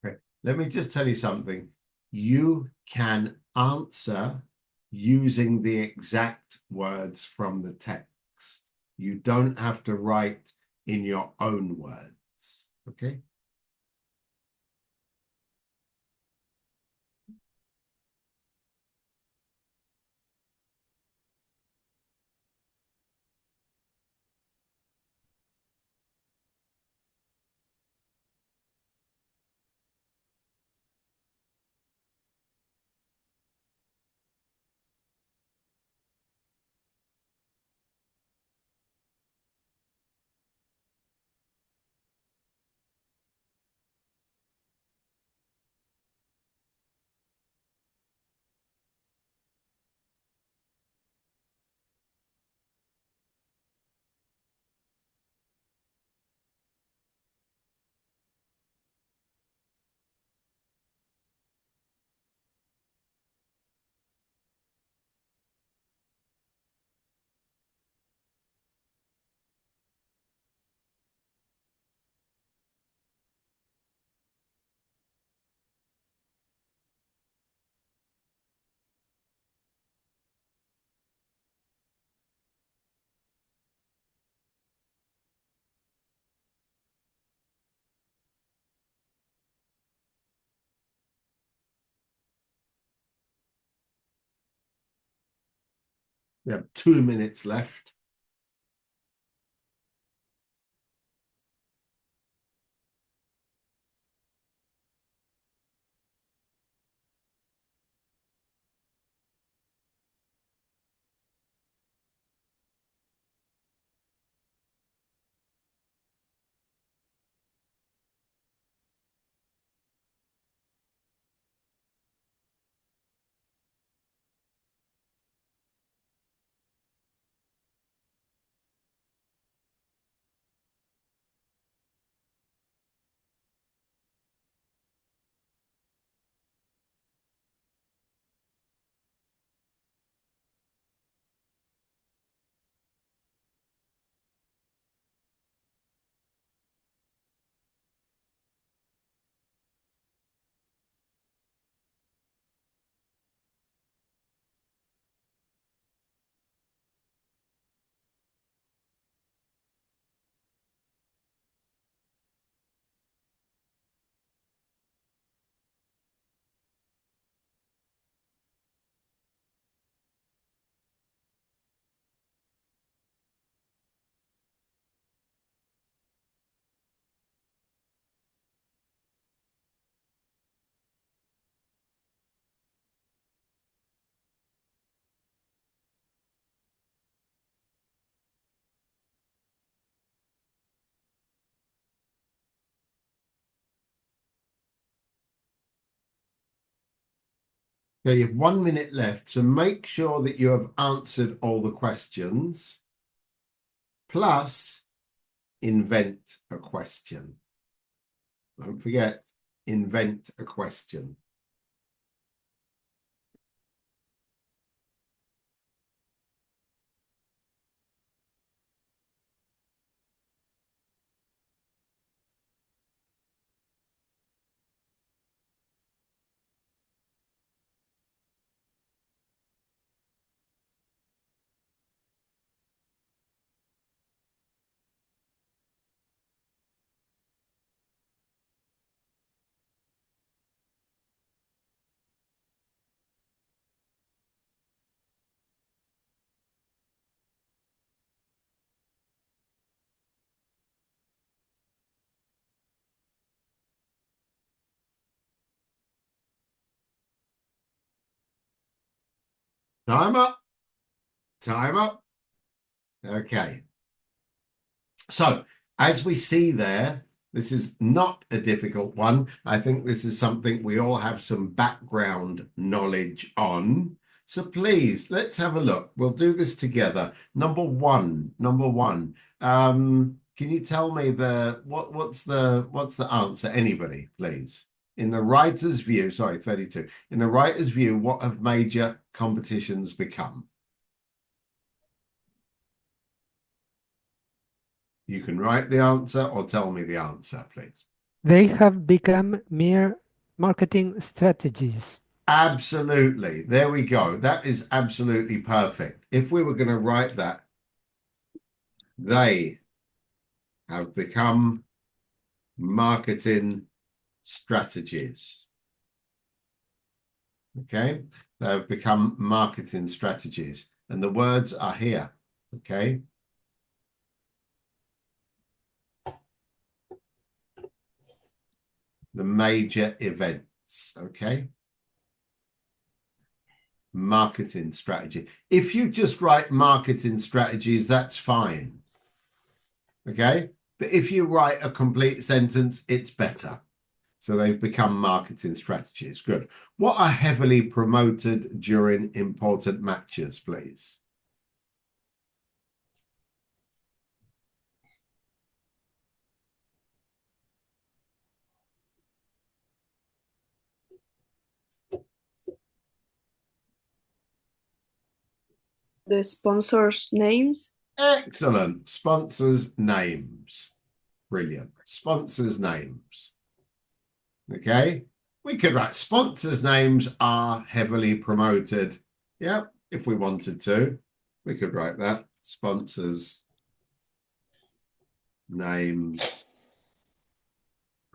Okay. Let me just tell you something. You can answer using the exact words from the text. You don't have to write in your own words. Okay? We have 2 minutes left. Okay, you have 1 minute left, so make sure that you have answered all the questions, plus invent a question. Don't forget, invent a question. Time up. Time up. Okay. So as we see there, this is not a difficult one. I think this is something we all have some background knowledge on. So please, let's have a look. We'll do this together. Number one. Can you tell me what's the answer? Anybody, please. In the writer's view, sorry, 32. In the writer's view, what have major competitions become? You can write the answer or tell me the answer, please. They have become mere marketing strategies. Absolutely. There we go. That is absolutely perfect. If we were going to write that, they have become marketing strategies. Okay? They have become marketing strategies. And the words are here. Okay? The major events. Okay? Marketing strategy. If you just write marketing strategies, that's fine. Okay? But if you write a complete sentence, it's better. So they've become marketing strategies. Good. What are heavily promoted during important matches, please? The sponsors' names. Excellent. Sponsors' names. Brilliant. Sponsors' names. Okay. We could write sponsors' names are heavily promoted. Yeah, if we wanted to, we could write that. Sponsors' names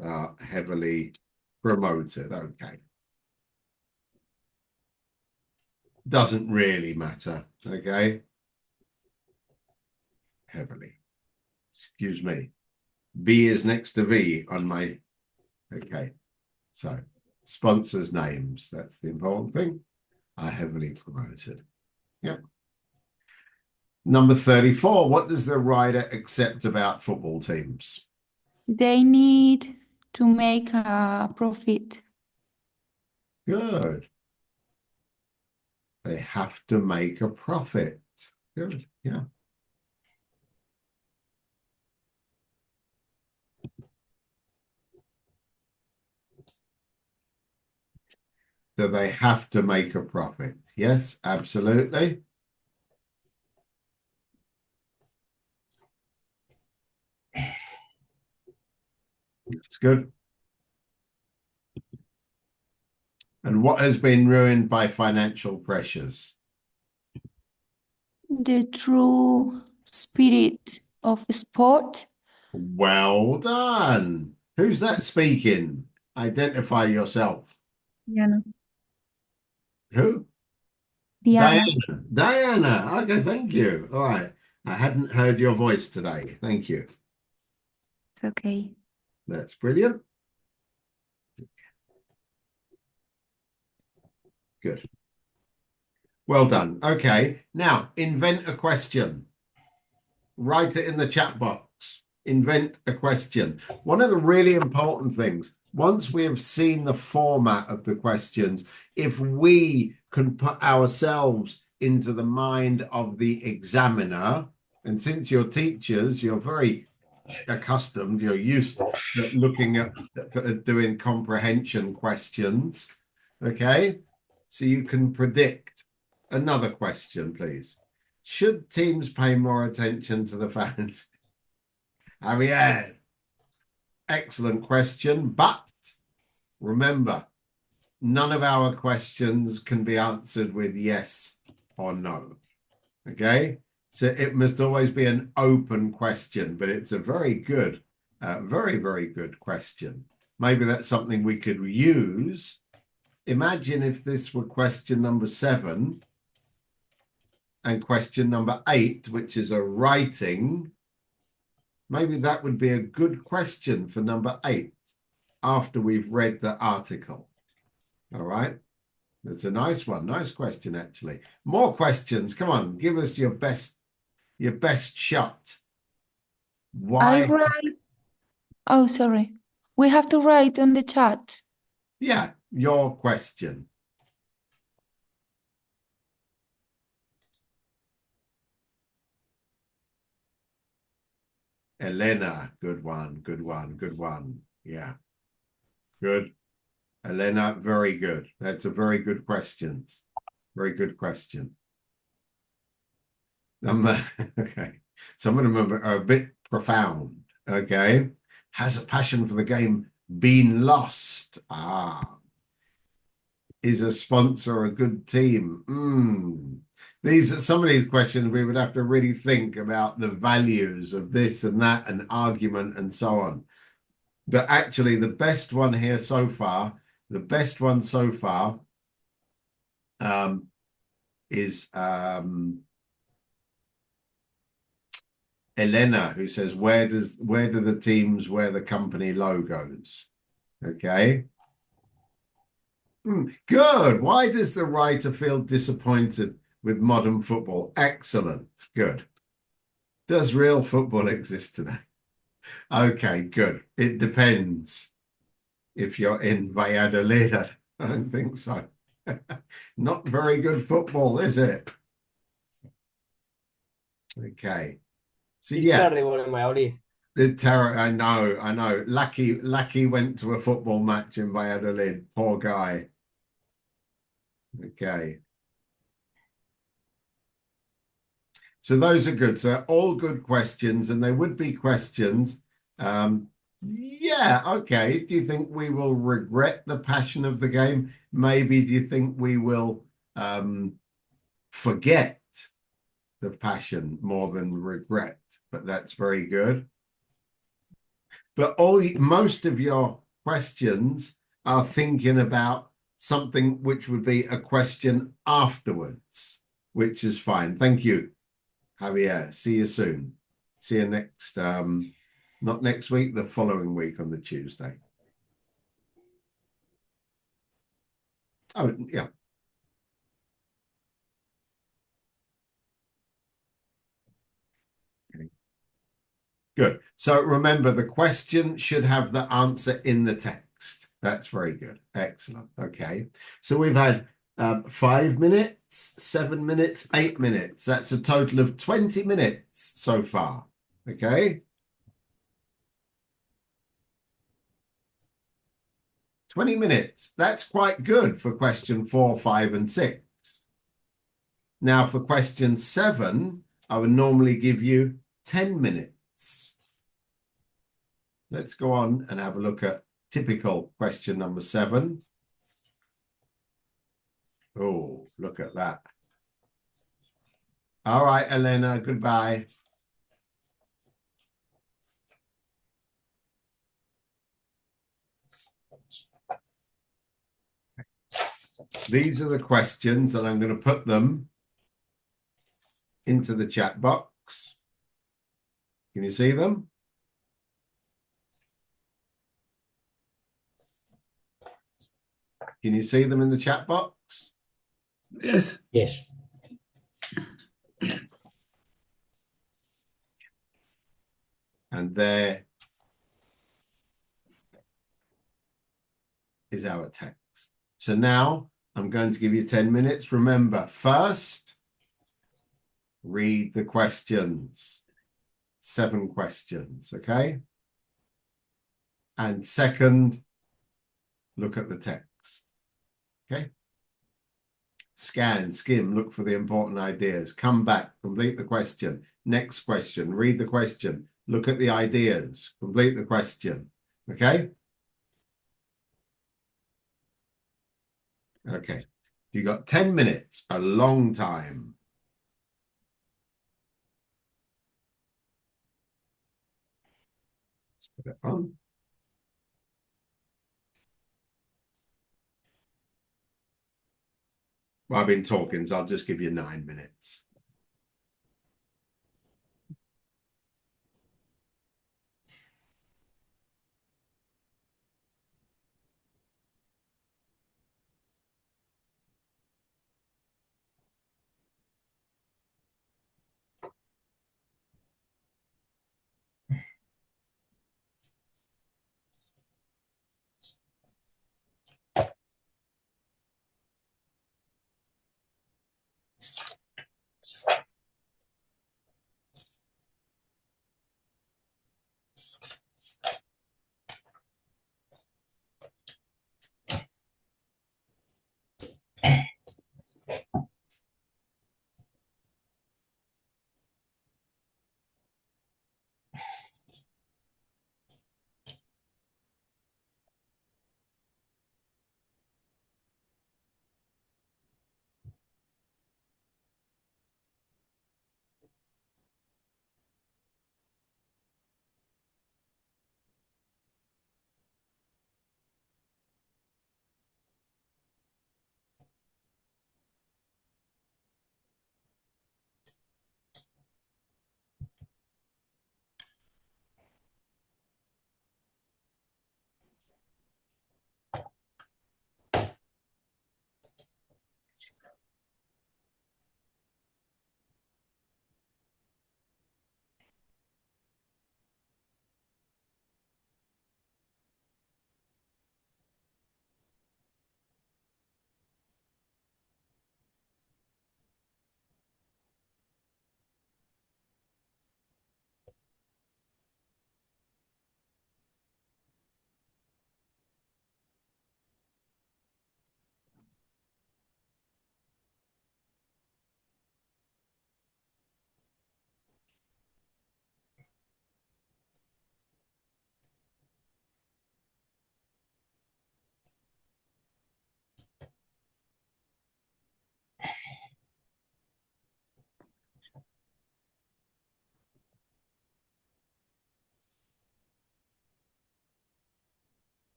are heavily promoted. Okay. Doesn't really matter. Okay. Heavily. Excuse me. B is next to V on my. Okay. So sponsors' names, that's the important thing, are heavily promoted. Yep. Number 34, what does the writer accept about football teams? They need to make a profit. Good. They have to make a profit. Good, yeah. Do they have to make a profit? Yes, absolutely. That's good. And what has been ruined by financial pressures? The true spirit of sport. Well done. Who's that speaking? Identify yourself. Diana. Who? Diana. Diana. Okay, thank you. All right. I hadn't heard your voice today. Thank you. It's okay. That's brilliant. Good. Well done. Okay. Now, invent a question. Write it in the chat box. Invent a question. One of the really important things, once we have seen the format of the questions, if we can put ourselves into the mind of the examiner, and since you're teachers, you're very accustomed, you're used to looking at doing comprehension questions. Okay, so you can predict. Another question, please. Should teams pay more attention to the fans? Javier, excellent question, but remember, none of our questions can be answered with yes or no. Okay, so it must always be an open question, but it's a very good, very, very good question. Maybe that's something we could use. Imagine if this were question number 7 and question number 8, which is a writing. Maybe that would be a good question for number 8 after we've read the article. All right. It's a nice one. Nice question, actually. More questions. Come on, give us your best shot. I Why? write. Oh, sorry. We have to write on the chat. Yeah, your question. Elena, good one, good one, good one. Yeah, good. Elena, very good. That's a very good question. Very good question. Okay, some of them are a bit profound. Okay, has a passion for the game been lost? Ah, is a sponsor a good team? Some of these questions we would have to really think about the values of this and that and argument and so on. But actually, the best one here so far, is Elena, who says, where do the teams wear the company logos? Okay. Good. Why does the writer feel disappointed with modern football? Excellent. Good. Does real football exist today? Okay, good. It depends. If you're in Valladolid, I don't think so. Not very good football, is it? Okay. So It's yeah. terrible in Valladolid. The terror, I know. Lucky went to a football match in Valladolid. Poor guy. Okay. So those are good. So all good questions, and they would be questions. Yeah, okay. Do you think we will regret the passion of the game? Maybe do you think we will forget the passion more than regret? But that's very good. But most of your questions are thinking about something which would be a question afterwards, which is fine. Thank you, Javier. See you soon. See you next, not next week, the following week on the Tuesday. Oh, yeah. Good. So remember, the question should have the answer in the text. That's very good. Excellent. Okay. So we've had 5 minutes, 7 minutes, 8 minutes. That's a total of 20 minutes so far. Okay. 20 minutes. That's quite good for question 4, 5, and 6. Now for question 7, I would normally give you 10 minutes. Let's go on and have a look at typical question number 7. Oh, look at that. All right, Elena, goodbye. These are the questions, and I'm going to put them into the chat box. Can you see them? Can you see them in the chat box? Yes. Yes. And there is our text. So now I'm going to give you 10 minutes. Remember, first, read the questions. 7 questions, okay? And second, look at the text, okay? Scan, skim, look for the important ideas. Come back, complete the question. Next question, read the question. Look at the ideas, complete the question, okay? Okay, you got 10 minutes, a long time. Let's put it on. Well, I've been talking, so I'll just give you 9 minutes.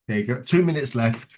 There you go. 2 minutes left.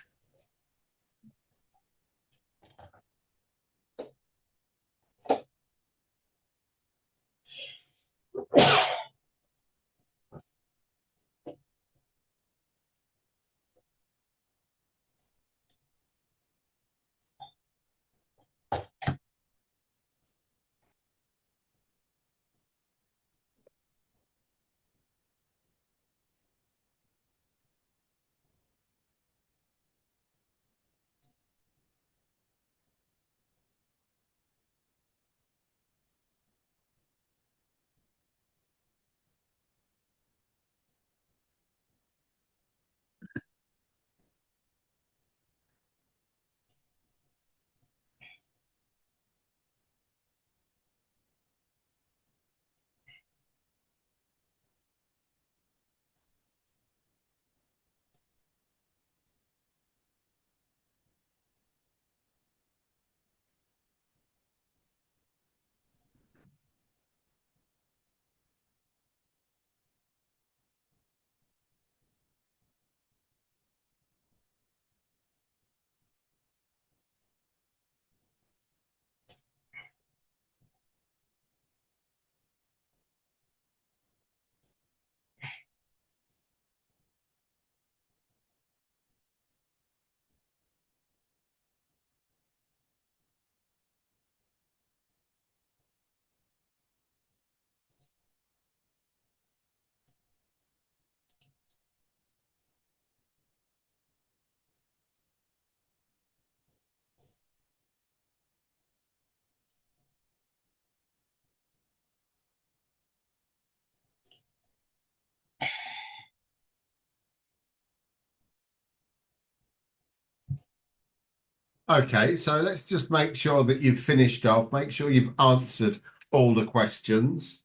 Okay, so let's just make sure that you've finished off. Make sure you've answered all the questions.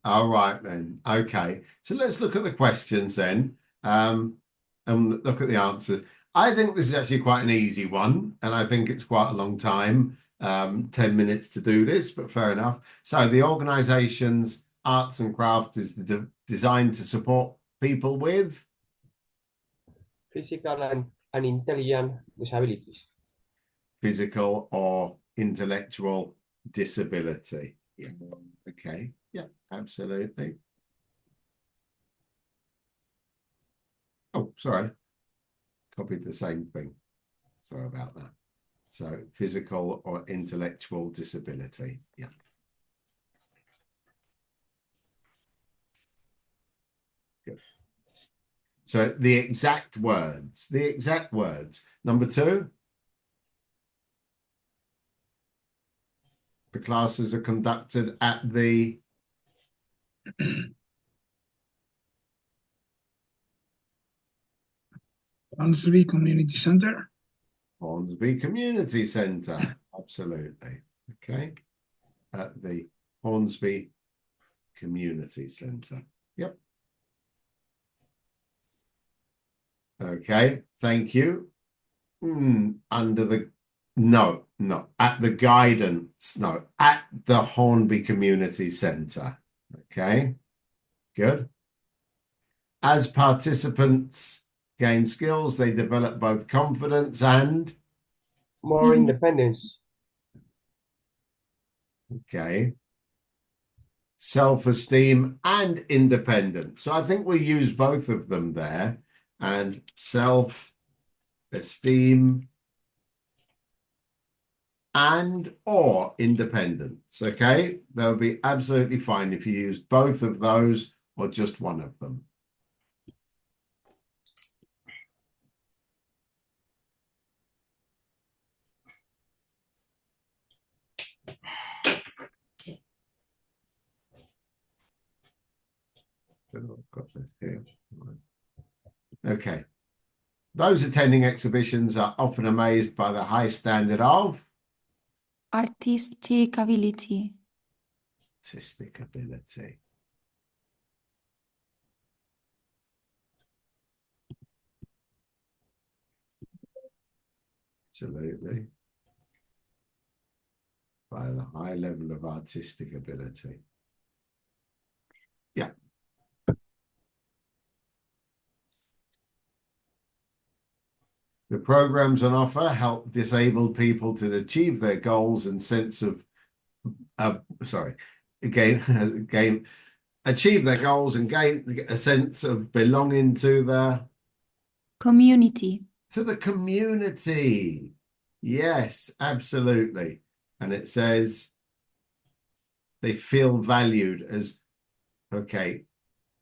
All right then. Okay, so let's look at the questions then, and look at the answers. I think this is actually quite an easy one, and I think it's quite a long time, 10 minutes to do this, but fair enough. So the organization's arts and crafts is designed to support people with Physical and intelligent disabilities. physical or intellectual disability. Yeah. Okay. Yeah, absolutely. Oh, sorry. Copied the same thing. Sorry about that. So physical or intellectual disability. Yeah. Good. So the exact words. Number 2. The classes are conducted at the Hornsby Community Center. Hornsby Community Centre. Absolutely. Okay. At the Hornsby Community Centre. Yep. Okay. Thank you. Under the no, at the guidance, at the Hornby Community Centre. Okay, good. As participants gain skills, they develop both confidence and more independence. Okay. Self-esteem and independence. So I think we use both of them there. And self-esteem and or independence. Okay, that would be absolutely fine if you used both of those or just one of them. Okay. Those attending exhibitions are often amazed by the high standard of Artistic ability. artistic ability. Absolutely. By the high level of artistic ability. Yeah. The programs on offer help disabled people to achieve their goals and sense of, achieve their goals and gain a sense of belonging to the Community. To the community. Yes, absolutely. And it says they feel valued as, okay,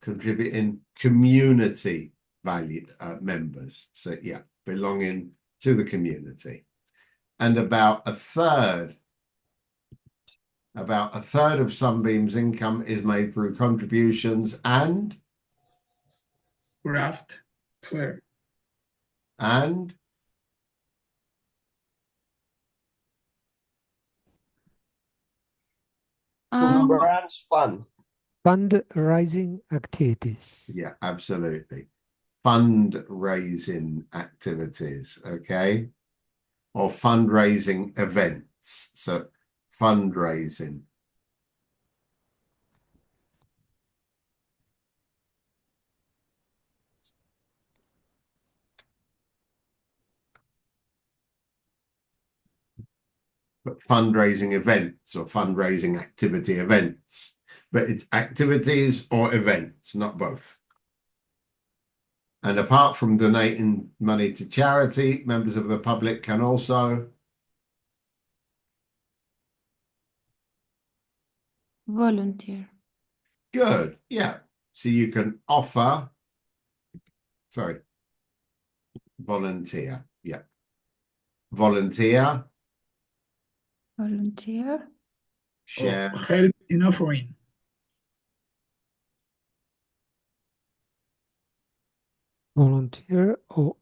contributing community value members. So yeah, belonging to the community. And about a third of Sunbeam's income is made through contributions and craft, fair, and Branch fund. Fundraising activities. yeah, absolutely. Fundraising activities, okay? Or fundraising events. So fundraising. But fundraising events or fundraising activity events. But it's activities or events, not both. And apart from donating money to charity, members of the public can also Volunteer. Good, yeah. So you can offer, volunteer, yeah. Volunteer, Volunteer. share, help in offering, Volunteer or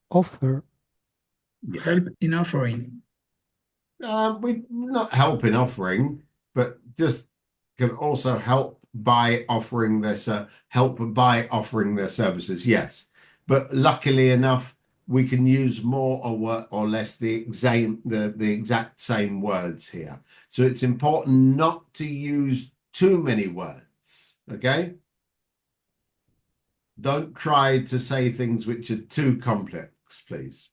offer. help in offering. we not help in offering, but just can also help by offering this help by offering their services. Yes, but luckily enough, we can use more or less the exact same words here. So it's important not to use too many words. Okay. Don't try to say things which are too complex, please.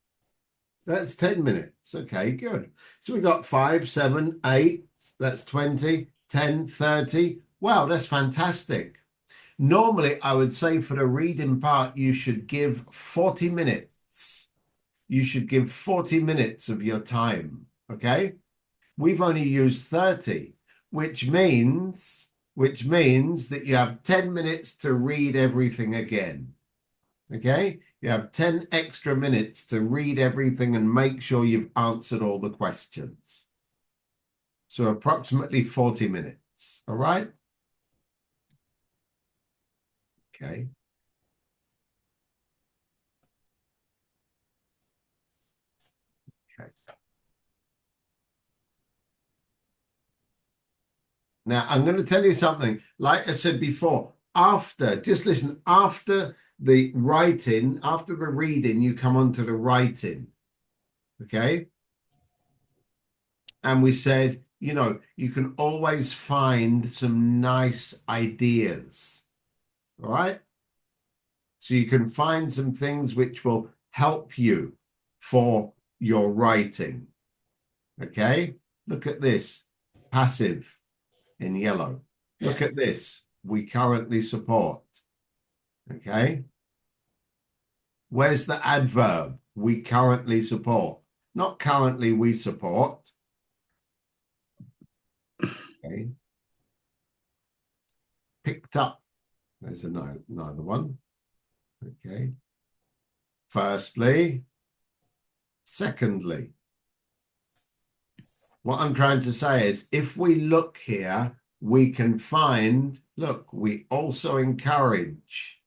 That's 10 minutes. Okay, good. So we got 5, 7, 8. That's 20, 10, 30. Wow, that's fantastic. Normally, I would say for the reading part, you should give 40 minutes. You should give 40 minutes of your time. Okay. We've only used 30, which means that you have 10 minutes to read everything again. Okay, you have 10 extra minutes to read everything and make sure you've answered all the questions. So approximately 40 minutes, all right? Okay. Okay. Now, I'm going to tell you something. Like I said before, just listen, after the writing, after the reading, you come on to the writing. Okay? And we said, you can always find some nice ideas. All right? So you can find some things which will help you for your writing. Okay? Look at this. Passive in yellow. Look at this. We currently support. Okay? Where's the adverb? We currently support. Not currently we support. Okay. Picked up. There's another one. Okay. Firstly. Secondly. What I'm trying to say is if we look here, we can find, look, we also encourage.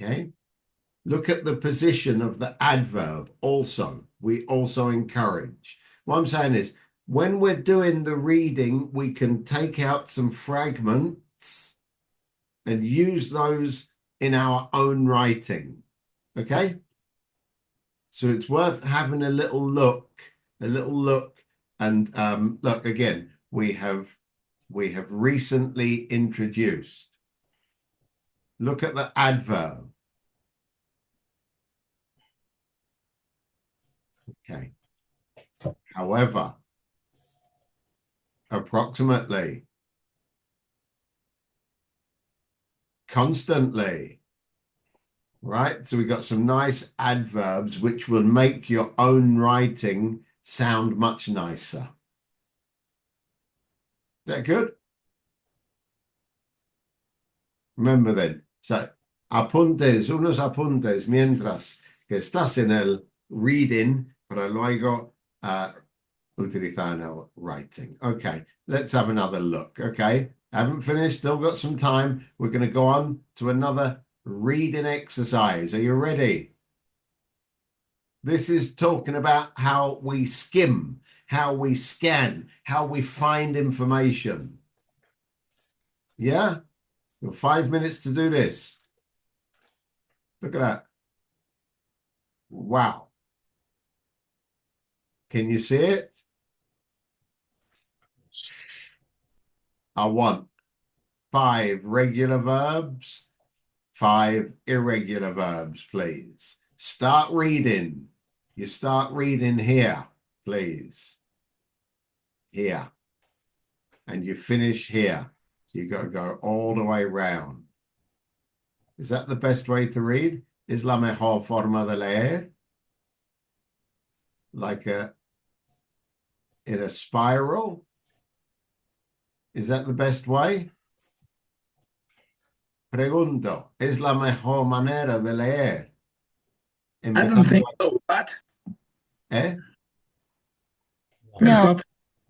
Okay. Look at the position of the adverb also. We also encourage. What I'm saying is when we're doing the reading, we can take out some fragments and use those in our own writing. Okay? So it's worth having a little look. And look, again, we have recently introduced. Look at the adverb. Okay. However, approximately, constantly, right? So we got some nice adverbs which will make your own writing sound much nicer. Is that good? Remember then, so apuntes, unos apuntes mientras que estás en el reading, para luego utilizar el writing. Okay, let's have another look. Okay, haven't finished, still got some time. We're going to go on to another reading exercise. Are you ready? This is talking about how we skim, how we scan, how we find information. Yeah? You've 5 minutes to do this. Look at that. Wow. Can you see it? I want 5 regular verbs, 5 irregular verbs, please. Start reading. You start reading here, please. Here. And you finish here. So you got to go all the way round. Is that the best way to read? Es la mejor forma de leer? Like in a spiral? Is that the best way? Pregunto, ¿es la mejor manera de leer? I don't think so, but perhaps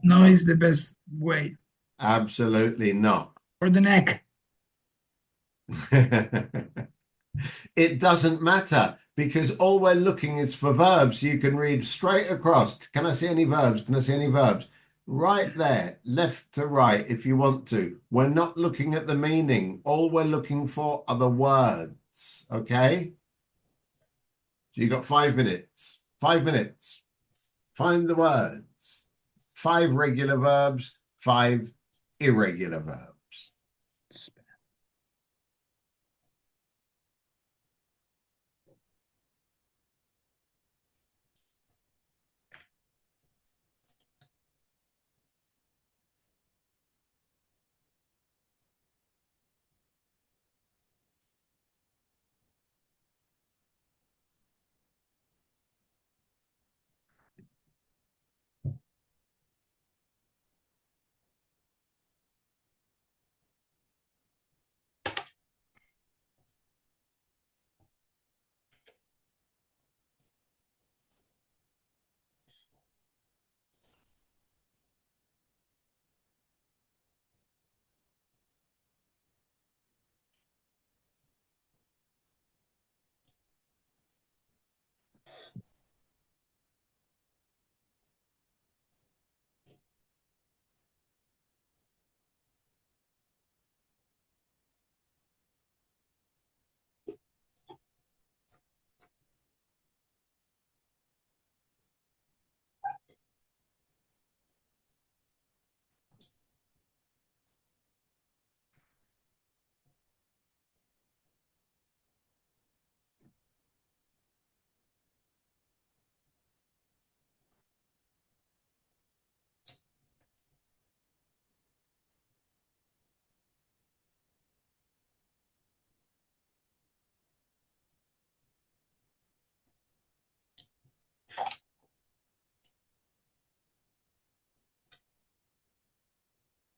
no is the best way. Absolutely not. For the neck. It doesn't matter because all we're looking is for verbs. You can read straight across. Can I see any verbs? Can I see any verbs? Right there, left to right, if you want to. We're not looking at the meaning. All we're looking for are the words, okay? So you got 5 minutes. 5 minutes. Find the words. 5 regular verbs, 5 irregular verbs.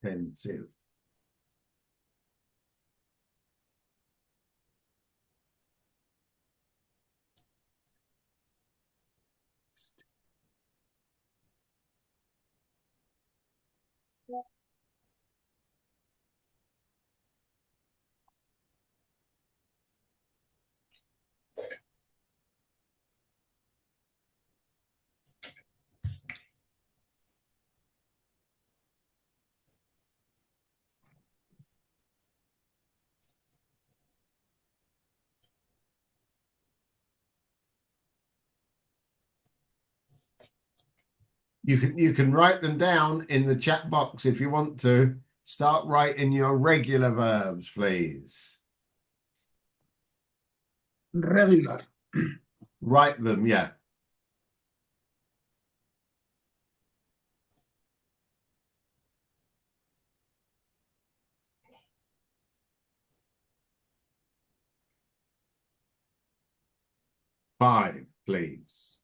Pensive. You can write them down in the chat box if you want to. Start writing your regular verbs, please. Regular. Write them, yeah. Five, please.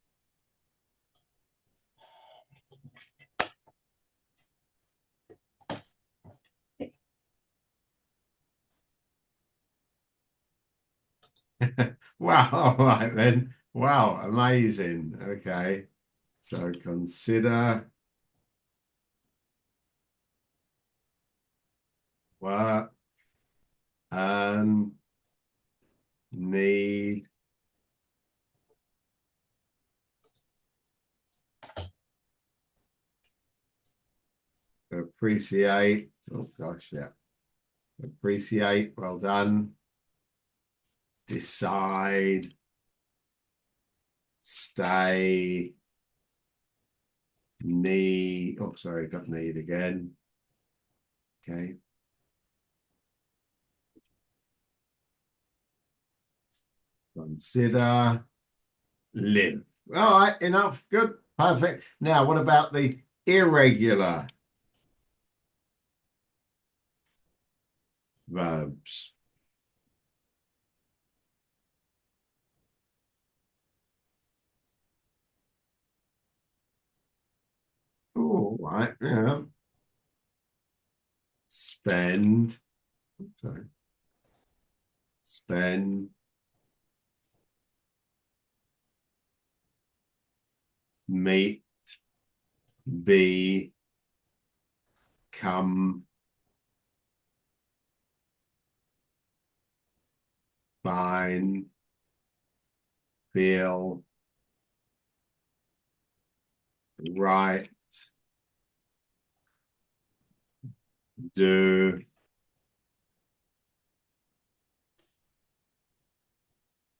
Wow, all right then. Wow, amazing. Okay. So consider work and need appreciate. Oh gosh, yeah. Appreciate, well done. Decide, stay, need. Oh, sorry, got need again. Okay. Consider, live. All right, enough. Good, perfect. Now, what about the irregular verbs? All right, yeah. Spend, sorry. Spend, meet, be, come, find, feel, write, do,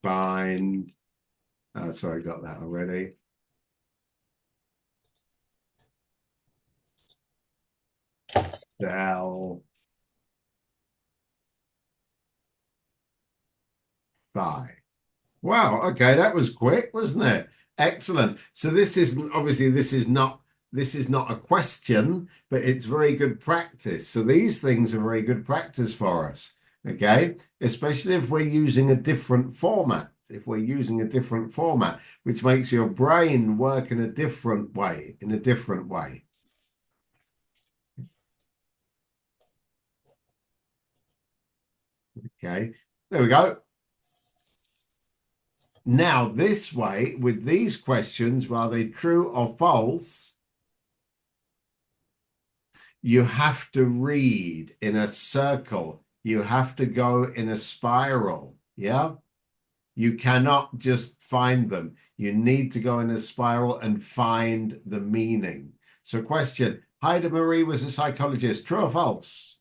find. Sorry, got that already. Sell, buy. Wow, okay, that was quick, wasn't it? Excellent. So this isn't obviously this is not a question, but it's very good practice. So these things are very good practice for us. Okay, especially if we're using a different format. If we're using a different format, which makes your brain work in a different way, Okay, there we go. Now, this way, with these questions, are they true or false? You have to read in a circle. You have to go in a spiral. Yeah. You cannot just find them. You need to go in a spiral and find the meaning. So, question: Heide Marie was a psychologist. True or false?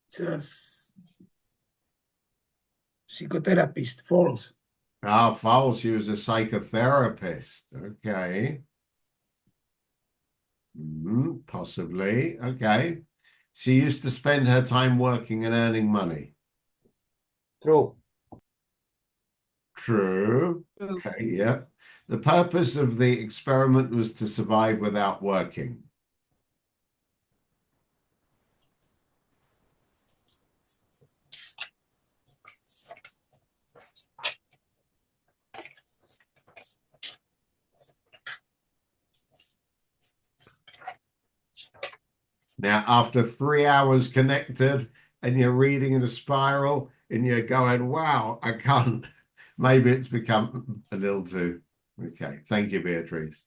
Says psychotherapist. False. Ah, false. She was a psychotherapist. Okay. Possibly. Okay. She used to spend her time working and earning money. True. True. Okay, yeah. The purpose of the experiment was to survive without working. Now, after 3 hours connected and you're reading in a spiral and you're going, wow, I can't, maybe it's become a little too. Okay. Thank you, Beatrice.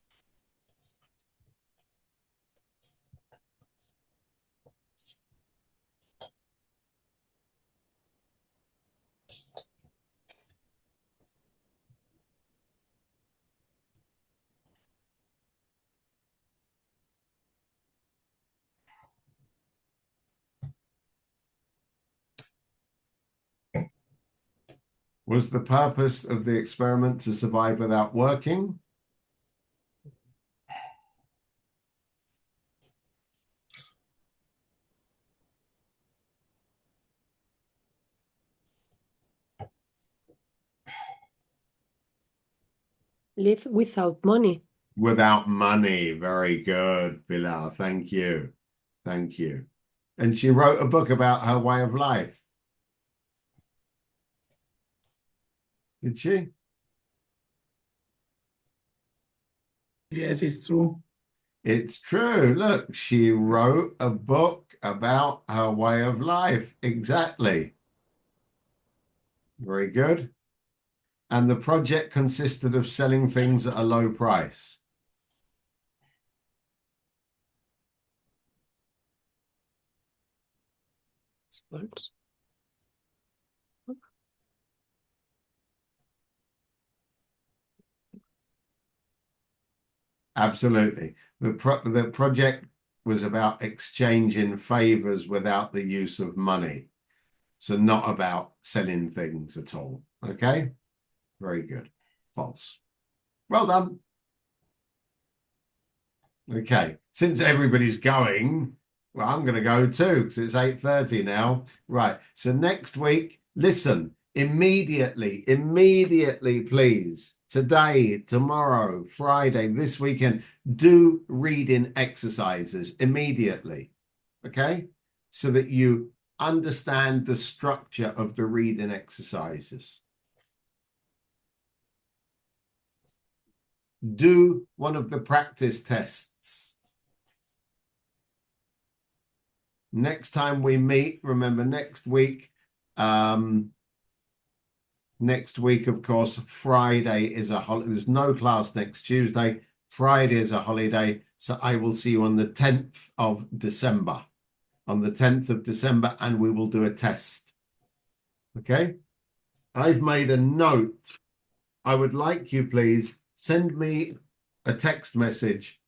Was the purpose of the experiment to survive without working? Live without money. Without money. Very good, Pilar. Thank you. Thank you. And she wrote a book about her way of life. Did she? Yes, it's true. It's true. Look, she wrote a book about her way of life. Exactly. Very good. And the project consisted of selling things at a low price. Sports. Absolutely. The project was about exchanging favors without the use of money. So not about selling things at all. Okay? Very good. False. Well done. Okay. Since everybody's going, well, I'm going to go too because it's 8:30 now. Right. So next week, listen, immediately, please. Today, tomorrow, Friday, this weekend, do reading exercises immediately. Okay? So that you understand the structure of the reading exercises. Do one of the practice tests. Next time we meet, remember next week, of course, Friday is a holiday. There's no class next Tuesday. Friday is a holiday. So I will see you on the 10th of December. On the 10th of December, and we will do a test. Okay? I've made a note. I would like you, please, send me a text message.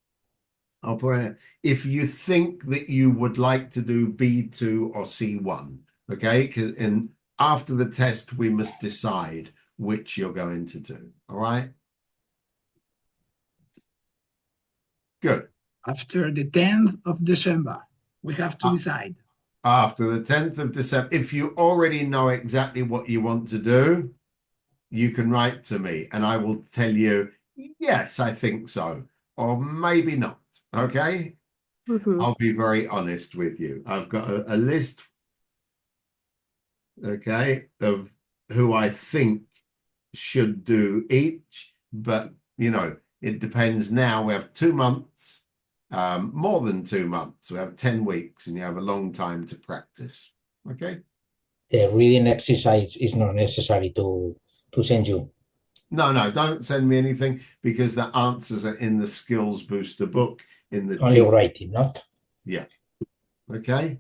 I'll put it if you think that you would like to do B2 or C1. Okay? And after the test, we must decide which you're going to do. All right? Good. After the 10th of December, we have to decide. After the 10th of December, if you already know exactly what you want to do, you can write to me and I will tell you, yes, I think so, or maybe not. Okay? I'll be very honest with you. I've got a list, okay, of who I think should do each, but you know, it depends now. We have 2 months, more than 2 months. We have 10 weeks and you have a long time to practice. Okay? The reading exercise is not necessary to send you. No, don't send me anything because the answers are in the Skills Booster book in the Only writing, not? Yeah. Okay.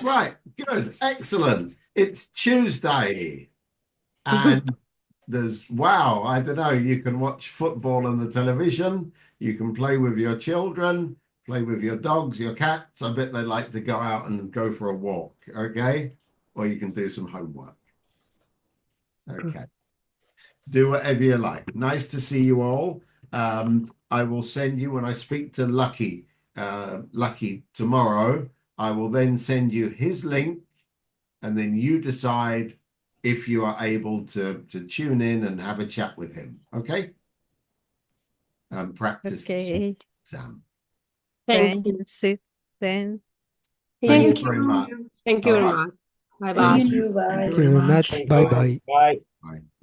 Right. Good. Excellent. It's Tuesday. And there's, wow, I don't know, you can watch football on the television. You can play with your children, play with your dogs, your cats. I bet they like to go out and go for a walk. Okay. Or you can do some homework. Okay. Do whatever you like. Nice to see you all. I will send you when I speak to Lucky tomorrow. I will then send you his link, and then you decide if you are able to tune in and have a chat with him. Okay? And practice the exam. Thank you. Thanks. Thank you very much. Thank you All very right. much. Bye See bye. you soon. Thank you very much. Bye bye. Bye. Bye.